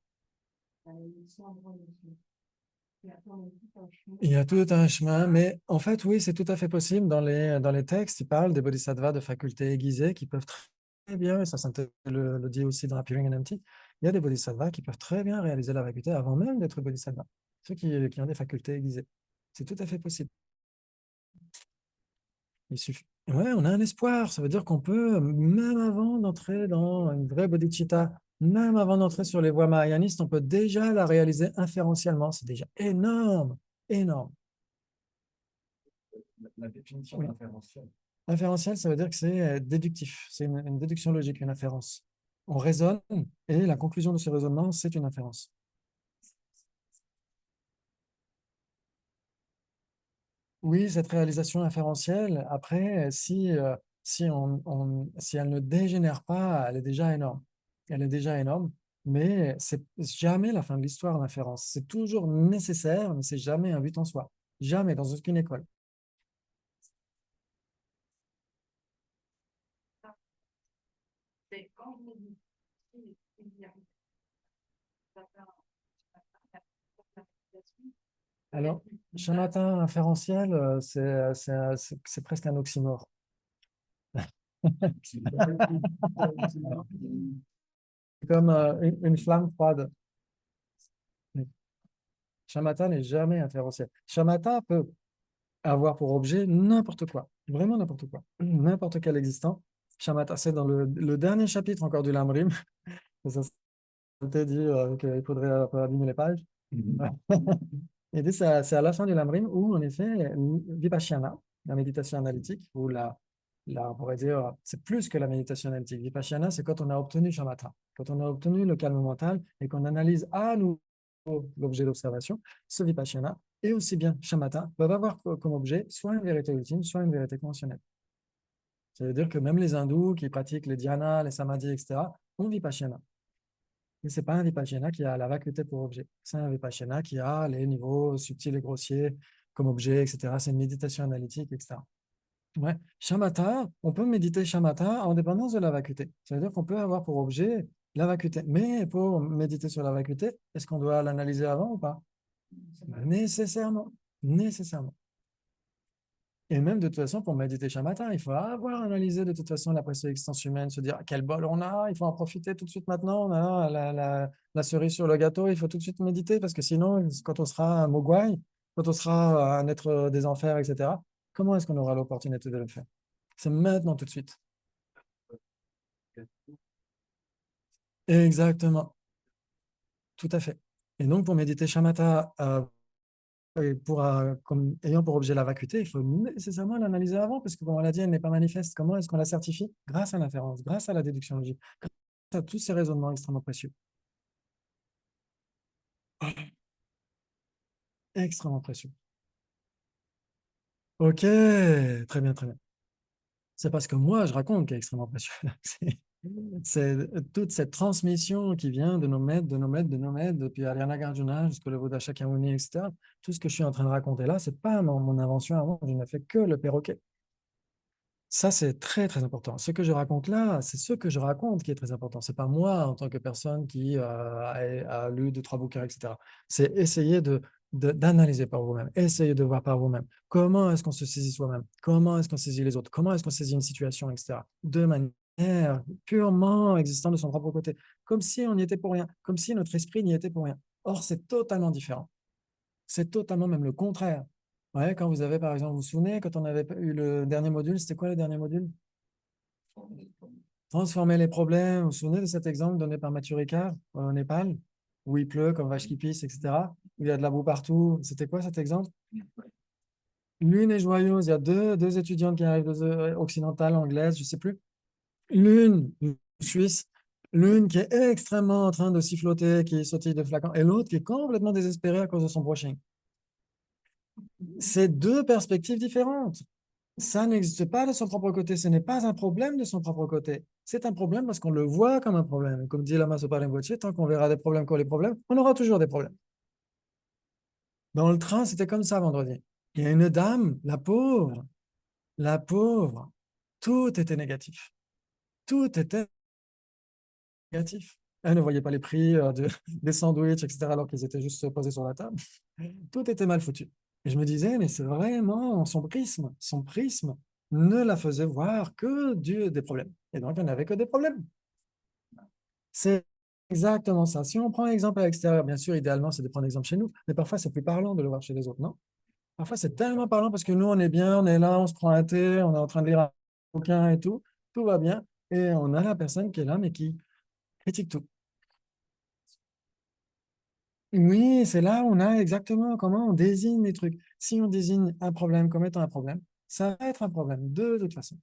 sans avoir une Il y a tout un chemin, mais en fait, oui, c'est tout à fait possible. Dans les textes, il parle des bodhisattvas de facultés aiguisées qui peuvent très bien, et ça le dit aussi dans Appearing and Empty, il y a des bodhisattvas qui peuvent très bien réaliser la vacuité avant même d'être bodhisattvas, ceux qui ont des facultés aiguisées. C'est tout à fait possible. Il suffit. Ouais, on a un espoir. Ça veut dire qu'on peut, même avant d'entrer dans une vraie bodhicitta, même avant d'entrer sur les voies mahayanistes, on peut déjà la réaliser inférentiellement. C'est déjà énorme, énorme. La définition Oui. d'inférentiel. Inférentiel, ça veut dire que c'est déductif. C'est une déduction logique, une inférence. On raisonne et la conclusion de ce raisonnement, c'est une inférence. Oui, cette réalisation inférentielle, après, si elle ne dégénère pas, elle est déjà énorme. Elle est déjà énorme, mais c'est jamais la fin de l'histoire, l'inférence. C'est toujours nécessaire, mais c'est jamais un but en soi. Jamais, dans aucune école. C'est quand je me dis, il y a ça fait la méditation. Alors, shamatha inférentiel, c'est presque un oxymore. C'est comme une flamme froide. Shamatha n'est jamais inférentiel. Shamatha peut avoir pour objet n'importe quoi, vraiment n'importe quoi, n'importe quel existant. Shamatha, c'est dans le dernier chapitre encore du Lamrim. Ça s'était dit qu'il faudrait un peu abîmer les pages. Et c'est à la fin du Lamrim où, en effet, Vipassana, la méditation analytique, ou on pourrait dire, c'est plus que la méditation analytique. Vipassana, c'est quand on a obtenu shamatha, quand on a obtenu le calme mental et qu'on analyse à nouveau l'objet d'observation, ce Vipassana et aussi bien shamatha peuvent avoir comme objet soit une vérité ultime, soit une vérité conventionnelle. Ça veut dire que même les hindous qui pratiquent les dhyana, les samadhis, etc., ont Vipassana. Mais ce n'est pas un Vipassana qui a la vacuité pour objet. C'est un Vipassana qui a les niveaux subtils et grossiers comme objet, etc. C'est une méditation analytique, etc. Ouais. Shamatha, on peut méditer shamatha en dépendance de la vacuité. Ça veut dire qu'on peut avoir pour objet la vacuité. Mais pour méditer sur la vacuité, est-ce qu'on doit l'analyser avant ou pas? Nécessairement. Nécessairement. Et même de toute façon, pour méditer shamatha, il faut avoir analysé de toute façon la pression existence humaine, se dire quel bol on a, il faut en profiter tout de suite maintenant, on a la cerise sur le gâteau, il faut tout de suite méditer parce que sinon, quand on sera un mogwai, quand on sera un être des enfers, etc., comment est-ce qu'on aura l'opportunité de le faire? C'est maintenant tout de suite. Exactement. Tout à fait. Et donc, pour méditer shamatha, et ayant pour objet la vacuité, il faut nécessairement l'analyser avant, parce que comme on l'a dit, elle n'est pas manifeste. Comment est-ce qu'on la certifie? Grâce à l'inférence, grâce à la déduction logique, grâce à tous ces raisonnements extrêmement précieux. Extrêmement précieux. Ok, très bien, très bien. C'est parce que moi, je raconte qui est extrêmement précieux. C'est toute cette transmission qui vient de nos maîtres, de nos maîtres, de nos maîtres, depuis Ariana Nagarjuna jusqu'au Buddha Shakyamuni, etc. Tout ce que je suis en train de raconter là, c'est pas mon invention avant, je n'ai fait que le perroquet. Ça, c'est très, très important. Ce que je raconte là, c'est ce que je raconte qui est très important. Ce n'est pas moi en tant que personne qui a lu 2, 3 bouquins, etc. C'est essayer d'analyser par vous-même, essayer de voir par vous-même. Comment est-ce qu'on se saisit soi-même? Comment est-ce qu'on saisit les autres? Comment est-ce qu'on saisit une situation, etc. De manière purement existant de son propre côté. Comme si on n'y était pour rien. Comme si notre esprit n'y était pour rien. Or, c'est totalement différent. C'est totalement même le contraire. Ouais, quand vous avez, par exemple, vous vous souvenez, quand on avait eu le dernier module, c'était quoi le dernier module? Transformer les problèmes. Vous vous souvenez de cet exemple donné par Mathieu Ricard au Népal? où il pleut comme vache qui pisse, etc., où il y a de la boue partout. C'était quoi cet exemple? L'une est joyeuse, il y a deux étudiantes qui arrivent, occidentales, anglaises, je ne sais plus. L'une, suisse, l'une qui est extrêmement en train de siffloter, qui sautille de flacon, et l'autre qui est complètement désespérée à cause de son brushing. C'est deux perspectives différentes. Ça n'existe pas de son propre côté, ce n'est pas un problème de son propre côté. C'est un problème parce qu'on le voit comme un problème. Comme dit Lama Sopa-Rinpoche, tant qu'on verra des problèmes comme les problèmes, on aura toujours des problèmes. Dans le train, c'était comme ça vendredi. Il y a une dame, la pauvre, tout était négatif. Tout était négatif. Elle ne voyait pas les prix des sandwichs, etc., alors qu'ils étaient juste posés sur la table. Tout était mal foutu. Et je me disais, mais c'est vraiment son prisme ne la faisait voir que des problèmes. Et donc, elle n'avait que des problèmes. C'est exactement ça. Si on prend un exemple à l'extérieur, bien sûr, idéalement, c'est de prendre exemple chez nous, mais parfois, c'est plus parlant de le voir chez les autres, non? Parfois, c'est tellement parlant parce que nous, on est bien, on est là, on se prend un thé, on est en train de lire un bouquin et tout va bien. Et on a la personne qui est là, mais qui critique tout. Oui, c'est là où on a exactement comment on désigne les trucs. Si on désigne un problème comme étant un problème, ça va être un problème de toute façon.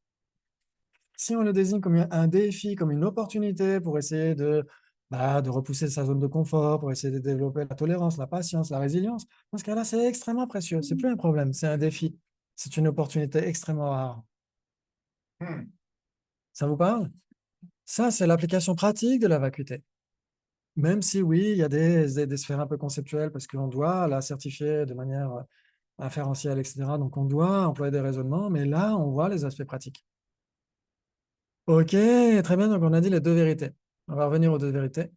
Si on le désigne comme un défi, comme une opportunité pour essayer de repousser sa zone de confort, pour essayer de développer la tolérance, la patience, la résilience, dans ce cas-là, c'est extrêmement précieux. C'est plus un problème, c'est un défi. C'est une opportunité extrêmement rare. Ça vous parle? Ça, c'est l'application pratique de la vacuité. Même si, oui, il y a des sphères un peu conceptuelles parce qu'on doit la certifier de manière inférentielle, etc. Donc, on doit employer des raisonnements, mais là, on voit les aspects pratiques. OK, très bien. Donc, on a dit les deux vérités. On va revenir aux deux vérités.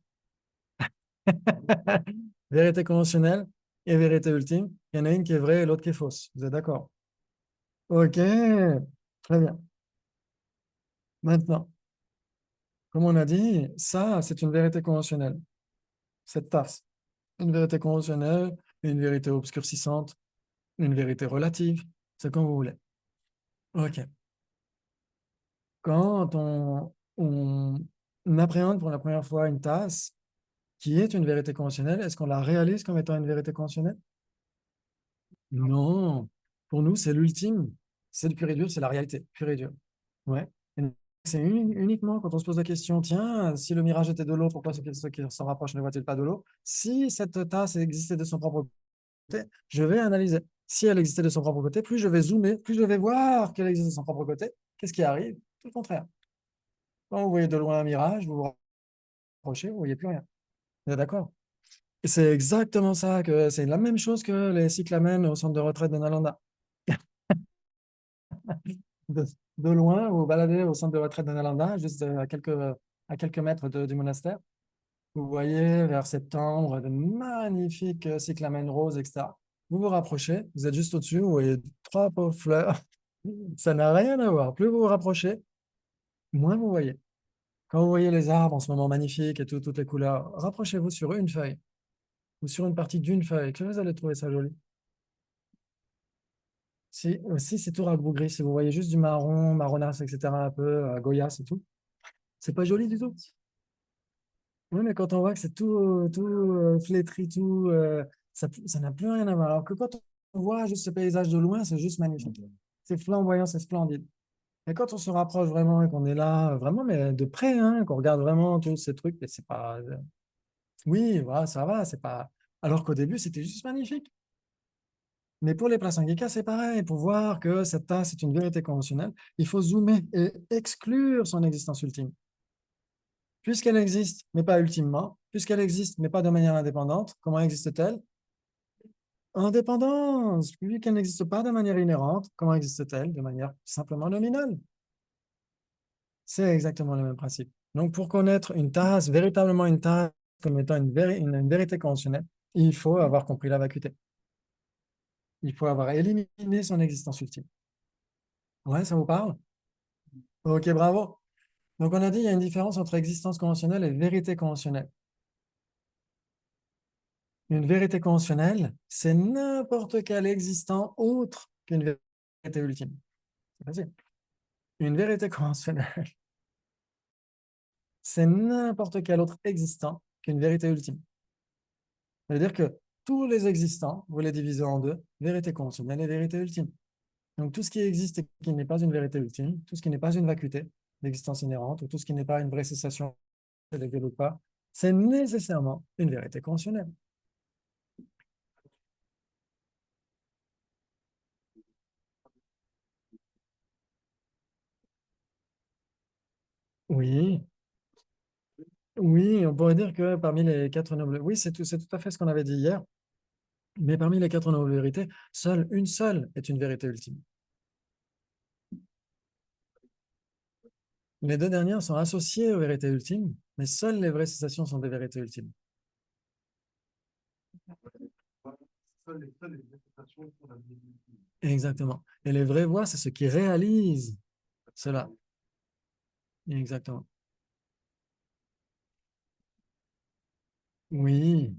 Vérité conventionnelle et vérité ultime. Il y en a une qui est vraie et l'autre qui est fausse. Vous êtes d'accord? OK, très bien. Maintenant, comme on a dit, ça, c'est une vérité conventionnelle. Cette tasse, une vérité conventionnelle, une vérité obscurcissante, une vérité relative, c'est comme vous voulez. OK. Quand on appréhende pour la première fois une tasse qui est une vérité conventionnelle, est-ce qu'on la réalise comme étant une vérité conventionnelle? Non. Pour nous, c'est l'ultime. C'est le pur et dur, c'est la réalité, pur et dur. Ouais. Et c'est uniquement quand on se pose la question, tiens, si le mirage était de l'eau, pourquoi ceux qui s'en rapprochent ne voient-ils pas de l'eau? Si cette tasse existait de son propre côté, je vais analyser. Si elle existait de son propre côté, plus je vais zoomer, plus je vais voir qu'elle existe de son propre côté. Qu'est-ce qui arrive? Tout le contraire. Quand vous voyez de loin un mirage, vous vous rapprochez, vous ne voyez plus rien. Vous êtes d'accord? Et c'est exactement ça, c'est la même chose que les cyclamènes au centre de retraite de Nalanda. De loin, vous vous baladez au centre de retraite de Nalanda, juste à quelques mètres du monastère. Vous voyez vers septembre de magnifiques cyclamènes roses, etc. Vous vous rapprochez, vous êtes juste au-dessus, vous voyez trois pauvres fleurs. Ça n'a rien à voir. Plus vous vous rapprochez, moins vous voyez. Quand vous voyez les arbres en ce moment magnifiques et toutes les couleurs, rapprochez-vous sur une feuille ou sur une partie d'une feuille, que vous allez trouver ça joli. Si c'est tout rabougri, si vous voyez juste du marron, marronasse, etc., un peu goyasse et tout, c'est pas joli du tout. Oui, mais quand on voit que c'est tout flétri, ça n'a plus rien à voir. Alors que quand on voit juste ce paysage de loin, c'est juste magnifique. C'est flamboyant, c'est splendide. Et quand on se rapproche vraiment et qu'on est là, vraiment, mais de près, hein, qu'on regarde vraiment tous ces trucs, et c'est pas. Oui, voilà, ça va, c'est pas. Alors qu'au début, c'était juste magnifique. Mais pour les Prasangika, c'est pareil. Pour voir que cette tasse est une vérité conventionnelle, il faut zoomer et exclure son existence ultime. Puisqu'elle existe, mais pas ultimement, puisqu'elle existe, mais pas de manière indépendante, comment existe-t-elle? Indépendance. Vu qu'elle n'existe pas de manière inhérente, comment existe-t-elle? De manière simplement nominale. C'est exactement le même principe. Donc, pour connaître une tasse, véritablement une tasse, comme étant une vérité conventionnelle, il faut avoir compris la vacuité. Il faut avoir éliminé son existence ultime. Ouais, ça vous parle? Ok, bravo. Donc, on a dit il y a une différence entre existence conventionnelle et vérité conventionnelle. Une vérité conventionnelle, c'est n'importe quel existant autre qu'une vérité ultime. C'est facile. Une vérité conventionnelle, c'est n'importe quel autre existant qu'une vérité ultime. Ça veut dire que tous les existants, vous les divisez en deux, vérité conditionnelle et vérité ultime. Donc, tout ce qui existe et qui n'est pas une vérité ultime, tout ce qui n'est pas une vacuité d'existence inhérente, ou tout ce qui n'est pas une vraie cessation ou pas, c'est nécessairement une vérité conditionnelle. Oui, oui, on pourrait dire que parmi les quatre nobles, oui, c'est tout à fait ce qu'on avait dit hier, mais parmi les quatre nobles vérités, une seule est une vérité ultime. Les deux dernières sont associées aux vérités ultimes, mais seules les vraies cessations sont des vérités ultimes. Exactement. Et les vraies voies, c'est ce qui réalise cela. Exactement. Oui,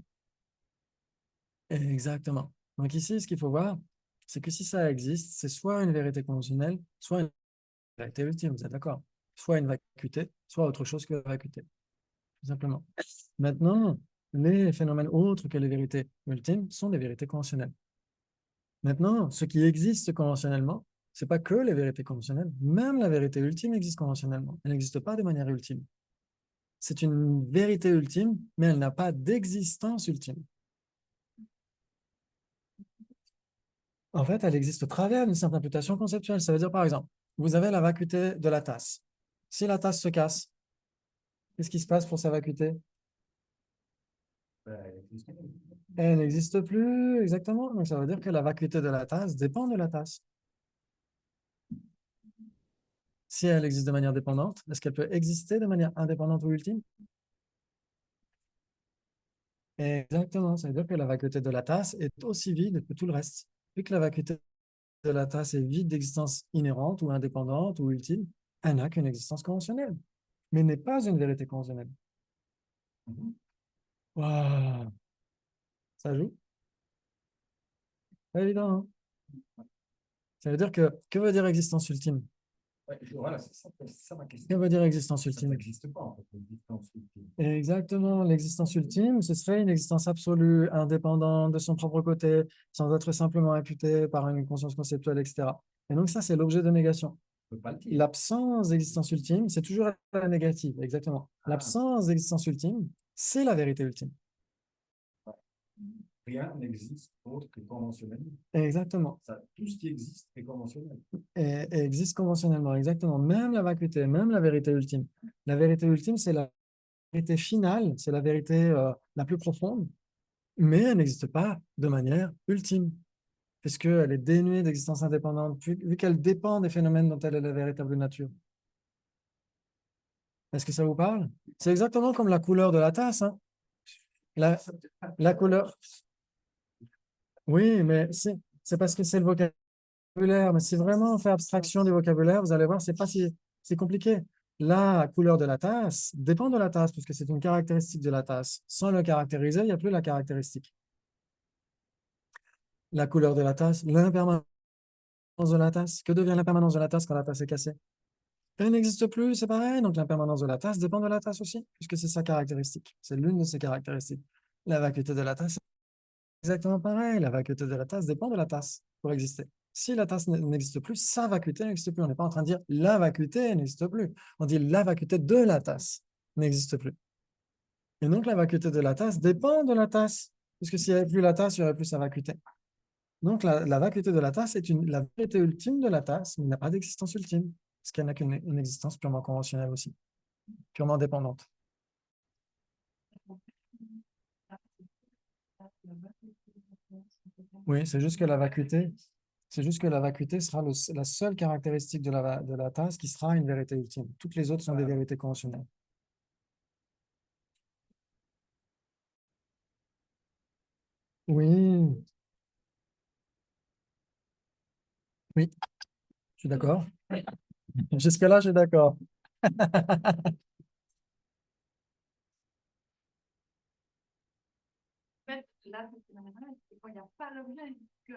exactement. Donc ici, ce qu'il faut voir, c'est que si ça existe, c'est soit une vérité conditionnelle, soit une vérité ultime, vous êtes d'accord? Soit une vacuité, soit autre chose que la vacuité, tout simplement. Maintenant, les phénomènes autres que les vérités ultimes sont des vérités conventionnelles. Maintenant, ce qui existe conventionnellement, ce n'est pas que les vérités conventionnelles, même la vérité ultime existe conventionnellement. Elle n'existe pas de manière ultime. C'est une vérité ultime, mais elle n'a pas d'existence ultime. En fait, elle existe au travers d'une simple imputation conceptuelle. Ça veut dire, par exemple, vous avez la vacuité de la tasse. Si la tasse se casse, qu'est-ce qui se passe pour sa vacuité? Elle n'existe plus, exactement. Donc, ça veut dire que la vacuité de la tasse dépend de la tasse. Si elle existe de manière dépendante, est-ce qu'elle peut exister de manière indépendante ou ultime? Exactement, ça veut dire que la vacuité de la tasse est aussi vide que tout le reste. Vu que la vacuité de la tasse est vide d'existence inhérente ou indépendante ou ultime, elle n'a qu'une existence conventionnelle, mais n'est pas une vérité conventionnelle. Waouh, ça joue? Pas évident, hein? Ça veut dire que veut dire existence ultime? Ouais, voilà, c'est ça ma question. Que veut dire existence Ça ultime? n'existe pas, en fait, l'existence ultime. Exactement, l'existence ultime, ce serait une existence absolue, indépendante de son propre côté, sans être simplement imputée par une conscience conceptuelle, etc. Et donc ça, c'est l'objet de négation. On peut pas le dire. L'absence d'existence ultime, c'est toujours la négative, exactement. L'absence d'existence ultime, c'est la vérité ultime. Rien n'existe autre que conventionnel. Exactement. Tout ce qui existe est conventionnel. Et existe conventionnellement, exactement. Même la vacuité, même la vérité ultime. La vérité ultime, c'est la vérité finale, c'est la vérité la plus profonde, mais elle n'existe pas de manière ultime, puisqu'elle est dénuée d'existence indépendante, vu qu'elle dépend des phénomènes dont elle est la véritable nature. Est-ce que ça vous parle? C'est exactement comme la couleur de la tasse, hein. La couleur. Oui, mais c'est parce que c'est le vocabulaire. Mais si vraiment on fait abstraction du vocabulaire, vous allez voir, c'est pas si compliqué. La couleur de la tasse dépend de la tasse, puisque c'est une caractéristique de la tasse. Sans le caractériser, il n'y a plus la caractéristique. La couleur de la tasse, l'impermanence de la tasse. Que devient l'impermanence de la tasse quand la tasse est cassée? Elle n'existe plus, c'est pareil. Donc l'impermanence de la tasse dépend de la tasse aussi, puisque c'est sa caractéristique. C'est l'une de ses caractéristiques. La vacuité de la tasse, c'est exactement pareil. La vacuité de la tasse dépend de la tasse pour exister. Si la tasse n'existe plus, sa vacuité n'existe plus. On n'est pas en train de dire la vacuité n'existe plus. On dit la vacuité de la tasse n'existe plus. Et donc la vacuité de la tasse dépend de la tasse, puisque s'il n'y avait plus la tasse, il n'y aurait plus sa vacuité. Donc la vacuité de la tasse est la vérité ultime de la tasse, mais il n'a pas d'existence ultime, parce qu'elle n'a qu'une existence purement conventionnelle aussi, purement dépendante. Oui, c'est juste que la vacuité sera la seule caractéristique de la tasse qui sera une vérité ultime. Toutes les autres sont des vérités conventionnelles. Oui, oui, je suis d'accord. Jusque-là, je suis d'accord. En fait, là, ce phénomène-là, c'est quand il n'y a pas l'objet que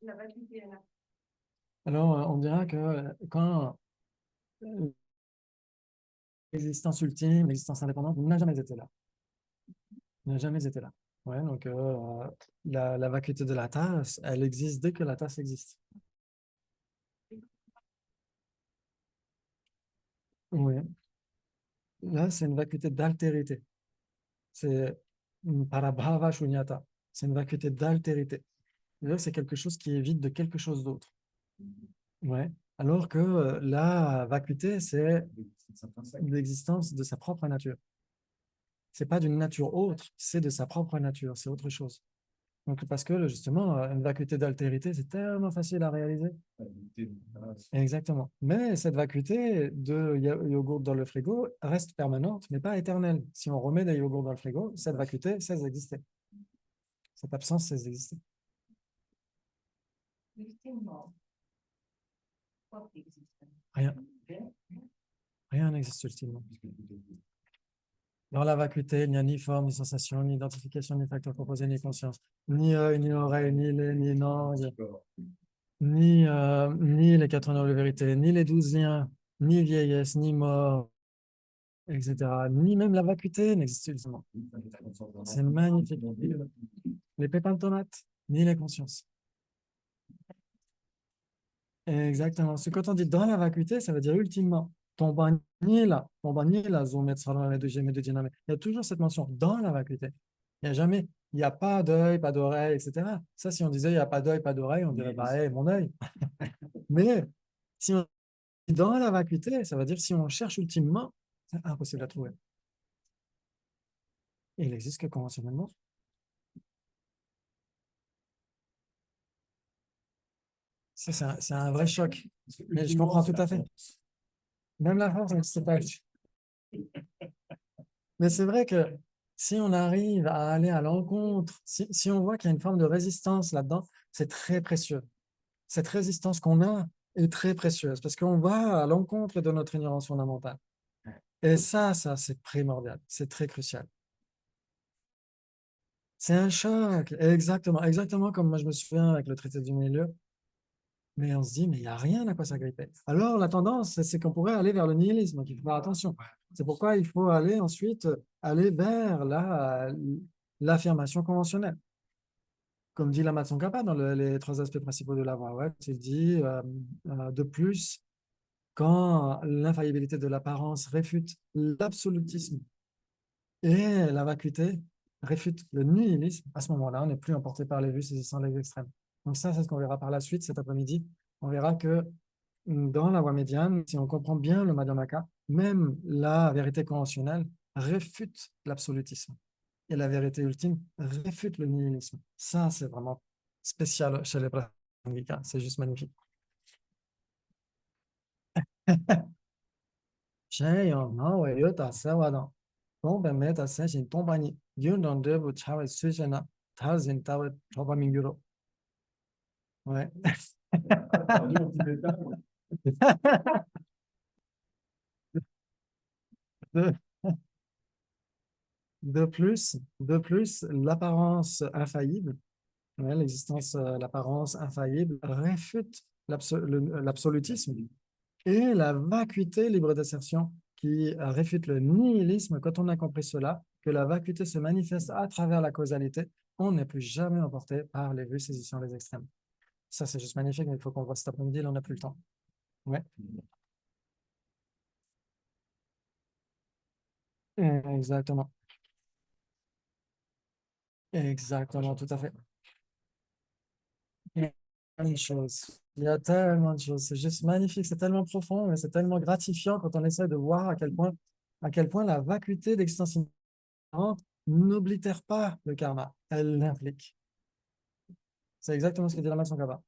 la vacuité est là. Alors, on dira que quand l'existence ultime, l'existence indépendante n'a jamais été là. N'a jamais été là. Ouais, donc la vacuité de la tasse, elle existe dès que la tasse existe. Oui. Là, c'est une vacuité d'altérité. C'est parabhava shunyata. C'est une vacuité d'altérité. C'est-à-dire que c'est quelque chose qui est vide de quelque chose d'autre. Ouais. Alors que la vacuité, c'est l'existence de sa propre nature. C'est pas d'une nature autre, c'est de sa propre nature, c'est autre chose. Donc, parce que justement, une vacuité d'altérité, c'est tellement facile à réaliser. Exactement. Mais cette vacuité de yogourt dans le frigo reste permanente, mais pas éternelle. Si on remet des yogourts dans le frigo, cette vacuité cesse d'exister. Cette absence cesse d'exister. Ultimement, quoi qui existe? Rien. Rien n'existe ultimement. Dans la vacuité, il n'y a ni forme, ni sensation, ni identification, ni facteur composé, ni conscience. Ni œil, ni oreille, ni lait, ni langue, ni les 4 honneurs de vérité, ni les 12 liens, ni vieillesse, ni mort, etc. Ni même la vacuité n'existe ultimement. C'est magnifique. Les pépins de tomates, ni les consciences. Exactement. Ce que quand on dit dans la vacuité, ça veut dire ultimement. Ton là, zoom, il y a toujours cette mention dans la vacuité. Il n'y a jamais, il n'y a pas d'œil, pas d'oreille, etc. Ça, si on disait il n'y a pas d'œil, pas d'oreille, on dirait, bah, hey, mon œil. Mais si on dit dans la vacuité, ça veut dire si on cherche ultimement, c'est impossible à trouver. Et il n'existe que conventionnellement. Ça, c'est un vrai choc. Mais je comprends tout à fait. Même la force n'existe pas. Mais c'est vrai que si on arrive à aller à l'encontre, si on voit qu'il y a une forme de résistance là-dedans, c'est très précieux. Cette résistance qu'on a est très précieuse parce qu'on va à l'encontre de notre ignorance fondamentale. Et ça, c'est primordial, c'est très crucial. C'est un choc, exactement comme moi je me souviens avec le traité du milieu. Mais on se dit, mais il n'y a rien à quoi s'agripper. Alors, la tendance, c'est qu'on pourrait aller vers le nihilisme, donc il faut faire attention. C'est pourquoi il faut aller ensuite aller vers l'affirmation conventionnelle. Comme dit Lama Tsongkhapa dans les 3 aspects principaux de la voie, ouais, il dit de plus, quand l'infaillibilité de l'apparence réfute l'absolutisme et la vacuité réfute le nihilisme, à ce moment-là, on n'est plus emporté par les vues saisissant les extrêmes. Donc ça, c'est ce qu'on verra par la suite cet après-midi. On verra que dans la voie médiane, si on comprend bien le Madhyamaka, même la vérité conventionnelle réfute l'absolutisme. Et la vérité ultime réfute le nihilisme. Ça, c'est vraiment spécial chez les Prasangika. C'est juste magnifique. Ouais. De, de plus, l'apparence infaillible, ouais, l'existence, l'apparence infaillible réfute l'absolutisme et la vacuité libre d'assertion qui réfute le nihilisme. Quand on a compris cela, que la vacuité se manifeste à travers la causalité, on n'est plus jamais emporté par les vues saisissant les extrêmes. Ça, c'est juste magnifique, mais il faut qu'on voit cet après-midi, là, on n'a plus le temps. Ouais. Exactement. Exactement, tout à fait. Il y a tellement de choses. Il y a tellement de choses. C'est juste magnifique, c'est tellement profond, mais c'est tellement gratifiant quand on essaie de voir à quel point la vacuité d'existence ignorante n'oblitère pas le karma, elle l'implique. C'est exactement ce que dit Lama Tsongkhapa.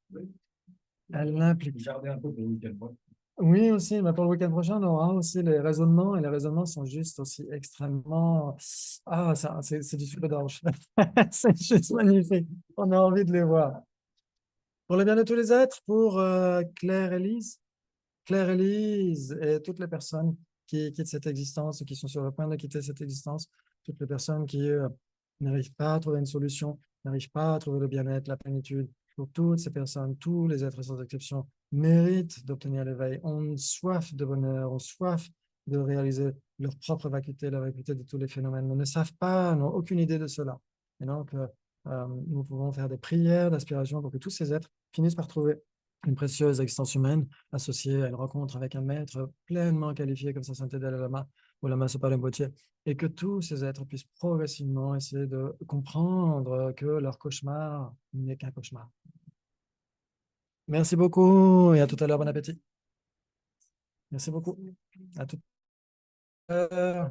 Elle l'implique. Regardez un peu pour le week-end prochain. Oui, aussi, mais pour le week-end prochain, on aura aussi les raisonnements, et les raisonnements sont juste aussi extrêmement... Ah, c'est du sucre d'orge. C'est juste magnifique. On a envie de les voir. Pour le bien de tous les êtres, pour Claire-Élise et toutes les personnes qui quittent cette existence, qui sont sur le point de quitter cette existence, toutes les personnes qui n'arrivent pas à trouver une solution, n'arrivent pas à trouver le bien-être, la plénitude, pour toutes ces personnes, tous les êtres sans exception méritent d'obtenir l'éveil, ont soif de bonheur, ont soif de réaliser leur propre vacuité, la vacuité de tous les phénomènes, mais ne savent pas, n'ont aucune idée de cela. Et donc, nous pouvons faire des prières d'aspiration pour que tous ces êtres finissent par trouver une précieuse existence humaine associée à une rencontre avec un maître pleinement qualifié comme Saint Dalai Lama ou Lama Zopa Rinpoche, et que tous ces êtres puissent progressivement essayer de comprendre que leur cauchemar n'est qu'un cauchemar. Merci beaucoup et à tout à l'heure. Bon appétit. Merci beaucoup. À tout à l'heure.